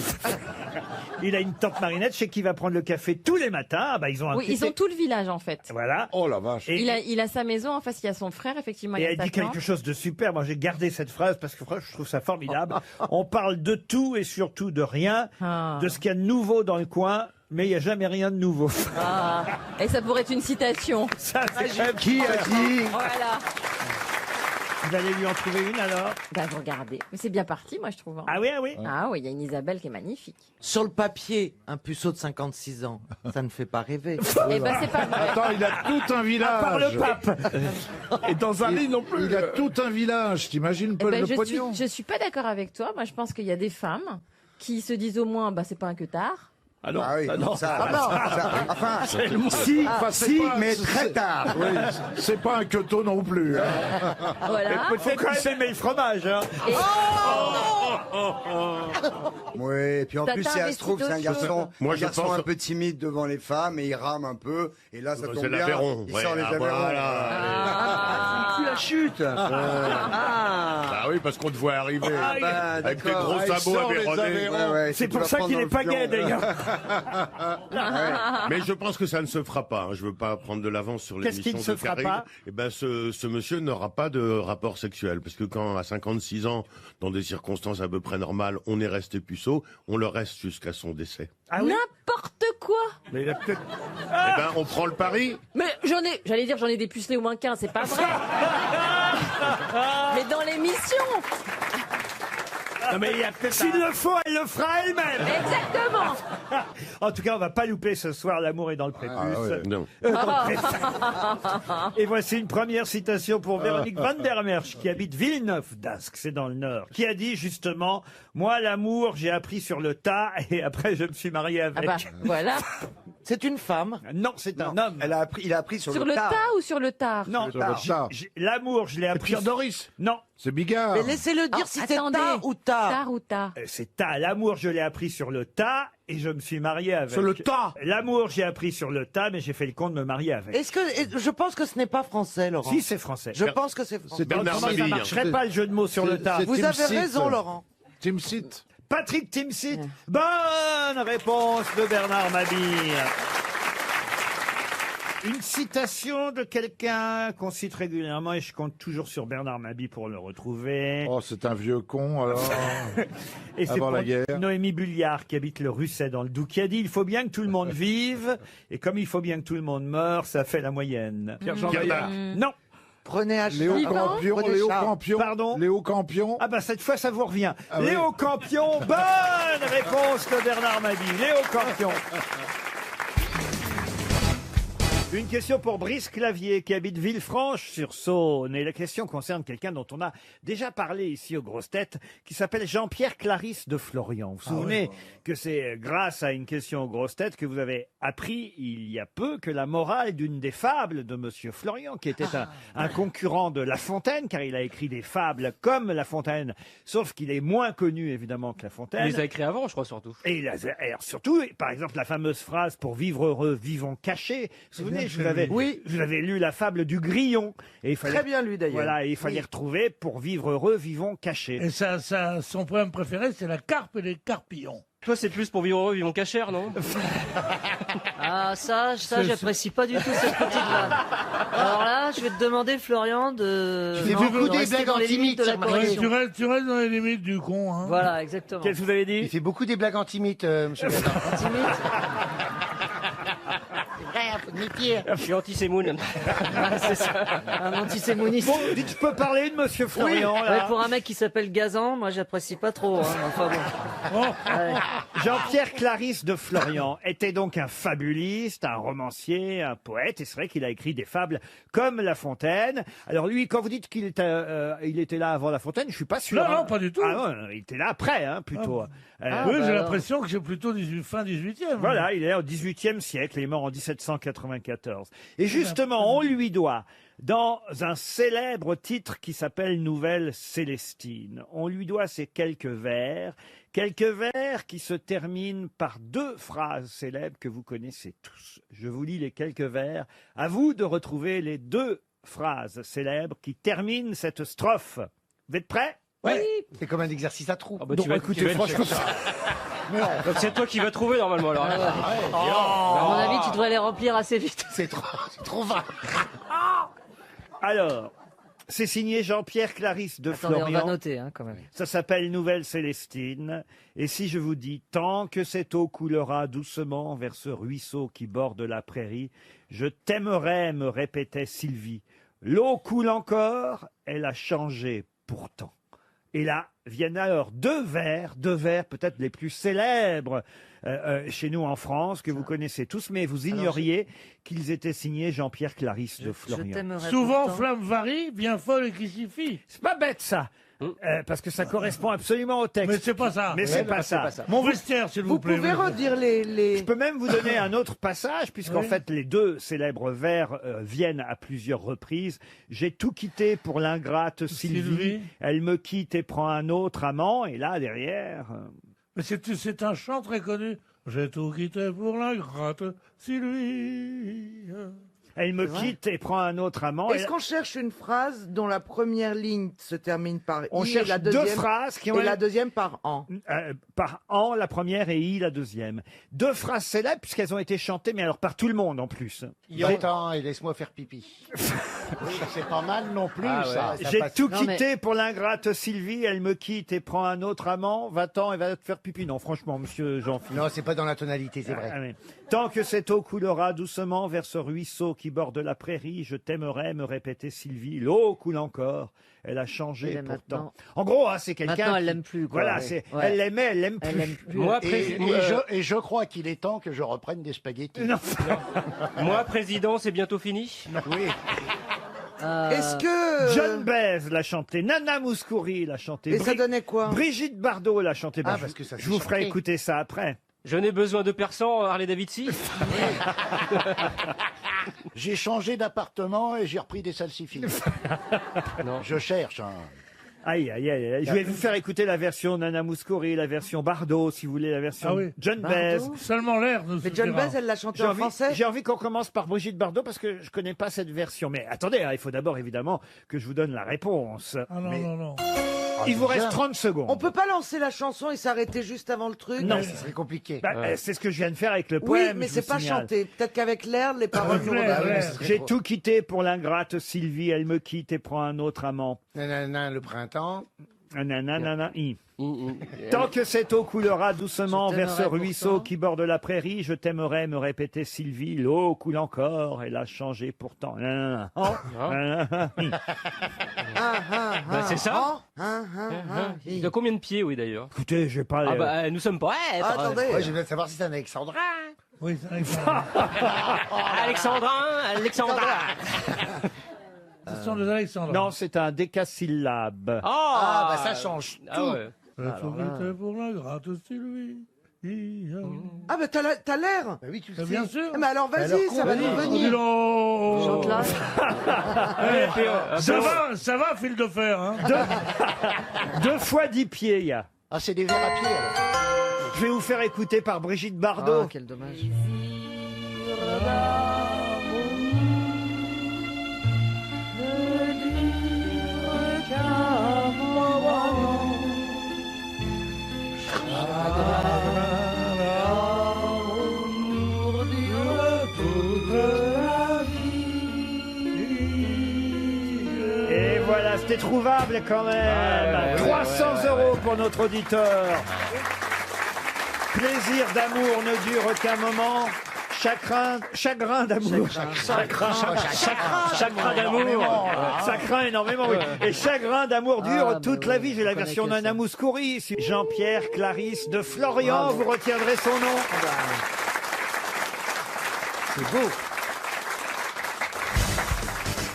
Il a une tante Marinette chez qui il va prendre le café tous les matins. Ah bah, ils ont un Oui, petit- ils ont tout le village, en fait. Voilà. Oh la vache. Et, Il a sa maison, en face, il y a son frère, effectivement. et il y a elle sa dit tante. quelque chose de super. Moi, j'ai gardé cette phrase parce que franchement, je trouve ça formidable. On parle de tout et surtout de rien, Ah. de ce qu'il y a de nouveau dans le coin, mais il n'y a jamais rien de nouveau. Ah. Et ça pourrait être une citation. Ça, c'est quand même Qui a dit Voilà. Vous allez lui en trouver une alors? Bah, vous regardez. Mais c'est bien parti, moi, je trouve. hein. Ah oui, ah oui. Ah oui, il y a une Isabelle qui est magnifique. Sur le papier, un puceau de 56 ans, ça ne fait pas rêver. Eh ben, c'est pas vrai. Attends, il a tout un village. À part le pape. Et dans un lit non plus. Il a tout un village, t'imagines Eh pas ben, le pognon. je suis pas d'accord avec toi. Moi, je pense qu'il y a des femmes qui se disent au moins, bah, c'est pas un queutard. Ah non, Ah oui, non. enfin, C'est mais c'est- très tard. Oui, c'est pas un queuteau non plus. hein. Voilà. Faut quand même aimer le fromage. Hein. Oui, et puis en T'as plus, pas si elle investi se trouve, c'est un d'autres garçon, Moi, un je garçon pense- un peu timide devant les femmes et il rame un peu. Et là, ça tombe C'est bien. l'Aveyron. Il Ouais, sort les ah, Aveyron. voilà. Tu la chute. Bah oui, parce qu'on te voit arriver bah, avec tes d'accord. gros Ah, il sabots sort les avéronnés. Aveyron. Ouais, ouais, C'est tu pour vas ça prendre qu'il dans n'est le pas fion, gay ouais. d'ailleurs. Mais je pense que ça ne se fera pas. Hein. Je veux pas prendre de l'avance sur Qu'est-ce l'émission qui ne se de fera Karine. pas Eh ben, ce monsieur n'aura pas de rapport sexuel. Parce que quand, à 56 ans, dans des circonstances à peu près normales, on est resté puceau, on le reste jusqu'à son décès. Ah oui. N'importe quoi. Mais il a peut-être. Eh ben, on prend le pari. Mais j'allais dire, j'en ai des pucelés au moins 15, c'est pas vrai. Mais dans l'émission. Non mais il y a peut-être. S'il le faut, elle le fera elle-même. Exactement. En tout cas, on va pas louper ce soir. L'amour est dans le prépuce. Non. Dans le prépuce. Et voici une première citation pour Véronique Van der Merch, qui habite Villeneuve d'Ascq, c'est dans le Nord, qui a dit justement, moi l'amour j'ai appris sur le tas et après je me suis marié avec. Ah bah, voilà. C'est une femme. Non, c'est un homme. Il a appris sur, Sur le tas ou sur le tard? Non, Sur le tas. l'amour je l'ai appris. Pierre Doris. Non, C'est Bigard. Mais laissez-le dire si c'est attendez. tard ou tard. Tard ou tard? c'est tas. L'amour je l'ai appris sur le tas et je me suis marié avec. Sur le tas. L'amour j'ai appris sur le tas, mais j'ai fait le compte de me marier avec. Est-ce que je pense que ce n'est pas français, Laurent? Si, c'est français. Je pense que c'est français. Bernard Comment ça Mabille. marcherait pas le jeu de mots sur le tas? Vous avez raison, Laurent. Timsit. Patrick Timsit. Bonne réponse de Bernard Mabille. Une citation de quelqu'un qu'on cite régulièrement et je compte toujours sur Bernard Mabille pour le retrouver. Oh, c'est un vieux con, alors. Et c'est avant pour la guerre. Noémie Bulliard qui habite le Russet dans le Doubs qui a dit il faut bien que tout le monde vive et comme il faut bien que tout le monde meure, ça fait la moyenne. Pierre-Jean Pierre Gaillard. Non. Prenez un Léo chat. Campion. Prenez Léo chat. Campion. Pardon. Léo Campion. Ah bah cette fois ça vous revient. Ah oui. Léo Campion, bonne réponse de Bernard Mabille. Léo Campion. Une question pour Brice Clavier qui habite Villefranche-sur-Saône. Et la question concerne quelqu'un dont on a déjà parlé ici aux grosses têtes, qui s'appelle Jean-Pierre Clarisse de Florian. Vous vous souvenez que c'est grâce à une question aux grosses têtes que vous avez appris il y a peu que la morale d'une des fables de Monsieur Florian, qui était un concurrent de La Fontaine, car il a écrit des fables comme La Fontaine, sauf qu'il est moins connu évidemment que La Fontaine. Il les a écrits avant, je crois, surtout. Et il a, alors surtout, par exemple, la fameuse phrase pour vivre heureux, vivons cachés. Vous vous souvenez, je vous avais lu la fable du grillon. Et il fallait, Très bien lu, d'ailleurs. Voilà, et il fallait retrouver pour vivre heureux, vivons cachés. Et son poème préféré, c'est la carpe et les carpillons. Toi, c'est plus pour vivre heureux, vivons cachère, non? Ah, ça, j'apprécie pas du tout cette petite vanne. Alors là, je vais te demander, Florian, de. Tu fais beaucoup des rester blagues dans les limites de la antimites, correction. Tu restes dans les limites du con. Hein. Voilà, exactement. Qu'est-ce que vous avez dit? Il fait beaucoup des blagues antimites, monsieur Gazan. Je suis antisémoune. C'est ça. Un antisémoniste. Bon, tu peux parler de Monsieur Florian, là. Ouais, pour un mec qui s'appelle Gazan, moi j'apprécie pas trop. Hein. Enfin bon. Ouais. Jean-Pierre Clarisse de Florian était donc un fabuliste, un romancier, un poète, et c'est vrai qu'il a écrit des fables comme La Fontaine. Alors lui, quand vous dites qu'il était, il était là avant La Fontaine, je suis pas sûr. Non, non, pas du tout. Ah non, il était là après, hein, plutôt. Oui, bah j'ai alors. l'impression que c'est plutôt fin 18e. Voilà, il est au XVIIIe siècle, il est mort en 1794. Et justement, on lui doit, dans un célèbre titre qui s'appelle Nouvelle Célestine, on lui doit ces quelques vers Quelques vers qui se terminent par 2 phrases célèbres que vous connaissez tous. Je vous lis les quelques vers. À vous de retrouver les 2 phrases célèbres qui terminent cette strophe. Vous êtes prêts? Oui. C'est comme un exercice à trous. bah, tu vas- écoutez, tu vas le franchement, Donc c'est toi qui vas trouver normalement alors. À mon avis, tu devrais les remplir assez vite. C'est trop vague. alors, c'est signé Jean-Pierre Clarisse de Attendez, on Florian. va noter quand même. Ça s'appelle Nouvelle Célestine. Et si je vous dis, tant que cette eau coulera doucement vers ce ruisseau qui borde la prairie, je t'aimerais, me répétait Sylvie. L'eau coule encore, elle a changé pourtant. Et là viennent alors 2 vers peut-être les plus célèbres chez nous en France, que vous connaissez tous, mais vous ignoriez qu'ils étaient signés Jean-Pierre Clarisse de Florian. Souvent, flamme varie, bien folle et qui s'y fie. C'est pas bête ça, parce que ça correspond absolument au texte. Mais c'est pas ça. Mais c'est pas ça. Mon vestiaire, s'il vous plaît. Vous pouvez redire les... Je peux même vous donner un autre passage, puisqu'en Oui. fait les 2 célèbres vers viennent à plusieurs reprises. J'ai tout quitté pour l'ingrate Sylvie. Elle me quitte et prend un autre amant. Et là, derrière... Mais c'est un chant très connu. J'ai tout quitté pour la gratte Sylvie. Elle me C'est vrai. quitte et prend un autre amant. Est-ce qu'on cherche une phrase dont la première ligne se termine par On i cherche et la 2 deuxième phrases qui ont et la deuxième par en. par an la première et i la deuxième. 2 phrases célèbres puisqu'elles ont été chantées, mais alors par tout le monde en plus. Attends, et laisse-moi faire pipi. Oui, c'est pas mal non plus, ça. J'ai passe. tout Non, quitté pour l'ingrate Sylvie, elle me quitte et prend un autre amant, va-t'en et va te faire pipi. Non, franchement, monsieur Jean-Philippe. Non, c'est pas dans la tonalité, c'est vrai. Oui. Tant que cette eau coulera doucement vers ce ruisseau qui borde la prairie, je t'aimerais, me répétait Sylvie. L'eau coule encore. Elle a changé Et pourtant. maintenant- En gros, c'est quelqu'un. Maintenant, elle qui- l'aime plus, quoi. Voilà, Ouais. elle l'aimait, elle l'aime plus. Elle l'aime plus. Moi, Et je crois qu'il est temps que je reprenne des spaghettis. Non. Moi, président, c'est bientôt fini. Oui. Est-ce que... John Baez l'a chanté, Nana Mouskouri l'a chanté. Et ça donnait quoi? Brigitte Bardot l'a chanté. Ah, Ben, parce que ça je s'est vous ferai chanté. écouter ça après. Je n'ai besoin de personne, Harley Davidson. J'ai changé d'appartement et j'ai repris des salsifis. Non. Je cherche. Hein. Aïe, aïe, aïe, aïe. Je vais vous faire écouter la version Nana Mouskouri, la version Bardot, si vous voulez, la version Ah oui. John Bardot Baez. Seulement l'air nous Mais John suffira. Baez, elle l'a chanté J'ai en envie, français. j'ai envie qu'on commence par Brigitte Bardot parce que je connais pas cette version. Mais attendez, hein, il faut d'abord évidemment que je vous donne la réponse. Ah non, Mais non, non. il vous reste bien. 30 secondes. On peut pas lancer la chanson et s'arrêter juste avant le truc? Non. Ce serait compliqué. Bah, c'est ce que je viens de faire avec le Oui, poème. mais je c'est vous pas signale. chanté. Peut-être qu'avec l'air, les paroles nous l'air, reviennent. l'air. J'ai tout quitté pour l'ingrate Sylvie, elle me quitte et prend un autre amant. Nanana, le printemps. Nanana, Tant que cette eau coulera doucement Je vers ce t'aimerais ruisseau pourtant. qui borde la prairie, je t'aimerais, me répétait Sylvie. L'eau coule encore, elle a changé pourtant. Nanana. Nanana. Bah, c'est ça. Il Il a combien de pieds, oui, d'ailleurs? Écoutez, j'ai pas. Ah bah, nous sommes pas. Attendez. Ouais, je voulais savoir si c'est un Alexandrin. Oui, c'est vrai que ça- Alexandra. ce sont des Alexandres. Non, c'est un décasyllabe. Ah, bah ça change tout. Ah ouais. J'ai tout quitté pour la gratte Sylvie. Ah, bah t'as l'air. Bah oui, tu le sais. Bien sûr. Mais alors vas-y, ça va nous Dis venir. donc. Chante là. Ça va, fil de fer. Hein. 2 fois 10 pieds, il y a. Ah, c'est des verres à pied alors. Je vais vous faire écouter par Brigitte Bardot. Ah, quel dommage. Et voilà, c'était trouvable quand même. 300 € pour notre auditeur. Plaisir d'amour ne dure qu'un moment. Chagrin d'amour. Chagrin d'amour. Ça craint énormément, oui. Et chagrin d'amour dure Ah, toute mais la oui, vie. J'ai je la connais version que ça. Nana Mouskouri. Jean-Pierre Clarisse de Florian, vous retiendrez son nom. C'est beau.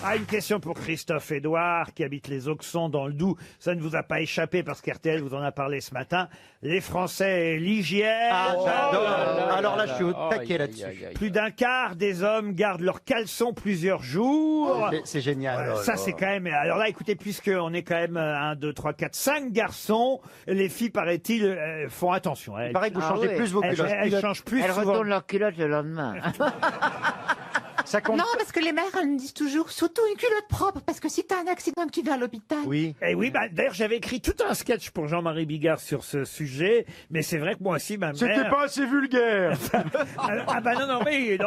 Ah, une question pour Christophe Édouard, qui habite les Auxons dans le Doubs. Ça ne vous a pas échappé parce qu'RTL vous en a parlé ce matin. Les Français et l'hygiène. Alors là, je suis au taquet là-dessus. Plus d'un quart des hommes gardent leurs caleçons plusieurs jours. C'est génial. Ça, c'est quand même... Alors là, écoutez, puisqu'on est quand même 1, 2, 3, 4, 5 garçons, les filles, paraît-il, font attention. Il paraît que vous changez plus vos culottes. Elles changent plus Elles souvent. retournent leurs culottes le lendemain. Ça compte. Non, parce que les mères, elles me disent toujours, surtout une culotte propre, parce que si t'as un accident que tu vas à l'hôpital. Oui. Et oui, d'ailleurs, j'avais écrit tout un sketch pour Jean-Marie Bigard sur ce sujet, mais c'est vrai que moi aussi, ma mère... C'était pas assez vulgaire. Non,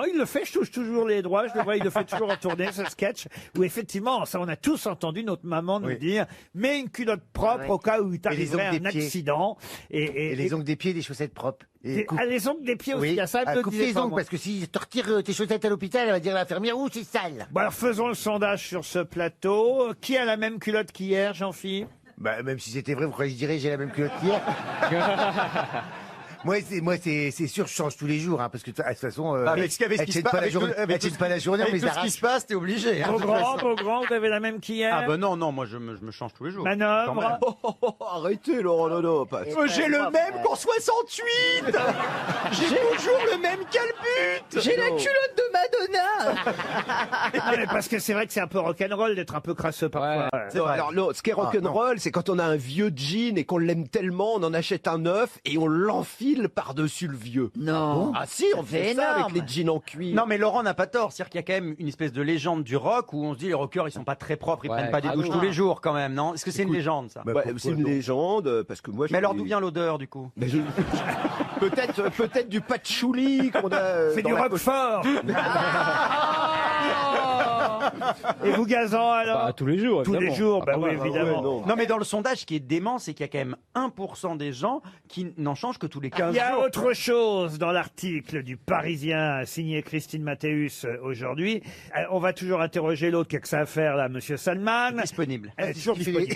il le fait, je touche toujours les droits, je le vois, il le fait toujours en tournée, ce sketch, où effectivement, ça, on a tous entendu notre maman nous dire, mets une culotte propre au cas où il t'arriverait un accident. Et les ongles des pieds, des chaussettes propres. Les ongles des pieds aussi, il y a ça, coupe les ongles, parce que si tu retires tes chaussettes à l'hôpital, elle va dire à l'infirmière, c'est sale. Bon alors faisons le sondage sur ce plateau. Qui a la même culotte qu'hier, Jean-Philippe? Même si c'était vrai, pourquoi je dirais j'ai la même culotte qu'hier? Moi, c'est sûr, je change tous les jours, parce que de toute façon, avec ce qui se passe, pas la journée, on les tout ce qui se passe, t'es obligé. Beaugrand, vous avez la même qu'hier? Ah ben non, moi je me change tous les jours. Manœuvre. Arrêtez, Laurent, non. J'ai le même qu'en 68. J'ai toujours le même calbut. J'ai la culotte de Madonna. Non, mais parce que c'est vrai que c'est un peu rock'n'roll d'être un peu crasseux parfois. C'est vrai. Alors, non, ce qui est rock'n'roll, c'est quand on a un vieux jean et qu'on l'aime tellement, on en achète un neuf et on l'enfile par-dessus le vieux. Non. Ah si, on fait ça avec les jeans en cuir. Non, mais Laurent n'a pas tort. C'est-à-dire qu'il y a quand même une espèce de légende du rock où on se dit les rockers, ils sont pas très propres, ils prennent pas des douches tous les jours quand même, non? Est-ce que c'est une légende, ça? C'est une légende, parce que moi... Mais alors d'où vient l'odeur, du coup? Peut-être du patchouli qu'on a... C'est du Roquefort. Et vous, Gazan, alors? Tous les jours, Tous les jours, oui, évidemment. Non, mais dans le sondage, ce qui est dément, c'est qu'il y a quand même 1% des gens qui n'en changent que tous les 15 jours. Il y a autre chose dans l'article du Parisien signé Christine Mathéus aujourd'hui. On va toujours interroger l'autre qui a que ça à faire, là, monsieur Salman. Disponible. Toujours disponible.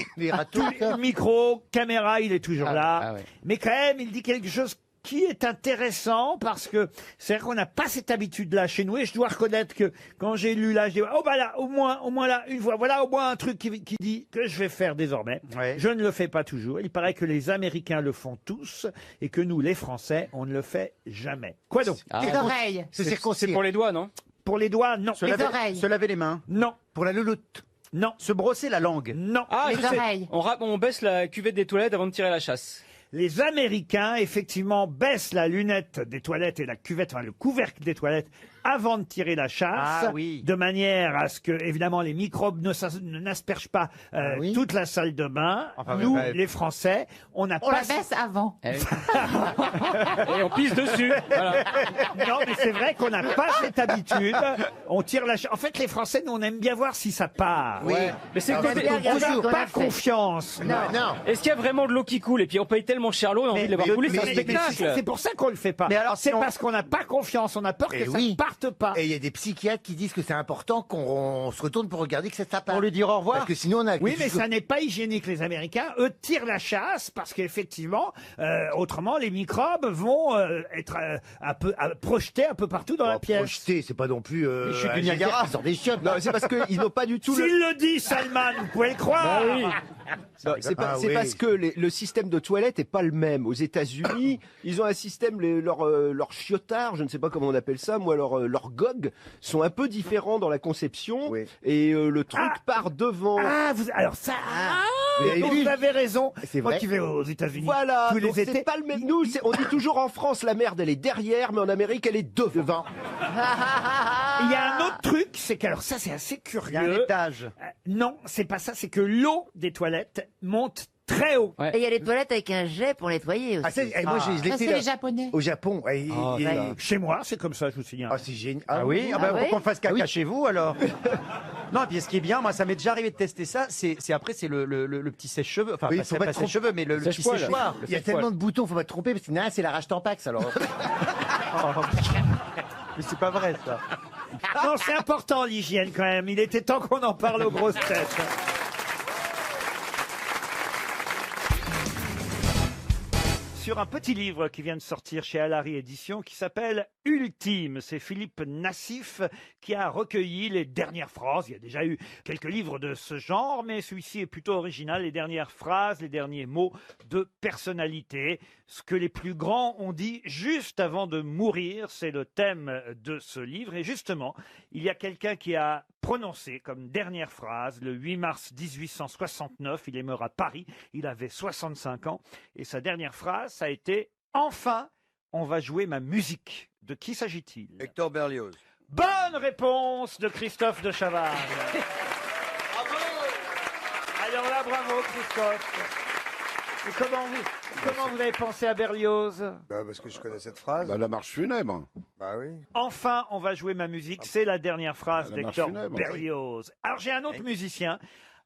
Micro, caméra, il est toujours là. ouais. Mais quand même, il dit quelque chose qui est intéressant parce que c'est vrai qu'on n'a pas cette habitude-là chez nous et je dois reconnaître que quand j'ai lu là, je dis oh bah là, au moins là, une fois, voilà au moins un truc qui dit que je vais faire désormais. Ouais. Je ne le fais pas toujours. Il paraît que les Américains le font tous et que nous, les Français, on ne le fait jamais. Quoi donc? Les oreilles. C'est pour les doigts, non? Pour les doigts, non. oreilles. Se laver les mains. Non. Pour la louloute. Non. Se brosser la langue. Non. Les je sais. oreilles. On baisse la cuvette des toilettes avant de tirer la chasse. Les Américains, effectivement, baissent la lunette des toilettes et la cuvette, enfin le couvercle des toilettes, avant de tirer la chasse, de manière à ce que, évidemment, les microbes n'aspergent pas toute la salle de bain. Enfin, nous, les Français, on n'a On pas... la baisse avant. Et on pisse dessus. Voilà. Non, mais c'est vrai qu'on n'a pas cette habitude. On tire la chasse. En fait, les Français, nous, on aime bien voir si ça part. Oui. Mais c'est on n'a pas confiance. Non. Est-ce qu'il y a vraiment de l'eau qui coule? Et puis on paye tellement cher l'eau et on a envie de les voir couler, c'est un spectacle. C'est pour ça qu'on le fait pas. Mais alors, c'est parce qu'on n'a pas confiance. On a peur que ça ne parte pas. Et il y a des psychiatres qui disent que c'est important qu'on se retourne pour regarder que ça part. Pour lui dire au revoir. Parce que sinon on a... Oui, mais ça n'est pas hygiénique. Les Américains, eux, tirent la chasse parce qu'effectivement, autrement, les microbes vont être projetés un peu partout dans la pièce. Projetés, c'est pas non plus... Les chutes du Niagara. Sur des chiottes. Non, c'est parce qu'ils n'ont pas du tout... S'il le dit, Salman, vous pouvez le croire. Bah oui. C'est parce que le système de toilette est pas le même. Aux États-Unis, ils ont un système, leurs chiotards, je ne sais pas comment on appelle ça, moi, leurs GOG, sont un peu différents dans la conception. Et le truc part devant. Alors ça... vous avez raison. C'est Moi vrai. qui vais aux États-Unis Voilà, tous donc les étés. c'est pas le même. Nous, on dit toujours en France, la merde, elle est derrière, mais en Amérique, elle est devant. Il y a un autre truc, c'est qu'alors ça c'est assez curieux. Il y a un étage. Non, c'est pas ça, c'est que l'eau des toilettes monte très haut. Et il y a les toilettes avec un jet pour nettoyer aussi. Moi, je Ça, l'étais c'est là, les Japonais. au Japon. Chez moi, c'est comme ça, je vous signale. C'est génial. Ah oui, Ah oui. faut qu'on fasse caca chez vous alors. Non, et puis ce qui est bien, moi ça m'est déjà arrivé de tester ça, c'est le petit sèche-cheveux, enfin Oui, pas, faut pas pas te sèche-cheveux, mais le petit Sèche-poil. séchoir. Il y a tellement de boutons, faut pas te tromper, parce que c'est la rage Tampax alors. Mais c'est pas vrai ça. Non, c'est important l'hygiène quand même. Il était temps qu'on en parle aux grosses têtes. sur un petit livre qui vient de sortir chez Alary Éditions qui s'appelle Ultime. C'est Philippe Nassif qui a recueilli les dernières phrases. Il y a déjà eu quelques livres de ce genre, mais celui-ci est plutôt original. Les dernières phrases, les derniers mots de personnalité. Ce que les plus grands ont dit juste avant de mourir, c'est le thème de ce livre. Et justement, il y a quelqu'un qui a prononcé comme dernière phrase le 8 mars 1869. Il est mort à Paris. Il avait 65 ans. Et sa dernière phrase, ça a été « Enfin, on va jouer ma musique ». De qui s'agit-il? Hector Berlioz. Bonne réponse de Christophe de Chavannes. Alors là, bravo Christophe. Et comment vous avez pensé à Berlioz? Parce que je connais cette phrase. La marche funèbre. Bah oui. Enfin, on va jouer ma musique. C'est la dernière phrase La marche d'Hector funèbre. Berlioz. Alors j'ai un autre musicien.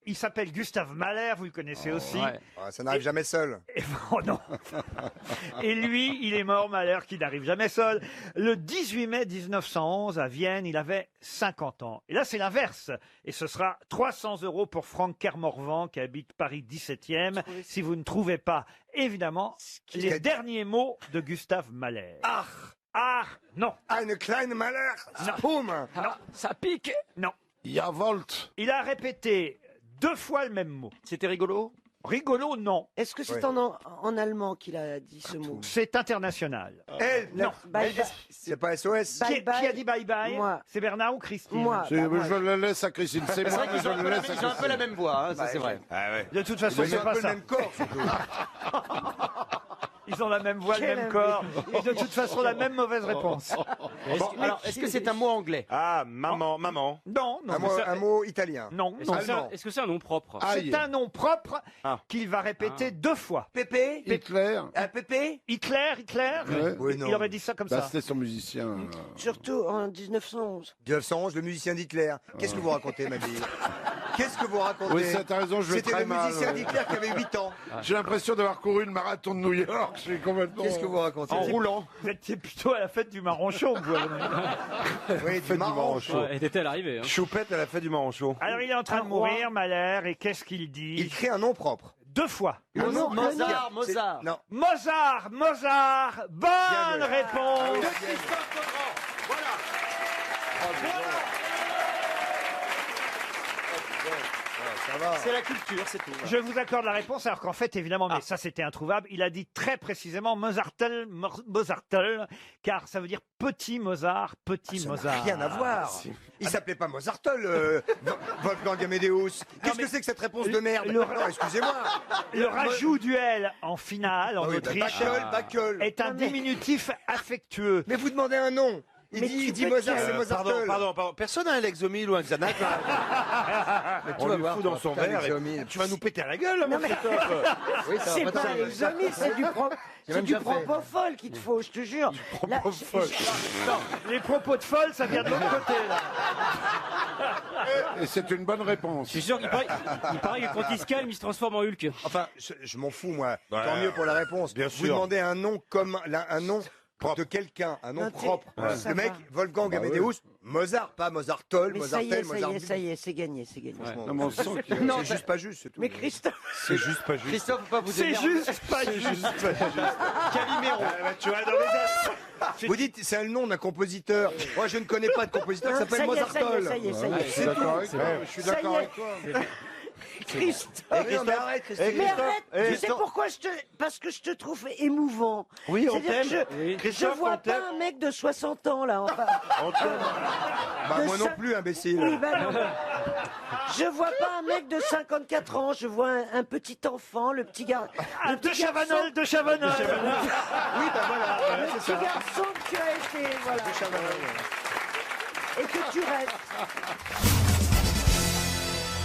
Il s'appelle Gustave Mahler, vous le connaissez aussi. Ça n'arrive jamais seul. Oh non. Et lui, il est mort, Mahler, qui n'arrive jamais seul. Le 18 mai 1911, à Vienne, il avait 50 ans. Et là, c'est l'inverse. Et ce sera 300 € pour Franck Kermorvan, qui habite Paris 17e. Si vous ne trouvez pas, évidemment, les derniers mots de Gustave Mahler. Non. Eine kleine Mahler. Boum. Non. Ça pique. Non. Jawolt. Il a répété 2 fois le même mot. C'était rigolo? Rigolo, non. Est-ce que c'est en allemand qu'il a dit ce mot? C'est international. Non. Bye bye. C'est pas SOS. Qui a dit bye bye? Moi. C'est Bernard ou Christine? Moi. Je le laisse à Christine. C'est moi, mais je le laisse à Ils ont un peu la Christine. même voix, hein, ça c'est vrai. De toute façon, Ils c'est ont un pas peu ça. le même corps, surtout. Ils ont la même voix, le Quel même corps. Et de toute façon, la même mauvaise réponse. Alors, est-ce que c'est un mot anglais? Ah, maman. Non, non. Un mot italien. Non, Est-ce non. que c'est- est-ce que c'est un nom propre? C'est un nom propre Ah. qu'il va répéter 2 fois. Pépé? Hitler. Pépé? Hitler. Ouais. Oui, non. Il aurait dit ça comme ça. C'était son musicien. Surtout en 1911. 1911, le musicien d'Hitler. Qu'est-ce que vous racontez, ma fille? Qu'est-ce que vous racontez? Oui, ça, t'as raison, je vais C'était très le mal. musicien d'Hitler qui avait 8 ans. J'ai l'impression d'avoir couru le marathon de New York. Je suis complètement. Qu'est-ce que vous racontez? En roulant. Vous étiez plutôt à la fête du marron chaud, vous. Oui, du marron chaud. Ouais, était à l'arrivée. Hein. Choupette à la fête du marron chaud. Alors, il est en train de mourir, Mahler, et qu'est-ce qu'il dit? Il crée un nom propre. 2 fois. Mozart. Non. Mozart. Bonne réponse. Ça va. C'est la culture, c'est tout. Je vous accorde la réponse, alors qu'en fait, évidemment, mais ça c'était introuvable, il a dit très précisément Mozartel, car ça veut dire petit Mozart, petit Ça n'a Mozart. rien à voir. Il s'appelait pas Mozartel, Wolfgang Amadeus. Qu'est-ce que c'est que cette réponse de merde? Non, excusez-moi. Le rajout duel en finale en Ah oui, Autriche Backel. est un diminutif affectueux. Mais vous demandez un nom. Il dit Mozart, c'est Mozartel. Pardon. Personne n'a un Lexomil ou un Xanax là? On lui fout dans son verre et tu vas nous péter la gueule, mon Christophe. Oui, ça C'est va pas pas un exomil, c'est du propofol qu'il te faut, je te jure. Là, Non, les propos de folle, ça vient de l'autre côté. Là. Et c'est une bonne réponse. Je suis sûr qu'il paraît que quand il se calme, il se transforme en Hulk. Enfin, je m'en fous, moi. Ouais. Tant mieux pour la réponse. Bien Vous sûr. demandez un nom comme un nom de quelqu'un, un nom Non, propre. ouais. Ça Le mec, va. Wolfgang Amadeus, Mozart, pas Mozartol, mais ça y est, Mozartel, ça y est, c'est gagné, c'est gagné. Franchement, Non, mais on sent que- Non, c'est juste pas juste, c'est tout. Mais Christophe, C'est juste pas juste. Christophe, faut pas vous C'est énerver. juste pas juste. Calimero. Tu vois, dans les Vous dites, c'est le nom d'un compositeur. Moi, je ne connais pas de compositeur qui s'appelle ça y est, Mozartol. ça y est, ça y est. Je suis d'accord avec toi. Je suis Ça y d'accord est. avec toi. Christophe. Mais non, mais arrête, Christophe. Mais arrête, tu sais Christophe. pourquoi parce que je te trouve émouvant. Oui, on C'est-à-dire t'aime. que je vois pas un mec de 60 ans là. Enfin, Bah, de moi non ça- plus, imbécile. oui, bah non. Je vois pas un mec de 54 ans, je vois un petit enfant, le petit garçon. Ah, de Chavanol. Oui, bah voilà, Le c'est petit ça. garçon que tu as été, voilà. Et que tu restes.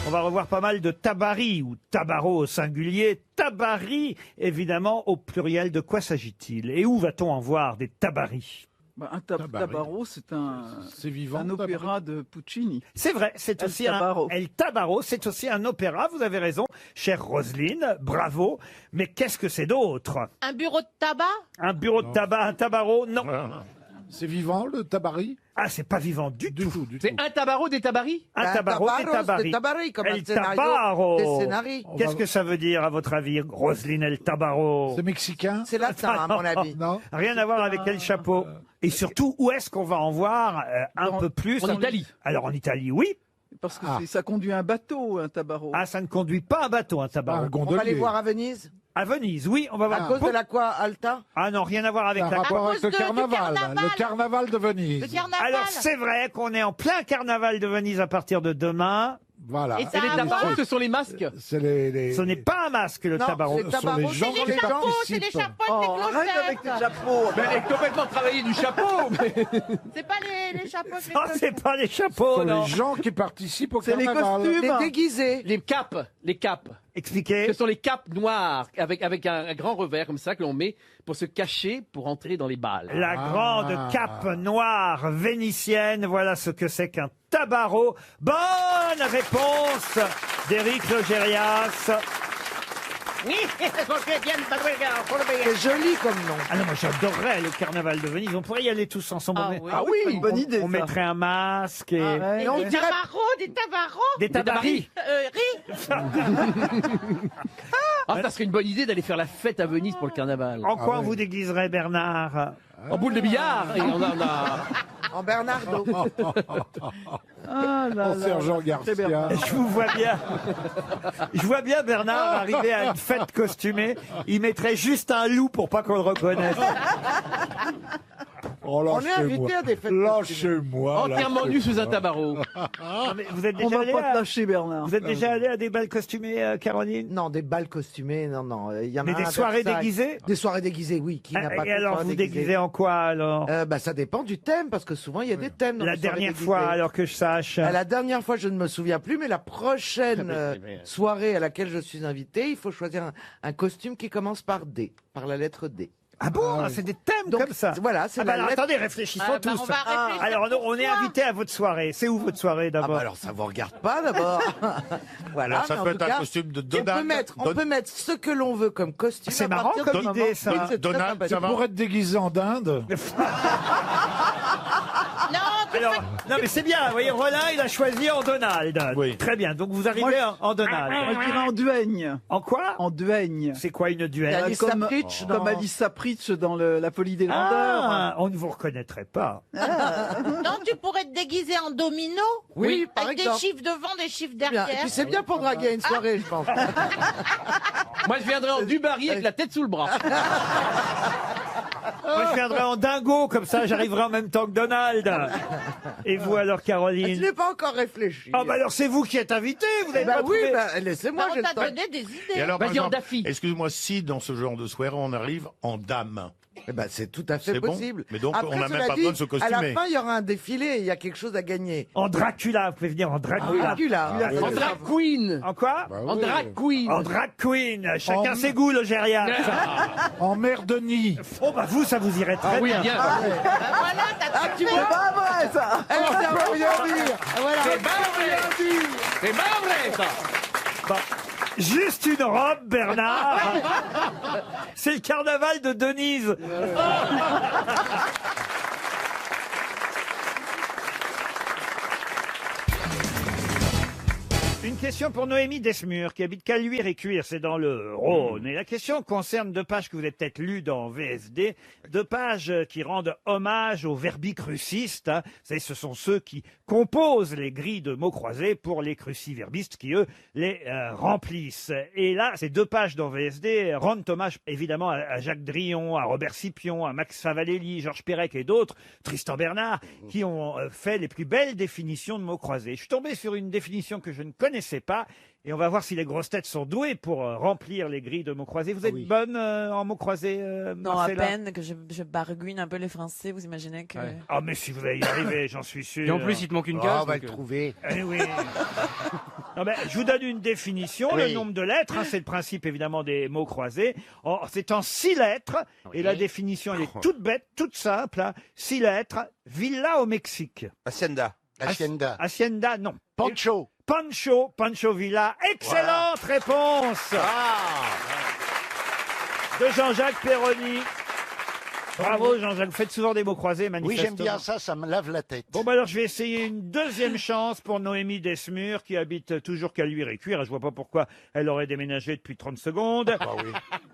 On va revoir pas mal de Tabary ou Tabarot au singulier. Tabary, évidemment, au pluriel. De quoi s'agit-il? Et où va-t-on en voir des Tabary? Un Tabarot, c'est vivant, un opéra de Puccini. C'est vrai, c'est El aussi Tabarro. El Tabarro, c'est aussi un opéra, vous avez raison, chère Roselyne, bravo. Mais qu'est-ce que c'est d'autre? Un bureau de tabac? Un bureau de tabac, un tabarot? Non. C'est vivant, le tabari? Ah, c'est pas vivant du tout. C'est un tabarot des tabaris? Un tabarot des tabaris. tabari, comme un El scénario tabaro. des scénarii. Qu'est-ce que ça veut dire, à votre avis, Roselyne El Tabaro? C'est mexicain? C'est latin, à mon avis. Non. Rien à voir avec quel chapeau. Et surtout, où est-ce qu'on va en voir un peu plus? En Italie. Alors, en Italie, oui. Parce que ça conduit un bateau, un tabarot. Ah, ça ne conduit pas un bateau, un tabarot. On va les voir à Venise. À Venise, oui, on va voir. À cause de l'aqua alta. Ah non, rien à voir avec Un la rapport avec le carnaval. Le carnaval de Venise. Alors, c'est vrai qu'on est en plein carnaval de Venise à partir de demain. Voilà. Et les tabaros, ce sont les masques? C'est les... Ce n'est pas un masque, le tabarot. Ce sont les gens qui participent. C'est les chapeaux Oh, avec les arrête avec clochettes. tes chapeaux. Mais elle est complètement travaillée du chapeau. C'est pas les chapeaux avec les Non, clochettes. c'est pas les Ce chapeaux, sont non. les gens qui participent au C'est les carnaval. costumes. Les déguisés. Les capes, les capes. Expliquez. Ce sont les capes noires avec un grand revers comme ça que l'on met pour se cacher pour entrer dans les balles. La grande cape noire vénitienne, voilà ce que c'est qu'un tabarot. Bonne réponse d'Éric Logérias. C'est joli comme nom. Ah non, moi j'adorerais le carnaval de Venise. On pourrait y aller tous ensemble. Ah oui, une bonne idée. On mettrait un masque et Et on Des dirait tabaros. des tabaris. Ah, ça serait une bonne idée d'aller faire la fête à Venise pour le carnaval. En quoi on vous déguiserait, Bernard? En boule de billard. Et on a... en Bernardo. Ah là là. Sergent Garcia. Je vous vois bien. Je vois bien Bernard arriver à une fête costumée. Il mettrait juste un loup pour pas qu'on le reconnaisse. Oh, On est invité à des fêtes. Lâchez-moi. Entièrement nu sous un tabarot. Non, mais vous êtes On déjà va allé pas te à... lâcher, Bernard. Vous êtes déjà allé à des bals costumés, Caroline? Non, des balles costumées, non. Il y en a Mais des un à soirées Versailles. déguisées? Des soirées déguisées, oui. Qui n'a pas Et fait de alors, soirée vous déguisée déguisez en quoi, alors? Ça dépend du thème, parce que souvent, il y a des thèmes dans La les soirées dernière déguisées. fois, alors que je sache. La dernière fois, je ne me souviens plus, mais la prochaine mais- soirée à laquelle je suis invité, il faut choisir un costume qui commence par D, par la lettre D. Ah bon? C'est des thèmes Donc, comme ça. voilà, c'est Ah bah la alors, lettre- attendez, réfléchissons tous. on va réfléchir Alors, on est invité à votre soirée. C'est où votre soirée Ah d'abord? bah alors ça vous regarde pas d'abord. Voilà. Alors, ça mais en peut tout être un cas, costume de on Donald. peut mettre ce que l'on veut comme costume. C'est à marrant partir comme du idée, moment- ça. Oui, c'est très Donald, sympathique. ça va. Pour être déguisé en dinde. Non, mais c'est bien. Vous voyez, Roland, il a choisi en Donald. Oui. Très bien. Donc, vous arrivez en Donald. Moi, je dirais en duègne. En quoi? En duègne. C'est quoi une duel? Alice Comme, Sapritch dans- comme Alice Sapritch dans La Folie des Grandeurs. Ah, on ne vous reconnaîtrait pas. Non, tu pourrais te déguiser en domino. Oui, par Avec des exemple. chiffres devant, des chiffres Bien. derrière. Et puis c'est bien pour draguer à une soirée, je pense. Moi, je viendrais en Dubarry avec la tête sous le bras. Moi, je viendrai en dingo, comme ça, j'arriverai en même temps que Donald. Et vous, alors, Je Caroline? n'ai pas encore réfléchi. Ah, bah alors, c'est vous qui êtes invité. Vous avez Bah pas oui, trouvé. bah, laissez-moi, On j'ai t'a le temps. donné des Et idées. alors, par Vas-y, en exemple, Daffy. excuse-moi, si dans ce genre de soirée, on arrive en dame. Eh ben, c'est tout à fait C'est bon. possible. Mais donc, Après, on n'a même cela pas dit, besoin de se À la costumer. fin, il y aura un défilé, il y a quelque chose à gagner. En Dracula, vous pouvez venir en Dracula. Dracula. En drag queen. En quoi? En drag queen. En drag queen. Chacun En- ses goûts, le gériat. En mer de nid. Oh, bah vous, ça vous irait très Ah oui, bien. bien. Voilà, t'as Ah, tu vois Pas vrai, ça. Elle sait un peu rien dire. Voilà. C'est pas vrai. C'est pas vrai, ça. Bon. Juste une robe, Bernard. C'est le carnaval de Denise. Une question pour Noémie Desmures, qui habite Caluire-et-Cuire, c'est dans le Rhône. Et la question concerne deux pages que vous avez peut-être lues dans VSD, deux pages qui rendent hommage aux verbicrucistes. Hein. Vous savez, ce sont ceux qui composent les grilles de mots croisés pour les cruciverbistes qui, eux, les remplissent. Et là, ces deux pages dans VSD rendent hommage, évidemment, à Jacques Drillon, à Robert Scipion, à Max Favalelli, Georges Perec et d'autres, Tristan Bernard, qui ont fait les plus belles définitions de mots croisés. Je suis tombé sur une définition que je ne connaissais pas, et on va voir si les grosses têtes sont douées pour remplir les grilles de mots croisés. Vous êtes bonne en mots croisés, Non, Marcella? à peine que je barguine un peu les Français, vous imaginez que... Ah, mais si vous allez y arriver, j'en suis sûr. Et en plus, il te manque une case. on va donc, le trouver. Eh oui. Non, mais je vous donne une définition. Le Oui. nombre de lettres, hein, c'est le principe évidemment des mots croisés. C'est en 6 lettres. Et la définition, elle est toute bête, toute simple. Hein. 6 lettres. Villa au Mexique. Hacienda. Hacienda. Hacienda, non. Pancho. Pancho Villa. Excellente réponse de Jean-Jacques Perroni. Bravo Jean-Jacques, vous faites souvent des mots croisés, Oui, manifestement. j'aime bien ça, ça me lave la tête. Bon, bah alors je vais essayer une deuxième chance pour Noémie Desmur, qui habite toujours Caluire-et-Cuire. Je vois pas pourquoi elle aurait déménagé depuis 30 secondes.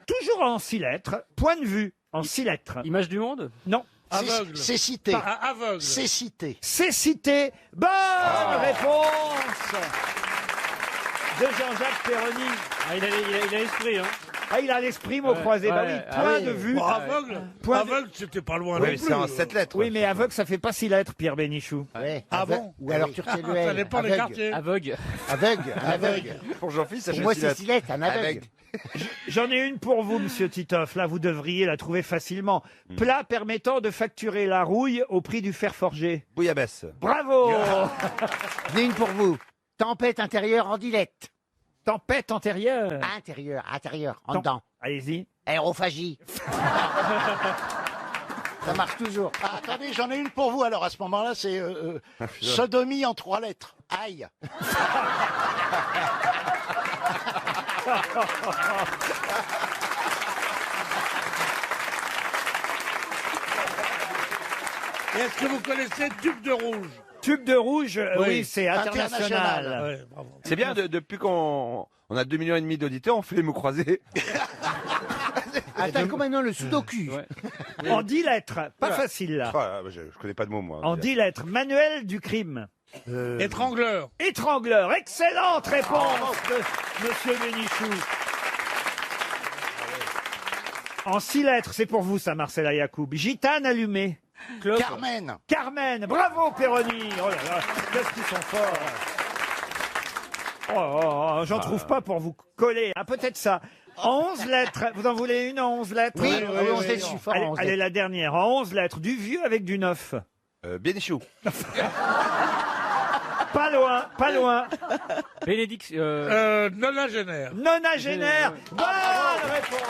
Toujours en 6 lettres. Point de vue, en 6 lettres. Image du monde? Non. Aveugle. C'est cité. Pas aveugle. C'est cité. C'est cité. Bonne réponse de Jean-Jacques Perroni. Ah, il a l'esprit, hein. Ah, il a l'esprit, mot croisé. Bah oui, point de vue. Bon, aveugle, Point de- aveugle, c'était pas loin Oui, non c'est plus. en 7 lettres. Oui, mais aveugle, ça fait pas 6 lettres, Pierre Bénichou. Ouais. Ah bon? Ou alors tu retiens le L. Ça dépend des Aveugle. quartiers. Aveugle. Aveugle. Un aveugle. Pour Jean-Philippe, ça Pour fait moi, 6 c'est lettres. 6 lettres, un aveugle. Avec. J'en ai une pour vous, monsieur Titoff. Là, vous devriez la trouver facilement. Plat permettant de facturer la rouille au prix du fer forgé. Bouillabaisse. Bravo! J'en ai une pour vous. Tempête intérieure en dilette. Tempête antérieure. Intérieur, en dedans. Allez-y. Aérophagie. Ça marche toujours. Ah, attendez, j'en ai une pour vous. Alors à ce moment-là, c'est sodomie en 3 lettres. Aïe. Et est-ce que vous connaissez Tube de Rouge? Tube de rouge, Oui. oui, c'est international. Ouais, bravo. C'est bien, depuis qu'on a 2,5 millions d'auditeurs, on fait les mots croisés. Attends, comme maintenant le sudoku. En 10 lettres, pas facile là. Ah, je connais pas de mots, moi. En 10 lettres, manuel du crime. Étrangleur. Étrangleur, excellente réponse de Monsieur Bénichou. En 6 lettres, c'est pour vous ça, Marcella Yacoub. Gitane allumée. Carmen. Carmen, bravo Péroni. Oh là là, qu'est-ce qu'ils sont forts. J'en trouve pas pour vous coller. Ah, peut-être ça. En 11 lettres, vous en voulez une en 11 lettres? Oui, on sait, je suis fort en Allez, 11 allez, lettres. la dernière, en 11 lettres. Du vieux avec du neuf. Bénichou. Pas loin, pas loin. Bénédicte. Nonagénaire. Nonagénaire. Bonne réponse.